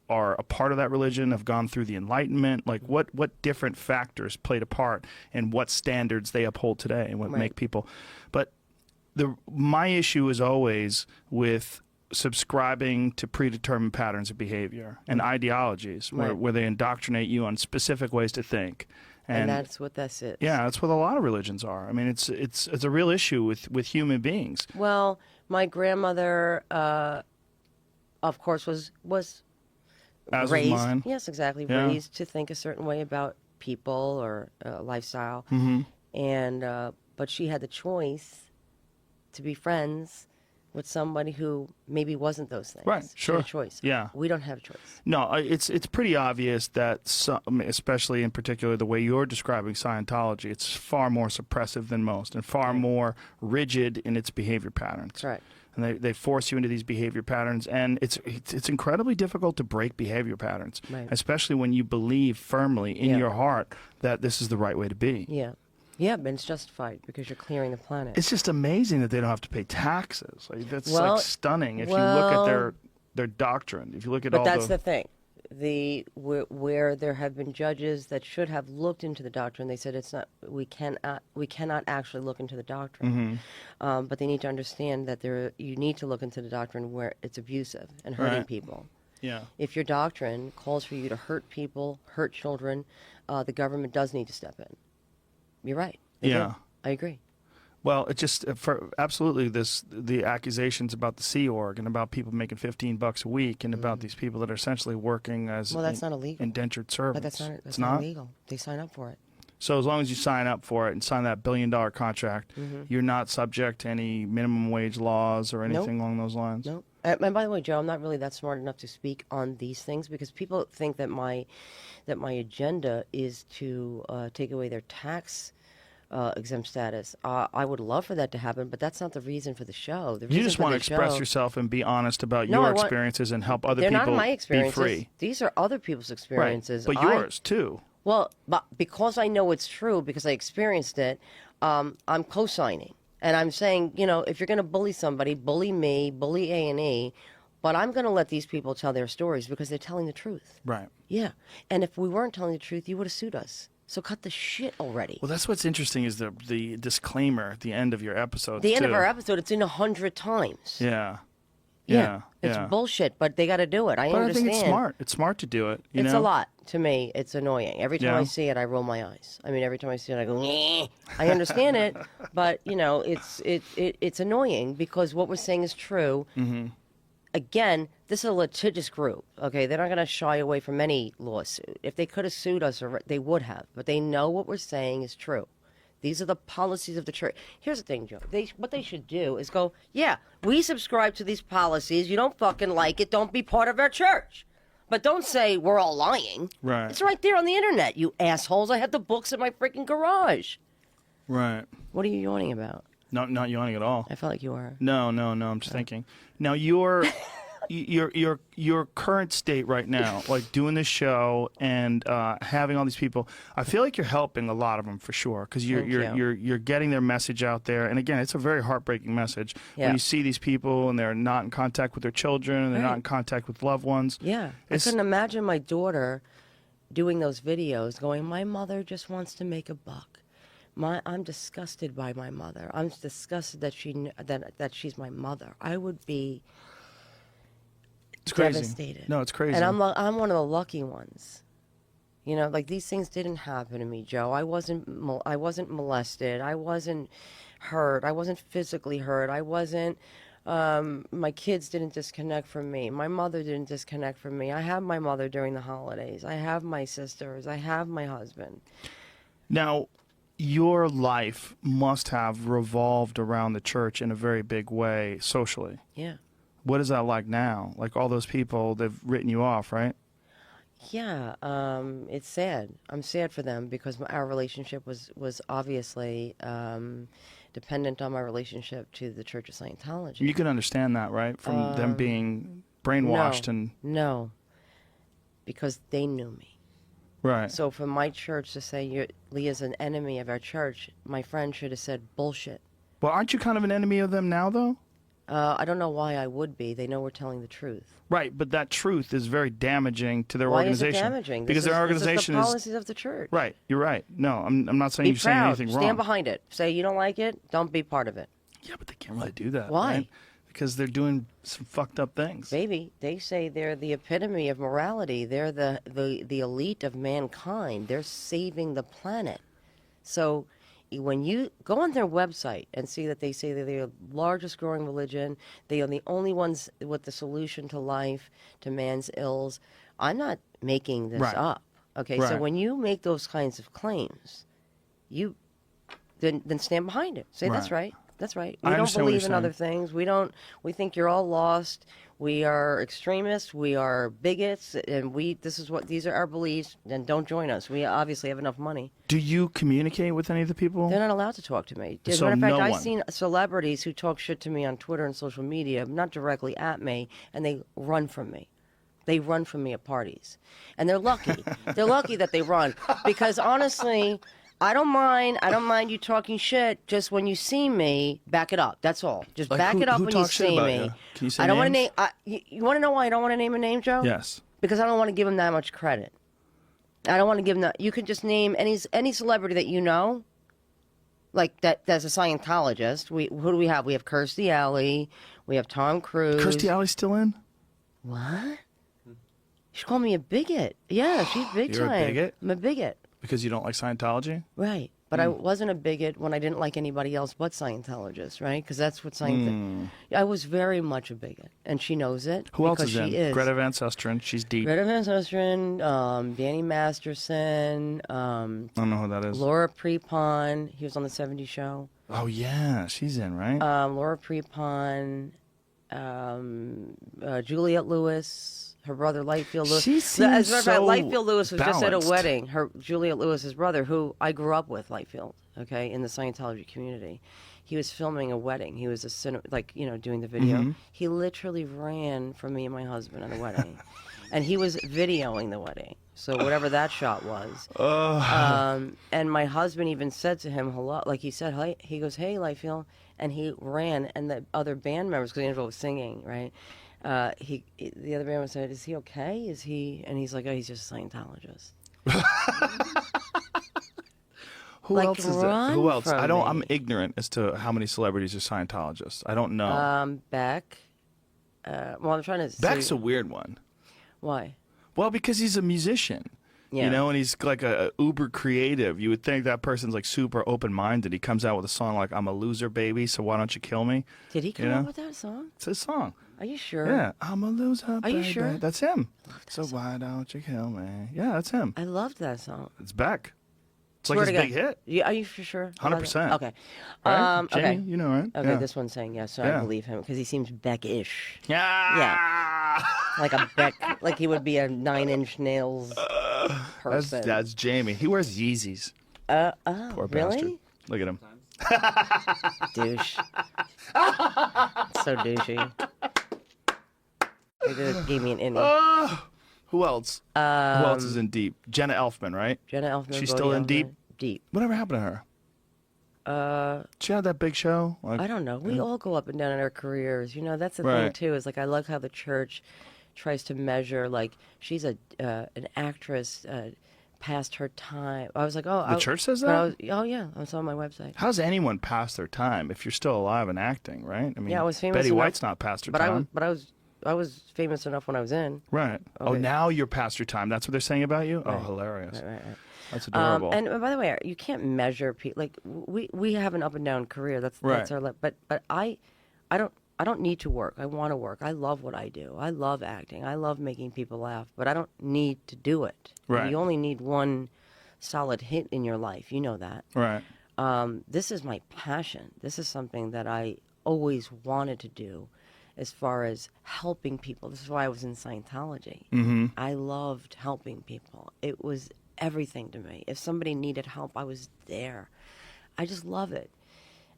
are a part of that religion have gone through the Enlightenment, like what different factors played a part in what standards they uphold today and what make people. But my issue is always with subscribing to predetermined patterns of behavior and ideologies where they indoctrinate you on specific ways to think. And that's what this is. Yeah, that's what a lot of religions are. I mean, it's a real issue with human beings. Well, my grandmother, of course, was As raised. was mine. Yes, exactly. Yeah. Raised to think a certain way about people or lifestyle. And but she had the choice to be friends with somebody who maybe wasn't those things. Right, sure. She had a choice. Yeah. We don't have a choice. No, it's pretty obvious that some, especially in particular the way you're describing Scientology, it's far more suppressive than most and far more rigid in its behavior patterns. That's right. And they force you into these behavior patterns, and it's incredibly difficult to break behavior patterns, especially when you believe firmly in your heart that this is the right way to be. Yeah. Yeah, but it's justified because you're clearing the planet. It's just amazing that they don't have to pay taxes. Like, that's like stunning if you look at their doctrine. If you look at but that's the thing. Where there have been judges that should have looked into the doctrine, they said it's not. We cannot actually look into the doctrine. But they need to understand that you need to look into the doctrine where it's abusive and hurting people. Yeah. If your doctrine calls for you to hurt people, hurt children, the government does need to step in. You're right. They do. I agree. Well, it just absolutely the accusations about the Sea Org and about people making $15 a week and about these people that are essentially working as that's not illegal. Indentured servants. But that's not illegal. They sign up for it. So as long as you sign up for it and sign that $1 billion contract, you're not subject to any minimum wage laws or anything along those lines. No. And by the way, Joe, I'm not really that smart enough to speak on these things because people think that my agenda is to take away their tax exempt status. I would love for that to happen, but that's not the reason for the show. You just want to express yourself and be honest about your experiences and help other people not my experiences. Be free. These are other people's experiences. Right. But yours, too. Well, but because I know it's true, because I experienced it, I'm co-signing. And I'm saying, if you're going to bully somebody, bully me, bully A&E, but I'm going to let these people tell their stories because they're telling the truth. Right. Yeah. And if we weren't telling the truth, you would have sued us. So cut the shit already. Well, that's what's interesting is the disclaimer at the end of your episode. The end of our episode, it's in 100 times. Yeah. It's bullshit, but they got to do it. I understand. I think it's smart. It's smart to do it. It's a lot to me. It's annoying. Every time I see it, I roll my eyes. I mean, every time I see it, I go, "Nyeh." I understand it, but it's annoying because what we're saying is true. Again, this is a litigious group. Okay, they're not going to shy away from any lawsuit. If they could have sued us, they would have. But they know what we're saying is true. These are the policies of the church. Here's the thing, Joe. What they should do is go, yeah, we subscribe to these policies. You don't fucking like it. Don't be part of our church. But don't say we're all lying. Right. It's right there on the internet, you assholes. I have the books in my freaking garage. Right. What are you yawning about? No, not yawning at all. I felt like you were. No. I'm just thinking. Now, your current state right now, like doing this show and having all these people, I feel like you're helping a lot of them for sure because you're getting their message out there. And again, it's a very heartbreaking message when you see these people and they're not in contact with their children and they're not in contact with loved ones. Yeah, I couldn't imagine my daughter doing those videos, going, "My mother just wants to make a buck. I'm disgusted by my mother. I'm disgusted that that she's my mother. I would be It's crazy. devastated. No, it's crazy. And I'm one of the lucky ones. You know, like these things didn't happen to me, Joe. I wasn't molested. I wasn't hurt. I wasn't physically hurt. I wasn't. My kids didn't disconnect from me. My mother didn't disconnect from me. I have my mother during the holidays. I have my sisters. I have my husband. Now, your life must have revolved around the church in a very big way socially. Yeah. What is that like now? Like all those people, they've written you off, right? Yeah, it's sad. I'm sad for them because our relationship was obviously dependent on my relationship to the Church of Scientology. You can understand that, right? From them being brainwashed No, because they knew me. Right. So for my church to say Leah's an enemy of our church, my friend should have said bullshit. Well, aren't you kind of an enemy of them now, though? I don't know why I would be. They know we're telling the truth. Right, but that truth is very damaging to their Why organization. Is it damaging? Because their organization this is the policies of the church. Right, you're right. No, I'm not saying Be you're saying proud. anything wrong. Stand behind it. Say you don't like it. Don't be part of it. Yeah, but they can't really do that. Why? Right? Because they're doing some fucked up things. Baby, they say they're the epitome of morality. They're the elite of mankind. They're saving the planet. So when you go on their website and see that they say that they're the largest growing religion, they are the only ones with the solution to life, to man's ills. I'm not making this up. Okay, so Right. when you make those kinds of claims, you then stand behind it. Say that's right. That's right. We I don't understand what believe you're in other saying. things. We think you're all lost. We are extremists. We are bigots, and these are our beliefs. And don't join us. We obviously have enough money. Do you communicate with any of the people? They're not allowed to talk to me. As a So matter of fact, no I've one. seen celebrities who talk shit to me on Twitter and social media, not directly at me, and they run from me. They run from me at parties, and they're lucky. They're lucky that they run because honestly, I don't mind you talking shit. Just when you see me, back it up. That's all. Just Like back who- it up who when you talks shit see about me. you? Can you say I don't want to names? name. You want to know why I don't want to name a name, Joe? Yes. Because I don't want to give them that much credit. I don't want to give them that. You could just name any celebrity that you know, like that's a Scientologist. Who do we have? We have Kirstie Alley. We have Tom Cruise. Kirstie Alley's still in? What? She called me a bigot. Yeah, she's big You're a time. bigot? I'm a bigot. Because you don't like Scientology? Right. But I wasn't a bigot when I didn't like anybody else but Scientologists, right? Because that's what I was very much a bigot, and she knows it. Who else because is in? she is. Greta Van Susteren. She's deep. Greta Van Susteren, Danny Masterson, I don't know who that is. Laura Prepon. He was on the '70s show. Oh, yeah. She's in, right? Laura Prepon, Juliette Lewis. Her brother, Lightfield Lewis. She As a matter seems of fact, so Lightfield Lewis was just at a balanced. wedding. Juliette Lewis's brother, who I grew up with, Lightfield, okay, in the Scientology community. He was filming a wedding. He was doing the video. Mm-hmm. He literally ran from me and my husband at a wedding, and he was videoing the wedding. So whatever that shot was. And my husband even said to him, hello, like he said, hi. He goes, hey, Lightfield. And he ran, and the other band members, because Angela was singing, right? The other band member said, is he okay? Is he? And he's like, oh, he's just a Scientologist. Who Like, else is there? run Who else? from I'm me. ignorant as to how many celebrities are Scientologists. I don't know. Beck. Well, I'm trying to Beck's say, a weird one. why? Well, because he's a musician. Yeah. You know, and he's like a uber creative. You would think that person's like super open-minded. He comes out with a song like "I'm a loser, baby, so why don't you kill me?" Did he come You know? up with that song? It's his song. Are you sure? Yeah, I'm a loser, baby. you sure? That's him. So why don't you kill me? Yeah, that's him. I loved that song. It's Beck. It's Swear like his to big God. hit. Yeah, are you for sure? 100%. Okay. Right? Jamie, Okay. you know, right? Okay, Yeah. this one's saying yes, so Yeah. I believe him because he seems Beck-ish. Yeah. Like a Beck, like he would be a 9-inch nails person. That's Jamie. He wears Yeezys. Poor bastard. Really? Look at him. Douche. So douchey. They just gave me an innie. Who else? Who else is in deep? Jenna Elfman, right? Jenna Elfman. She's Bodhi still in Elfman. deep? Deep. Whatever happened to her? She had that big show. Like, I don't know. We all go up and down in our careers. You know, that's the thing Right. too. Is like I love how the church tries to measure. Like she's an actress, past her time. I was like, oh. The church says but that? oh, yeah. I was on my website. How's anyone past their time if you're still alive and acting, right? I mean, Yeah, I was famous Betty enough, White's not past her time. I was famous enough when I was in. Right. Okay. Oh, now you're past your time. That's what they're saying about you? Right. Oh, hilarious. Right. That's adorable. And by the way, you can't measure people. Like we have an up and down career. That's our but I don't need to work. I want to work. I love what I do. I love acting. I love making people laugh, but I don't need to do it. Right. You only need one solid hit in your life. You know that. Right. This is my passion. This is something that I always wanted to do as far as helping people. This is why I was in Scientology. Mm-hmm. I loved helping people. It was everything to me. If somebody needed help, I was there. I just love it.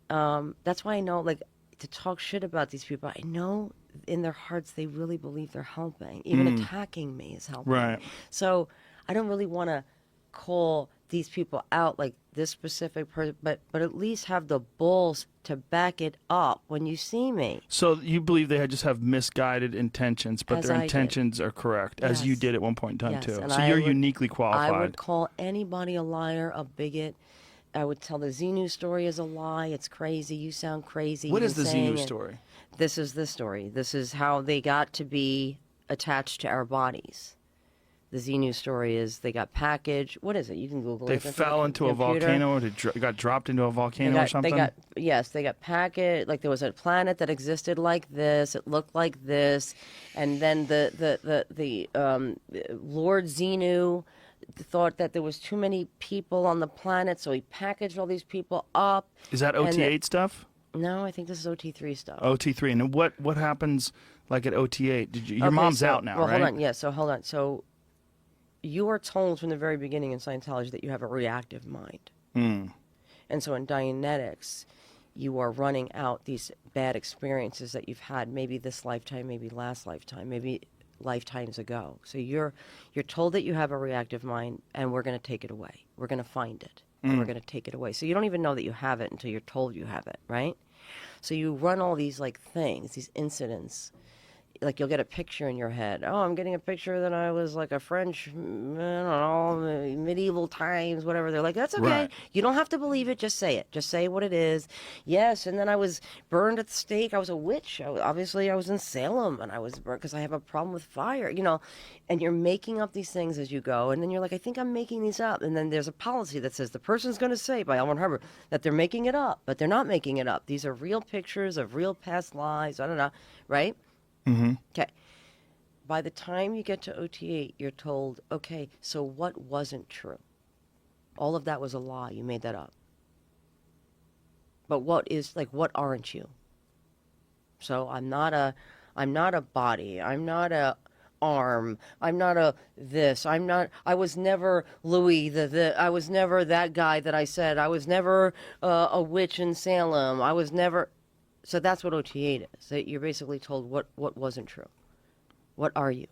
That's why I know, like, to talk shit about these people, I know in their hearts they really believe they're helping. Even attacking me is helping. Right. So I don't really want to call these people out like this specific person, but at least have the balls to back it up when you see me. So you believe they just have misguided intentions, but As their I intentions are correct, as you Yes. did at one point in time, Yes, too. and So I you're would- uniquely qualified. I would call anybody a liar, a bigot. I would tell the Xenu story is a lie. It's crazy. You sound crazy. What even is the saying Xenu it. story? This is the story. This is how they got to be attached to our bodies. The Xenu story is they got packaged. What is it? You can Google They it. It's fell on into a computer. volcano, or they got dropped into a volcano or something? They got packaged. Like there was a planet that existed like this. It looked like this, and then the Lord Xenu thought that there was too many people on the planet, so he packaged all these people up. Is that and OT8 stuff? No, I think this is OT3 stuff. OT3. And what happens like at OT8? Your mom's out now, well, right? Hold on. Yeah, so hold on. So you are told from the very beginning in Scientology that you have a reactive mind. And so in Dianetics, you are running out these bad experiences that you've had, maybe this lifetime, maybe last lifetime, maybe lifetimes ago. So you're told that you have a reactive mind, and we're going to take it away. We're going to find it, and we're going to take it away. So you don't even know that you have it until you're told you have it, right? So you run all these like things, these incidents. Like you'll get a picture in your head. Oh, I'm getting a picture that I was like a French, I don't know, medieval times, whatever. They're like, that's okay. Right. You don't have to believe it. Just say it. Just say what it is. Yes, and then I was burned at the stake. I was a witch. Obviously, I was in Salem, and I was burned because I have a problem with fire, you know. And you're making up these things as you go. And then you're like, I think I'm making these up. And then there's a policy that says the person's going to say, by Elmwood Harbor, that they're making it up. But they're not making it up. These are real pictures of real past lives. I don't know, right? Okay. By the time you get to OT8, you're told, okay, so what wasn't true? All of that was a lie. You made that up. But what is, like, what aren't you? So I'm not a body. I'm not a arm. I'm not a this. I was never Louis, I was never that guy that I said. I was never a witch in Salem. I was never. So that's what OT8 is. That you're basically told what wasn't true. What are you?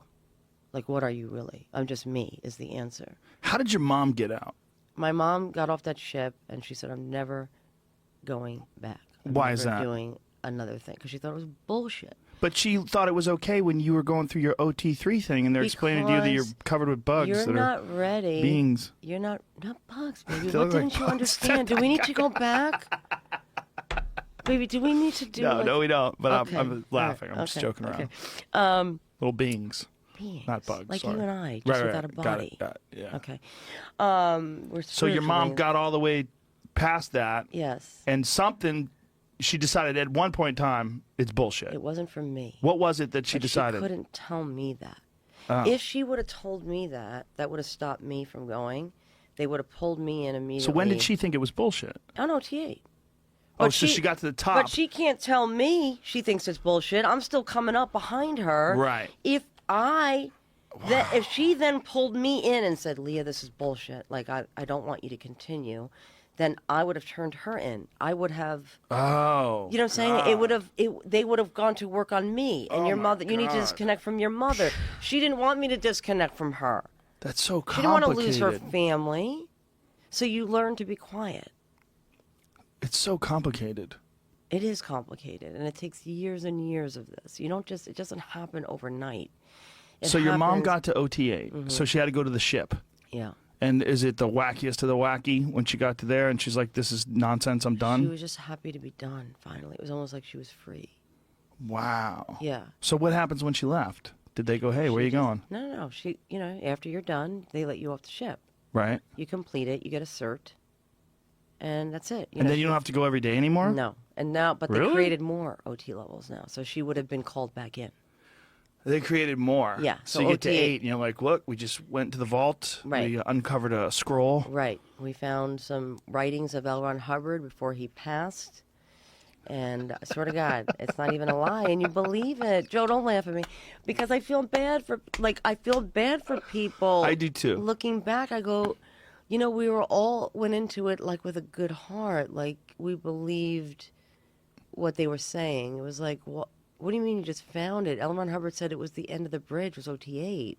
Like, what are you really? I'm just me is the answer. How did your mom get out? My mom got off that ship and she said, I'm never going back. Why is that? Doing another thing. Because she thought it was bullshit. But she thought it was okay when you were going through your OT3 thing, and they're explaining to you that you're covered with bugs. You're that not are ready. Beings. You're not bugs, baby. They What look like didn't you bugs. understand? Do we need to go back? Baby, do we need to do No, like... no, we don't. But Okay. I'm laughing. All I'm just okay. joking around. Okay. Little beings. Beings. Not bugs, Like sorry. you and I, just Right, without a Got body. it. Yeah. Okay. We're So your mom spiritually- got all the way past that, Yes. and something she decided at one point in time, it's bullshit. It wasn't for me. What was it that she But decided? She couldn't tell me that. Oh. If she would have told me that, that would have stopped me from going. They would have pulled me in immediately. So when did she think it was bullshit? On OT8. Oh, But so she got to the top. But she can't tell me she thinks it's bullshit. I'm still coming up behind her. Right. If she then pulled me in and said, Leah, this is bullshit. Like, I don't want you to continue. Then I would have turned her in. I would have. Oh. You know what I'm saying? It would have. They would have gone to work on me and your mother. You need to God. disconnect from your mother. She didn't want me to disconnect from her. That's so She didn't want complicated. to lose her family. So you learn to be quiet. It's so complicated. It is complicated, and it takes years and years of this. You don't just. It doesn't happen overnight. It So your mom happens- got to OT8, so she had to go to the ship. Yeah. And is it the wackiest of the wacky when she got to there and she's like, this is nonsense, I'm done? She was just happy to be done, finally. It was almost like she was free. Wow. Yeah. So what happens when she left? Did they go, hey, where are you going? No. She, after you're done, they let you off the ship. Right. You complete it, you get a cert, and that's it. And then you don't have to go every day anymore? No. And now, but Really? they created more OT levels now, so she would have been called back in. They created more. Yeah. So you get to 8, and you're like, look, we just went to the vault. Right. We uncovered a scroll. Right. We found some writings of L. Ron Hubbard before he passed. And I swear to God, it's not even a lie, and you believe it. Joe, don't laugh at me, because I feel bad for people. I do too. Looking back, I go, we were all went into it like with a good heart, like we believed what they were saying. It was like, what do you mean you just found it? L. Ron Hubbard said it was the end of the bridge, was OT8.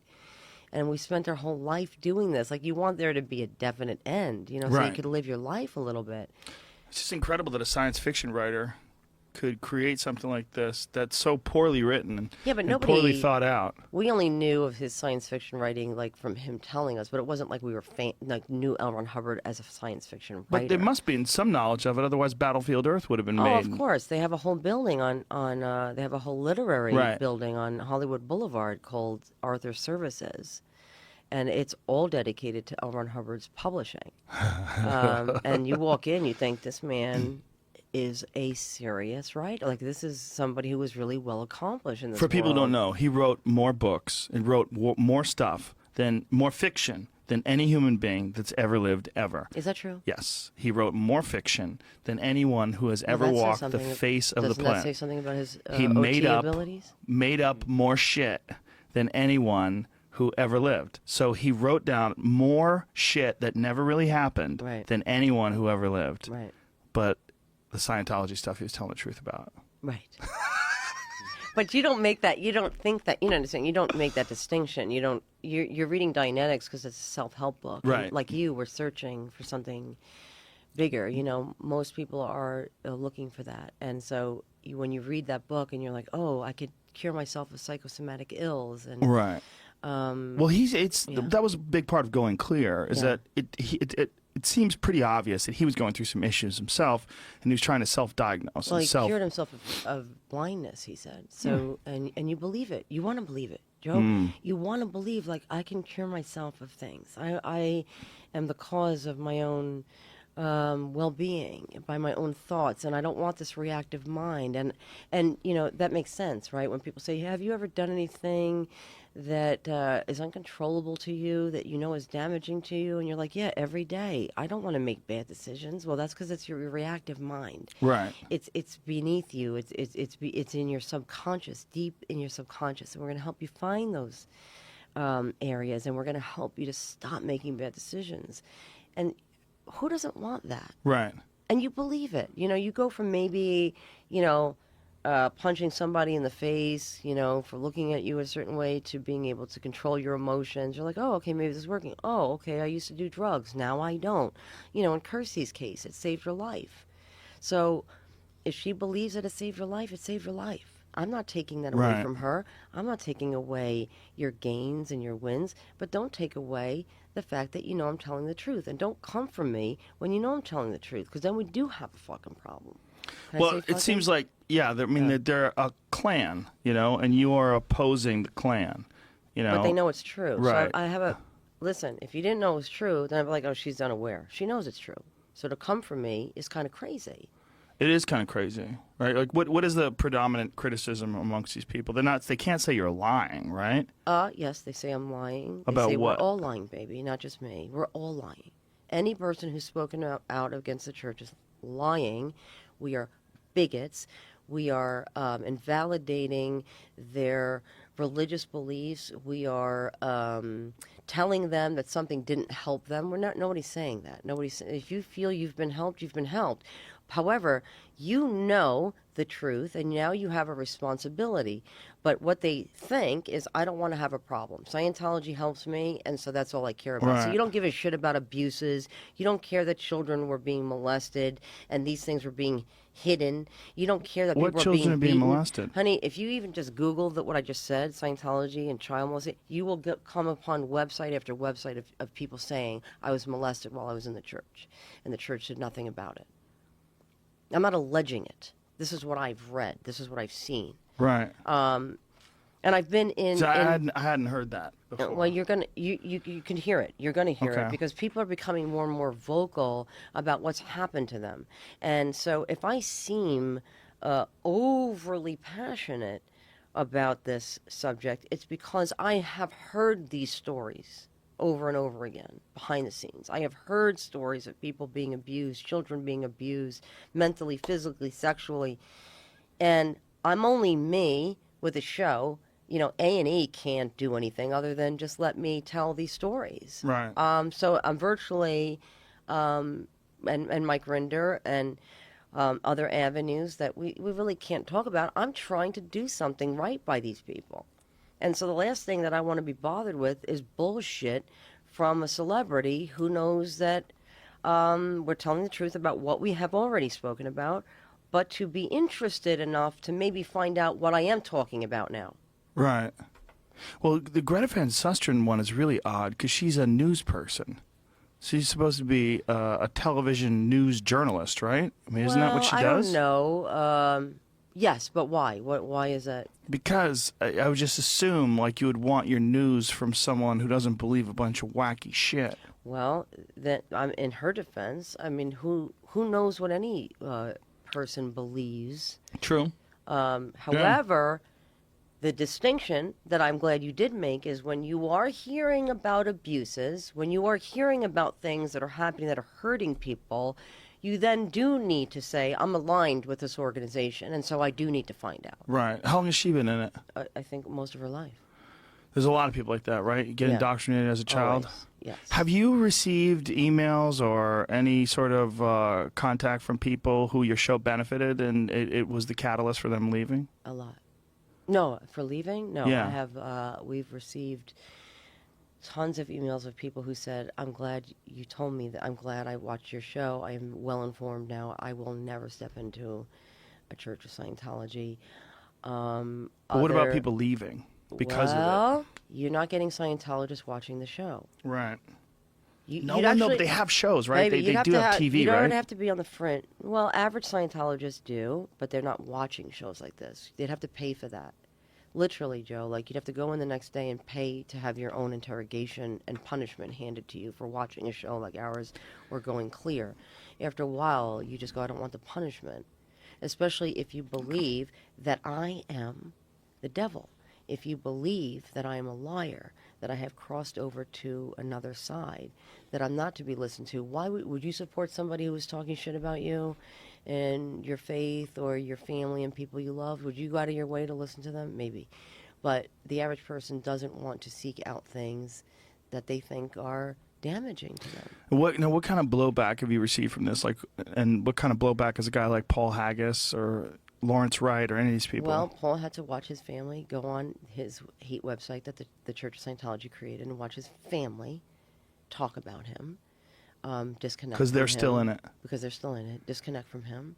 And we spent our whole life doing this. Like, you want there to be a definite end, so Right. you could live your life a little bit. It's just incredible that a science fiction writer could create something like this that's so poorly written and, Yeah, but and nobody- poorly thought out. We only knew of his science fiction writing, like, from him telling us, but it wasn't like we were knew L. Ron Hubbard as a science fiction writer. But there must be some knowledge of it, otherwise Battlefield Earth would have been Oh, made. of course. They have a whole building they have a whole literary Right. building on Hollywood Boulevard called Arthur Services. And it's all dedicated to L. Ron Hubbard's publishing. And you walk in, you think this man is a serious writer. Like, this is somebody who was really well accomplished in this For people who world. don't know, he wrote more books and wrote more stuff more fiction than any human being that's ever lived ever. Is that true? Yes, he wrote more fiction than anyone who has ever Well, that says walked the something- face of the Doesn't that say planet. something about his He OT made up abilities? more shit than anyone who ever lived. So he wrote down more shit that never really happened Right. than anyone who ever lived. Right. But the Scientology stuff he was telling the truth about. Right. But you don't make that. You don't think that. You know what I'm saying? You don't make that distinction. You don't. You're reading Dianetics because it's a self-help book. Right. And like you were searching for something bigger. Most people are looking for that, and so when you read that book and you're like, oh, I could cure myself of psychosomatic ills, and Right. Well, that was a big part of Going Clear. Is Yeah. that it seems pretty obvious that he was going through some issues himself, and he was trying to self-diagnose Well, he himself. cured himself of blindness, he said. So, and you believe it. You want to believe it, Joe. You want to believe, like, I can cure myself of things. I am the cause of my own well-being by my own thoughts, and I don't want this reactive mind. And that makes sense, right? When people say, have you ever done anything that is uncontrollable to you, that is damaging to you, and you're like, yeah, every day. I don't want to make bad decisions. Well, that's because it's your reactive mind. Right. It's beneath you. It's in your subconscious, deep in your subconscious, and we're going to help you find those areas, and we're going to help you to stop making bad decisions. And who doesn't want that? Right. And you believe it. You go from maybe, punching somebody in the face, for looking at you a certain way, to being able to control your emotions. You're like, oh, okay, maybe this is working. Oh, okay, I used to do drugs. Now I don't. In Kirsty's case, it saved her life. So if she believes that it saved her life, it saved her life. I'm not taking that away Right. from her. I'm not taking away your gains and your wins, but don't take away the fact that I'm telling the truth. And don't come from me when I'm telling the truth, because then we do have a fucking problem. Can I Well, say it fucking? seems like, they're a clan, and you are opposing the clan, But they know it's true. Right. So I have listen, if you didn't know it was true, then I'd be like, oh, she's unaware. She knows it's true. So to come from me is kind of crazy. It is kind of crazy, right? Like, what is the predominant criticism amongst these people? They can't say you're lying, right? Yes, they say I'm lying. About they say what? We're all lying, baby, not just me. We're all lying. Any person who's spoken out against the church is lying. We are bigots. We are invalidating their religious beliefs. We are telling them that something didn't help them. Nobody's saying that. If you feel you've been helped, you've been helped. However, you know the truth, and now you have a responsibility. But what they think is, I don't want to have a problem. Scientology helps me, and so that's all I care about. So Right. you don't give a shit about abuses. You don't care that children were being molested and these things were being hidden. You don't care that What people children are being beaten. molested? Honey, if you even just Google what I just said, Scientology and child molestation, you will come upon website after website of people saying, I was molested while I was in the church, and the church did nothing about it. I'm not alleging it. This is what I've read. This is what I've seen. Right. And I've been in. So I hadn't heard that before. Well, you can hear it. You're gonna hear it because people are becoming more and more vocal about what's happened to them. And so, if I seem overly passionate about this subject, it's because I have heard these stories over and over again behind the scenes. I have heard stories of people being abused, children being abused, mentally, physically, sexually, and I'm only me with a show. You know, A&E can't do anything other than just let me tell these stories. Right. So I'm virtually, and Mike Rinder and other avenues that we really can't talk about. I'm trying to do something right by these people. And so the last thing that I want to be bothered with is bullshit from a celebrity who knows that we're telling the truth about what we have already spoken about, but to be interested enough to maybe find out what I am talking about now. Right. Well, the Greta Van Susteren one is really odd because she's a news person. She's supposed to be a television news journalist, right? I mean, isn't that what she does? I don't know. Yes, but why? Why is that? Because I would just assume like you would want your news from someone who doesn't believe a bunch of wacky shit. Well, that in her defense, I mean, who knows what any person believes? True. However. Yeah. The distinction that I'm glad you did make is when you are hearing about abuses, when you are hearing about things that are happening that are hurting people, you then do need to say, I'm aligned with this organization, and so I do need to find out. Right. How long has she been in it? I think most of her life. There's a lot of people like that, right? You get indoctrinated as a child. Always. Yes. Have you received emails or any sort of contact from people who your show benefited and it was the catalyst for them leaving? A lot. No, for leaving? No, yeah. I have. We've received tons of emails of people who said, I'm glad you told me that. I'm glad I watched your show. I am well informed now. I will never step into a Church of Scientology. But what about people leaving because of it? Well, you're not getting Scientologists watching the show. Right. No, but they have shows, right? Maybe, they do have TV, right? You don't have to be on the front. Well, average Scientologists do, but they're not watching shows like this. They'd have to pay for that. Literally, Joe, like you'd have to go in the next day and pay to have your own interrogation and punishment handed to you for watching a show like ours or going clear. After a while, you just go, I don't want the punishment. Especially if you believe that I am the devil. If you believe that I am a liar, that I have crossed over to another side, that I'm not to be listened to, why would you support somebody who is talking shit about you and your faith or your family and people you love? Would you go out of your way to listen to them? Maybe. But the average person doesn't want to seek out things that they think are damaging to them. What kind of blowback have you received from this? Like, and what kind of blowback is a guy like Paul Haggis or Lawrence Wright or any of these people? Well, Paul had to watch his family go on his hate website that the Church of Scientology created and watch his family talk about him, disconnect because they're still in it. Because they're still in it. Disconnect from him,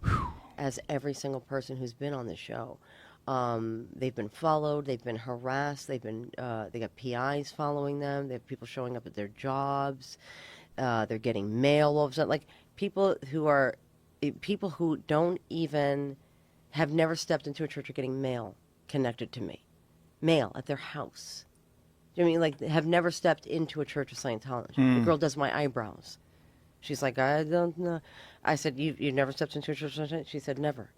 as every single person who's been on the show. They've been followed. They've been harassed. They got PIs following them. They have people showing up at their jobs. They're getting mail all of a sudden. Like people who don't even have never stepped into a church are getting mail connected to me. Mail at their house. Do you know what I mean? Like, have never stepped into a Church of Scientology. The girl does my eyebrows. She's like, I don't know. I said, you never stepped into a Church of Scientology? She said, never.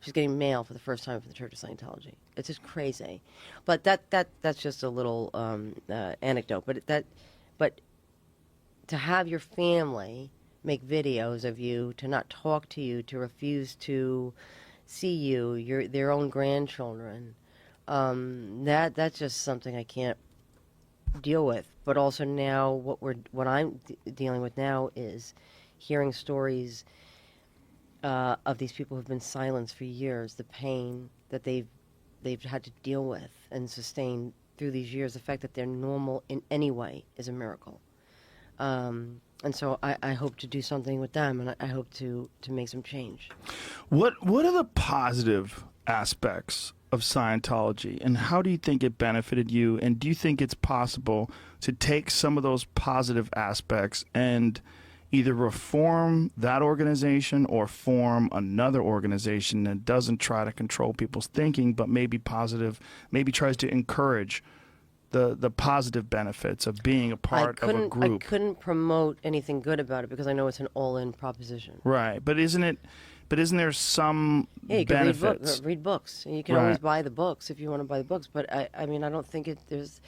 She's getting mail for the first time from the Church of Scientology. It's just crazy. But that's just a little anecdote. But to have your family make videos of you, to not talk to you, to refuse to see you, their own grandchildren, that's just something I can't deal with. But also now, what I'm dealing with now is hearing stories of these people who've been silenced for years, the pain that they've had to deal with and sustain through these years. The fact that they're normal in any way is a miracle. And so I hope to do something with them, and I hope to make some change. What are the positive aspects of Scientology, and how do you think it benefited you? And do you think it's possible to take some of those positive aspects and either reform that organization or form another organization that doesn't try to control people's thinking, but maybe positive, maybe tries to encourage the positive benefits of being a part of a group? I couldn't promote anything good about it because I know it's an all-in proposition. Right, but isn't there some you benefits? can read books. You can always buy the books if you want to buy the books. But I mean, I don't think there's.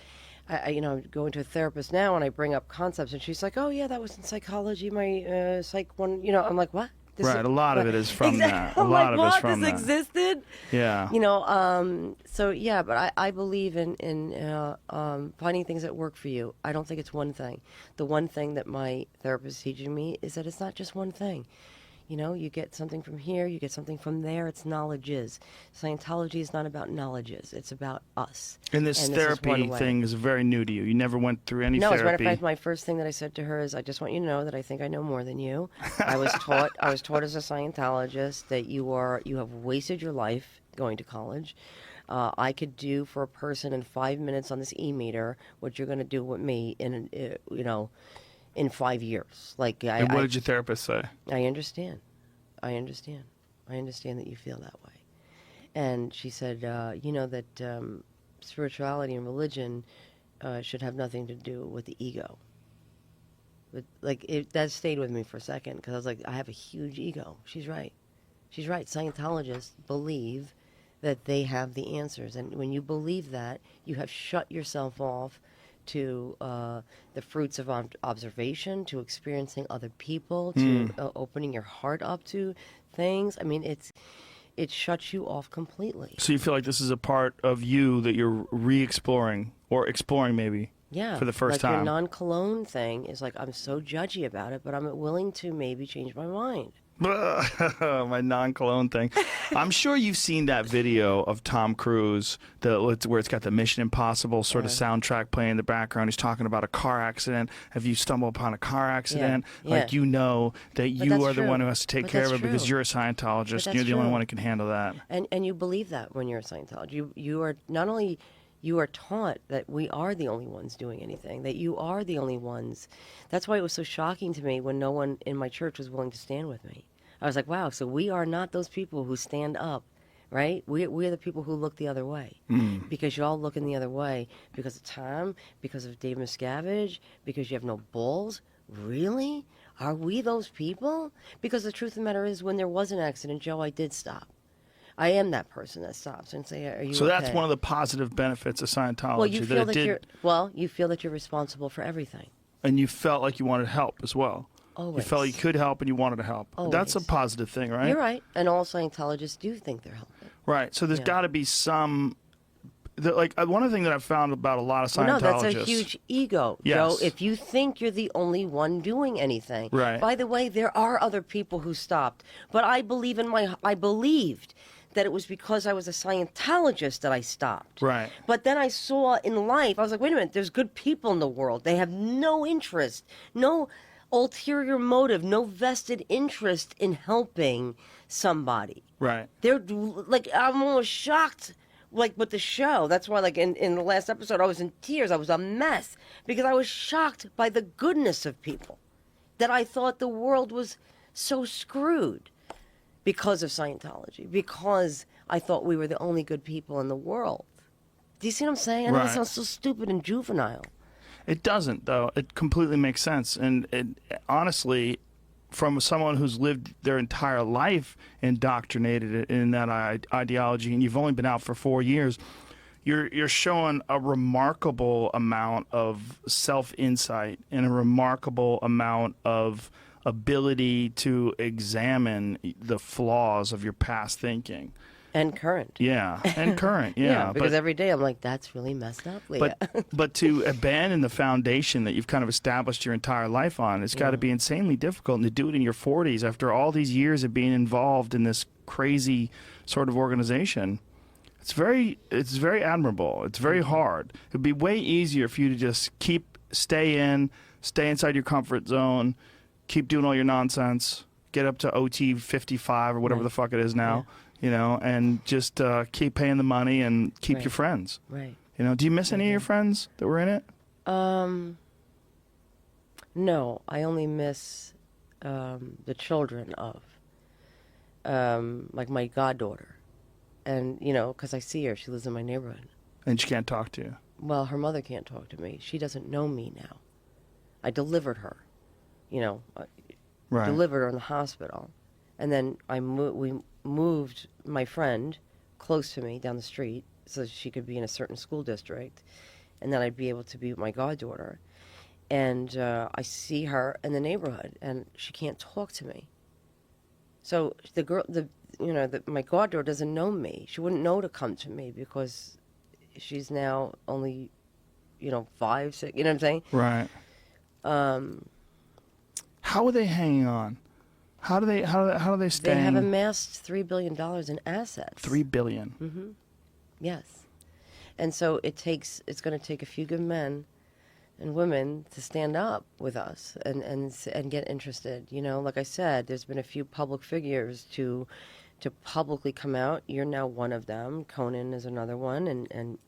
I'm going to a therapist now, and I bring up concepts, and she's like, "Oh yeah, that was in psychology, my psych one." I'm like, "What?" A lot of it is from that. A lot of it is from that. This existed. Yeah. So yeah, but I believe in finding things that work for you. I don't think it's one thing. The one thing that my therapist is teaching me is that it's not just one thing. You get something from here, you get something from there. It's knowledges. Scientology is not about knowledges. It's about us. And this therapy thing is very new to you. You never went through any therapy. No, as a matter of fact, my first thing that I said to her is, I just want you to know that I think I know more than you. I was taught as a Scientologist that you have wasted your life going to college. I could do for a person in 5 minutes on this e-meter what you're going to do with me in 5 years. What did your therapist say? I understand that you feel that way. And she said, that spirituality and religion should have nothing to do with the ego. But that stayed with me for a second, because I was like, I have a huge ego. She's right. Scientologists believe that they have the answers. And when you believe that, you have shut yourself off to the fruits of observation, to experiencing other people, to opening your heart up to things. I mean, it shuts you off completely. So you feel like this is a part of you that you're re-exploring, or exploring maybe, for the first time. Your non-cologne thing is like, I'm so judgy about it, but I'm willing to maybe change my mind. My non-cologne thing. I'm sure you've seen that video of Tom Cruise where it's got the Mission Impossible sort of soundtrack playing in the background. He's talking about a car accident. Have you stumbled upon a car accident? That you are the one who has to take care of it because you're a Scientologist and you're the only one who can handle that. And you believe that when you're a Scientologist. You are not only... You are taught that we are the only ones doing anything, that you are the only ones. That's why it was so shocking to me when no one in my church was willing to stand with me. I was like, wow, so we are not those people who stand up, right? We are the people who look the other way. Because y'all looking the other way because of Tom, because of Dave Miscavige, because you have no balls. Really? Are we those people? Because the truth of the matter is, when there was an accident, Joe, I did stop. I am that person that stops and say, "Are you?" So that's one of the positive benefits of Scientology. Well, you feel that you're responsible for everything, and you felt like you wanted help as well. Always. You felt you could help and you wanted to help. Always. That's a positive thing, right? You're right, and all Scientologists do think they're helping. Right. So there's got to be some. One of the things that I've found about a lot of Scientologists. No, that's a huge ego, yes. Joe. If you think you're the only one doing anything, right? By the way, there are other people who stopped, but I believed that it was because I was a Scientologist that I stopped. Right. But then I saw in life, I was like, wait a minute, there's good people in the world. They have no interest, no ulterior motive, no vested interest in helping somebody. Right. They're like, I'm almost shocked, with the show. That's why, in the last episode, I was in tears. I was a mess because I was shocked by the goodness of people, that I thought the world was so screwed. Because of Scientology, because I thought we were the only good people in the world. Do you see what I'm saying? I know it sounds so stupid and juvenile. It doesn't, though. It completely makes sense. And honestly, from someone who's lived their entire life indoctrinated in that ideology, and you've only been out for 4 years, you're showing a remarkable amount of self-insight and a remarkable amount of ability to examine the flaws of your past thinking. And current. Yeah, and current, yeah. Because every day I'm like, that's really messed up, Leah. But to abandon the foundation that you've kind of established your entire life on, it's got to be insanely difficult. And to do it in your 40s after all these years of being involved in this crazy sort of organization, it's very admirable. It's very hard. It'd be way easier for you to just stay in, stay inside your comfort zone, keep doing all your nonsense, get up to OT 55 or whatever Right. the fuck it is now, you know, and just keep paying the money and keep Right. your friends. Right. You know, do you miss any of your friends that were in it? No, I only miss the children of, like my goddaughter. And, you know, because I see her, she lives in my neighborhood. And she can't talk to you. Well, her mother can't talk to me. She doesn't know me now. I delivered her, you know, Right. delivered her in the hospital. And then we moved my friend close to me down the street so she could be in a certain school district. And then I'd be able to be with my goddaughter. And I see her in the neighborhood, and she can't talk to me. So my goddaughter doesn't know me. She wouldn't know to come to me because she's now only, 5, 6. You know what I'm saying? Right. How are they hanging on? How do they stay? They have amassed $3 billion in assets. $3 billion. Mm-hmm. Yes. And so it's going to take a few good men and women to stand up with us and get interested. You know, like I said, there's been a few public figures to publicly come out. You're now one of them. Conan is another one, and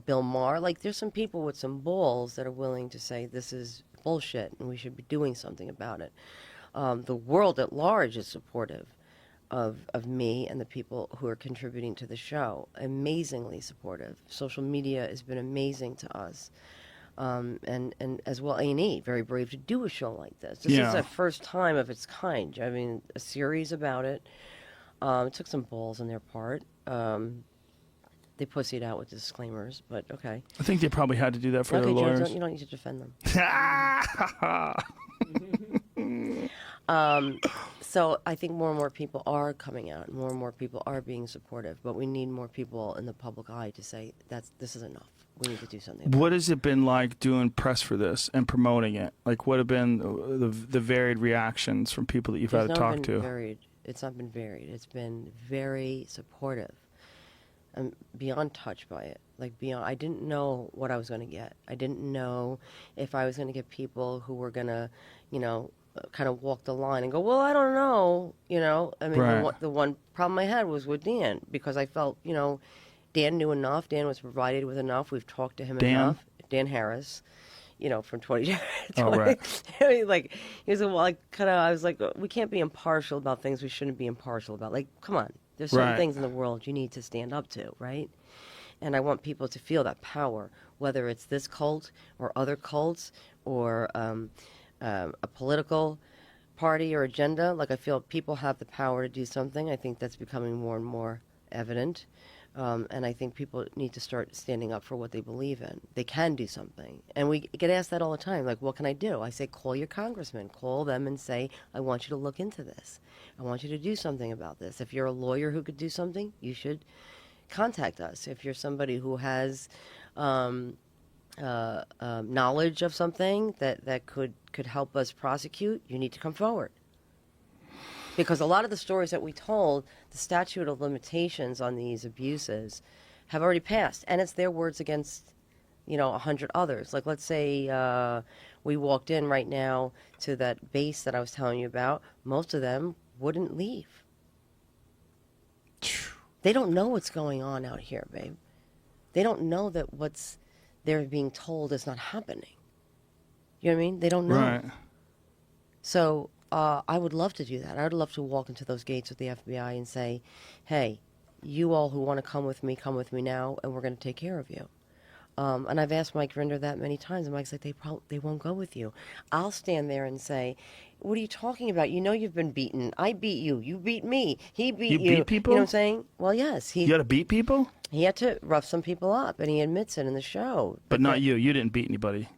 Bill Maher. Like, there's some people with some balls that are willing to say this is bullshit and we should be doing something about it. The world at large is supportive of me and the people who are contributing to the show. Amazingly supportive. Social media has been amazing to us. And as well, A&E, very brave to do a show like this. This is the first time of its kind. I mean, a series about it. It took some balls on their part. They pussied out with disclaimers, but okay. I think they probably had to do that for their Joe, lawyers. you don't need to defend them. So I think more and more people are coming out. More and more people are being supportive. But we need more people in the public eye to say this is enough. We need to do something about What has it been like doing press for this and promoting it? Like, what have been the varied reactions from people that you've had to talk to? It's not been varied. It's been very supportive. I'm beyond touched by it. Like, beyond, I didn't know what I was going to get. I didn't know if I was going to get people who were going to, kind of walk the line and go, well, I don't know. I mean, Right. the one problem I had was with Dan, because I felt, Dan knew enough. Dan was provided with enough. We've talked to him enough. Dan Harris, from 20. Oh, right. I mean, like, he was, well, I was like, we can't be impartial about things we shouldn't be impartial about. Like, come on. There's certain Right. things in the world you need to stand up to, right? And I want people to feel that power, whether it's this cult or other cults or a political party or agenda. Like, I feel people have the power to do something. I think that's becoming more and more evident. And I think people need to start standing up for what they believe in. They can do something. And we get asked that all the time. Like, what can I do? I say, call your congressman. Call them and say, I want you to look into this. I want you to do something about this. If you're a lawyer who could do something, you should contact us. If you're somebody who has knowledge of something that could help us prosecute, you need to come forward. Because a lot of the stories that we told, the statute of limitations on these abuses have already passed. And it's their words against, 100 others. Like, let's say we walked in right now to that base that I was telling you about. Most of them wouldn't leave. They don't know what's going on out here, babe. They don't know that what's they're being told is not happening. You know what I mean? They don't know. Right. So I would love to do that. I would love to walk into those gates with the FBI and say, hey, you all who want to come with me now, and we're going to take care of you. And I've asked Mike Rinder that many times, and Mike's like, they won't go with you. I'll stand there and say, what are you talking about? You know you've been beaten. I beat you. You beat me. He beat you. You beat people? You know what I'm saying? Well, yes. You got to beat people? He had to rough some people up, and he admits it in the show. But not you. You didn't beat anybody.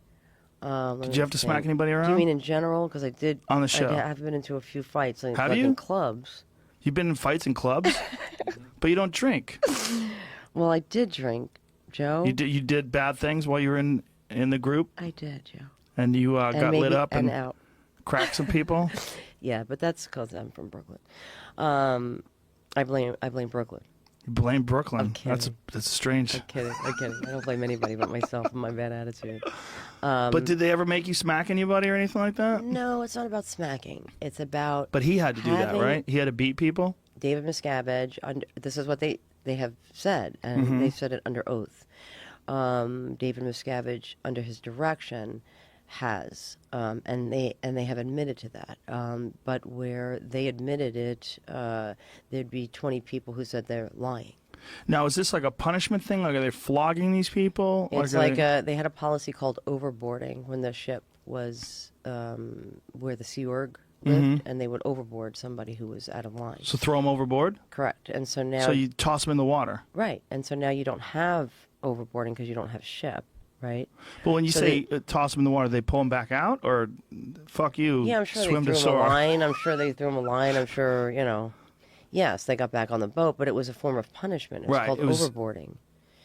Did you have to smack anybody around? Do you mean in general? Because I did. On the show. I've been into a few fights. Like, Have like you? in clubs. You've been in fights in clubs? But you don't drink. Well, I did drink, Joe. You did bad things while you were in the group? I did, Joe. And you got lit up and out. cracked some people? Yeah, but that's because I'm from Brooklyn. I blame Brooklyn. Blame Brooklyn. I'm kidding. That's strange. I'm kidding. I don't blame anybody but myself and my bad attitude. But did they ever make you smack anybody or anything like that? No, it's not about smacking. It's about. But he had to do that, having right? He had to beat people? David Miscavige, this is what they have said, and they've said it under oath. David Miscavige, under his direction, has, and they have admitted to that. But where they admitted it, there'd be 20 people who said they're lying. Now, is this like a punishment thing? Like, are they flogging these people? It's they had a policy called overboarding when the ship was where the Sea Org lived, and they would overboard somebody who was out of line. So throw them overboard? Correct. And so now... So you toss them in the water? Right. And so now you don't have overboarding because you don't have ship, right? But when you toss them in the water, they pull them back out? Or fuck you, yeah, I'm sure swim they to threw them shore? a line. I'm sure they threw them a line. I'm sure, yes, they got back on the boat, but it was a form of punishment. It was called overboarding.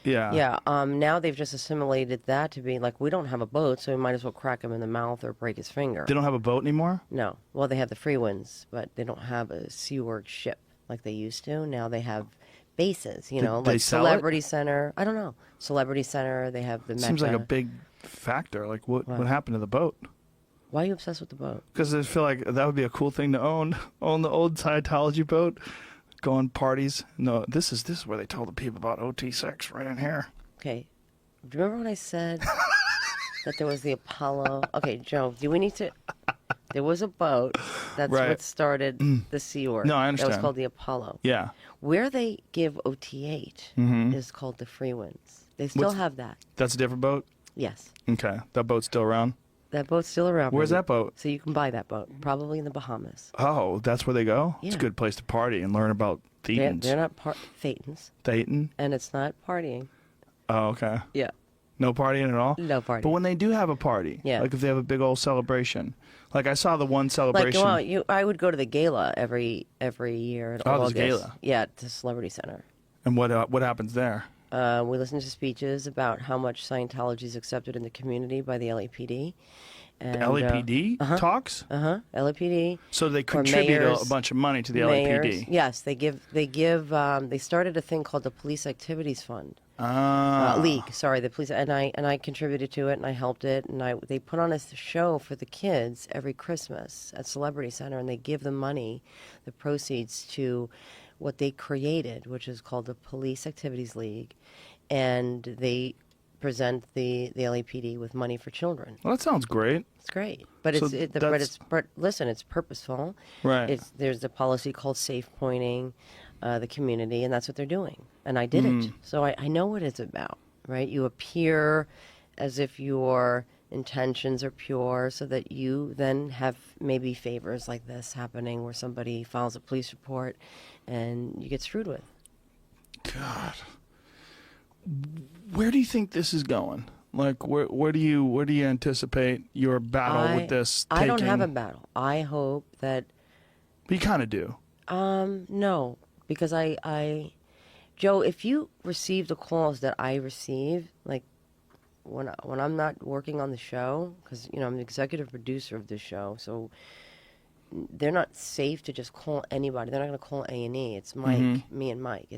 Yeah. Yeah. Now they've just assimilated that to be like, we don't have a boat, so we might as well crack him in the mouth or break his finger. They don't have a boat anymore? No. Well, they have the Free Winds, but they don't have a Sea Org ship like they used to. Now they have bases, like Celebrity Center. I don't know. Celebrity Center, they have the Mecca. Seems like a big factor. Like, what happened to the boat? Why are you obsessed with the boat? Because I feel like that would be a cool thing to own. Own the old Scientology boat. Go on parties. No, this is where they told the people about OT6, right in here. Okay. Do you remember when I said that there was the Apollo? Okay, Joe, do we need to... There was a boat. That's what started the Sea Org. No, I understand. That was called the Apollo. Yeah. Where they give OT8 is called the Free Winds. They still have that. That's a different boat? Yes. Okay. That boat's still around? That boat's still around. Where's that boat? So you can buy that boat, probably in the Bahamas. Oh, that's where they go? Yeah. It's a good place to party and learn about thetans. They're not thetans. Thetan? And it's not partying. Oh, okay. Yeah. No partying at all? No partying. But when they do have a party, like if they have a big old celebration, like I saw the one celebration. I would go to the gala every year in August. There's gala? Yeah, at the Celebrity Center. And what happens there? We listen to speeches about how much Scientology is accepted in the community by the LAPD. And, the LAPD talks? LAPD. So they contribute a bunch of money to the LAPD. Yes, they started a thing called the Police Activities Fund. League, sorry, the police, and I contributed to it, and I helped it, and they put on a show for the kids every Christmas at Celebrity Center, and they give the money, the proceeds, to what they created, which is called the Police Activities League, and they present the LAPD with money for children. Well, that sounds great. It's great, but listen, it's purposeful. Right. There's a policy called safe pointing the community, and that's what they're doing. And I did it, so I know what it's about, right? You appear as if your intentions are pure, so that you then have maybe favors like this happening, where somebody files a police report, and you get screwed with. God. Where do you think this is going? Like, where do you anticipate your battle with this taking? I don't have a battle. I hope that... But you kind of do. No, because Joe, if you receive the calls that I receive, like when I'm not working on the show, because I'm the executive producer of this show, so they're not safe to just call anybody. They're not going to call A&E. It's Mike, me and Mike.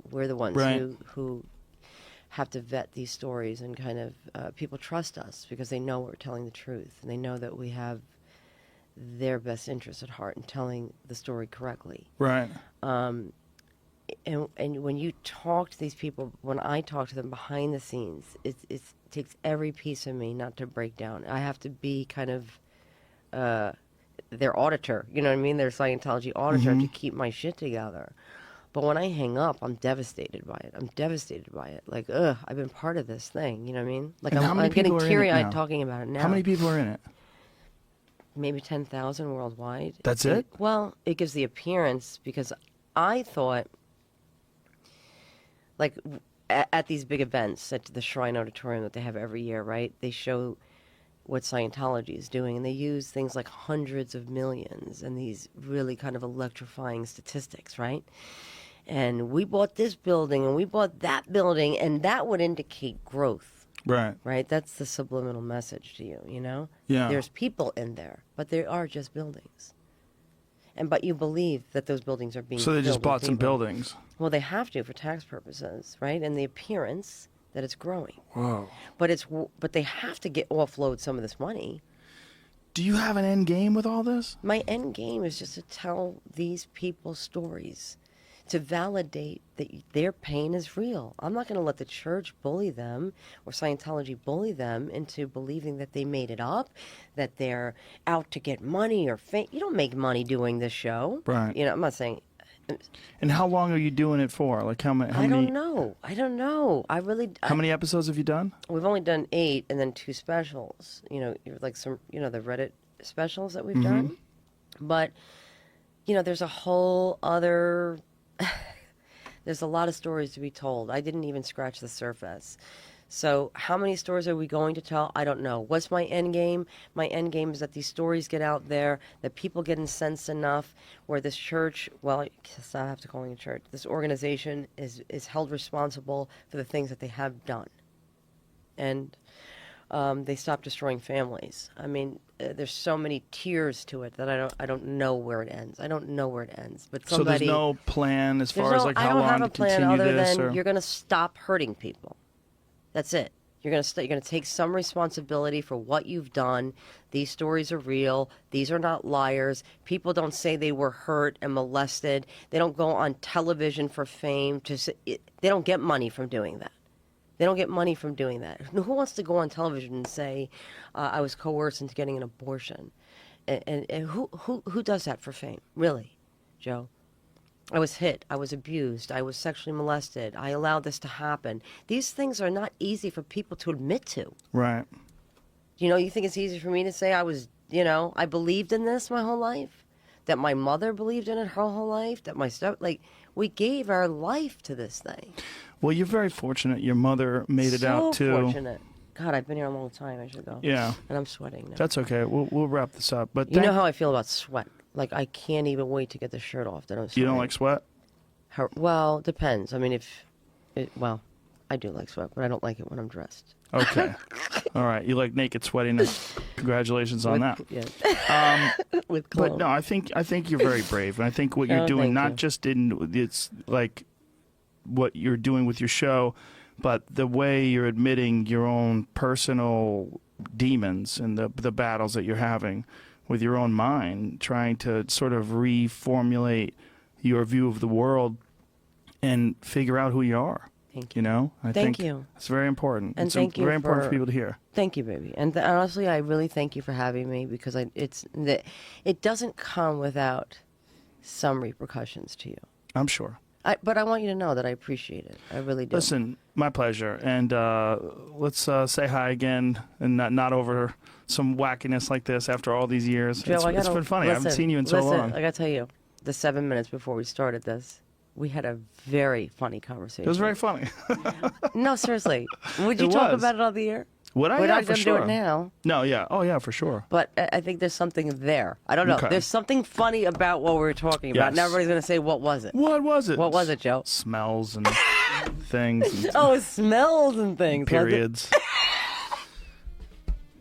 We're the ones who have to vet these stories, and kind of people trust us because they know we're telling the truth, and they know that we have their best interests at heart in telling the story correctly. Right. And when you talk to these people, when I talk to them behind the scenes, it takes every piece of me not to break down. I have to be kind of their auditor, you know what I mean? Their Scientology auditor to keep my shit together. But when I hang up, I'm devastated by it. Like, I've been part of this thing, you know what I mean? Like, I'm getting teary-eyed talking about it now. How many people are in it? Maybe 10,000 worldwide. That's it? Well, it gives the appearance, because I thought, like, at these big events, at the Shrine Auditorium that they have every year, right? They show what Scientology is doing, and they use things like hundreds of millions and these really kind of electrifying statistics, right? And we bought this building, and we bought that building, and that would indicate growth. Right. Right? That's the subliminal message to you, you know? Yeah. There's people in there, but they are just buildings. But you believe that those buildings are being So they just filled bought with some people. buildings. Well, they have to for tax purposes, right? And the appearance that it's growing. Whoa. But they have to offload some of this money. Do you have an end game with all this? My end game is just to tell these people's stories, to validate that their pain is real. I'm not going to let the church bully them or Scientology bully them into believing that they made it up, that they're out to get money or fame. You don't make money doing this show. Right. You know, I'm not saying. And how long are you doing it for? Like how many? I don't know. How many episodes have you done? We've only done 8 and then 2 specials. You know, like some, the Reddit specials that we've done. But, there's a whole other, there's a lot of stories to be told. I didn't even scratch the surface. So how many stories are we going to tell? I don't know. What's my end game? My end game is that these stories get out there, that people get incensed enough where this church, well, I guess I have to call it a church, this organization is held responsible for the things that they have done. And they stop destroying families. I mean, there's so many tiers to it that I don't know where it ends. I don't know where it ends. But somebody, so there's no plan as far as like how long to I don't have a plan other than you're going to stop hurting people. That's it. You're going to take some responsibility for what you've done. These stories are real. These are not liars. People don't say they were hurt and molested. They don't go on television for fame. They don't get money from doing that. They don't get money from doing that. Who wants to go on television and say, I was coerced into getting an abortion? And who does that for fame? Really, Joe? I was hit. I was abused. I was sexually molested. I allowed this to happen. These things are not easy for people to admit to. Right. You think it's easy for me to say I was, I believed in this my whole life? That my mother believed in it her whole life? That my stuff, we gave our life to this thing. Well, you're very fortunate. Your mother made it out too. So fortunate. God, I've been here a long time. I should go. Yeah. And I'm sweating now. That's okay. We'll wrap this up. But you know how I feel about sweat. Like, I can't even wait to get the shirt off. You don't like sweat? Well, depends. I mean, I do like sweat, but I don't like it when I'm dressed. Okay. All right. You like naked sweatiness. Congratulations on that. Yeah. With clothes. But no, I think you're very brave. And I think what you're doing, not just it's like what you're doing with your show, but the way you're admitting your own personal demons and the battles that you're having with your own mind, trying to sort of reformulate your view of the world and figure out who you are. Thank you. I think you. It's very important. And it's thank you very important for people to hear. Thank you, baby. And honestly, I really thank you for having me because it doesn't come without some repercussions to you. I'm sure. But I want you to know that I appreciate it. I really do. Listen, my pleasure. And let's say hi again and not over some wackiness like this after all these years. Joe, it's been funny. I haven't seen you in so long. I got to tell you, the 7 minutes before we started this, we had a very funny conversation. It was very funny. No, seriously. Would you talk about it on the air? Would I? We're not for going to sure. do it now. No, yeah. Oh, yeah, for sure. But I think there's something there. I don't know. Okay. There's something funny about what we were talking about. Yes. And everybody's going to say, what was it? What was it? What was it, Joe? Smells and things. And Oh, smells and things. periods.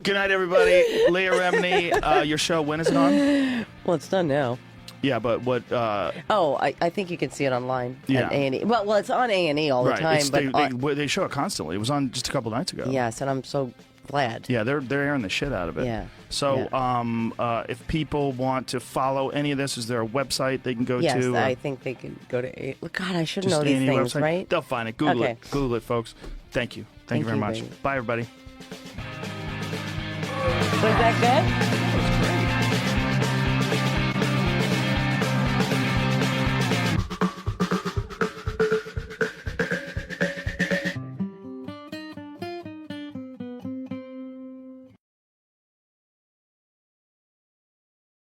Good night, everybody. Leah Remini, your show, when is it on? Well, it's done now. Yeah, but what? I think you can see it online Yeah. at A&E. Well, it's on A&E all the time. But they show it constantly. It was on just a couple nights ago. yes, and I'm so glad. Yeah, they're airing the shit out of it. Yeah. So, if people want to follow any of this, is there a website they can go Yes, to? I think they can go to A. God, I should Just know these A&E things, website? right? They'll find it. Google Okay. it. Google it, folks. Thank you. Thank you very you, much. baby. Bye, everybody. Was that good?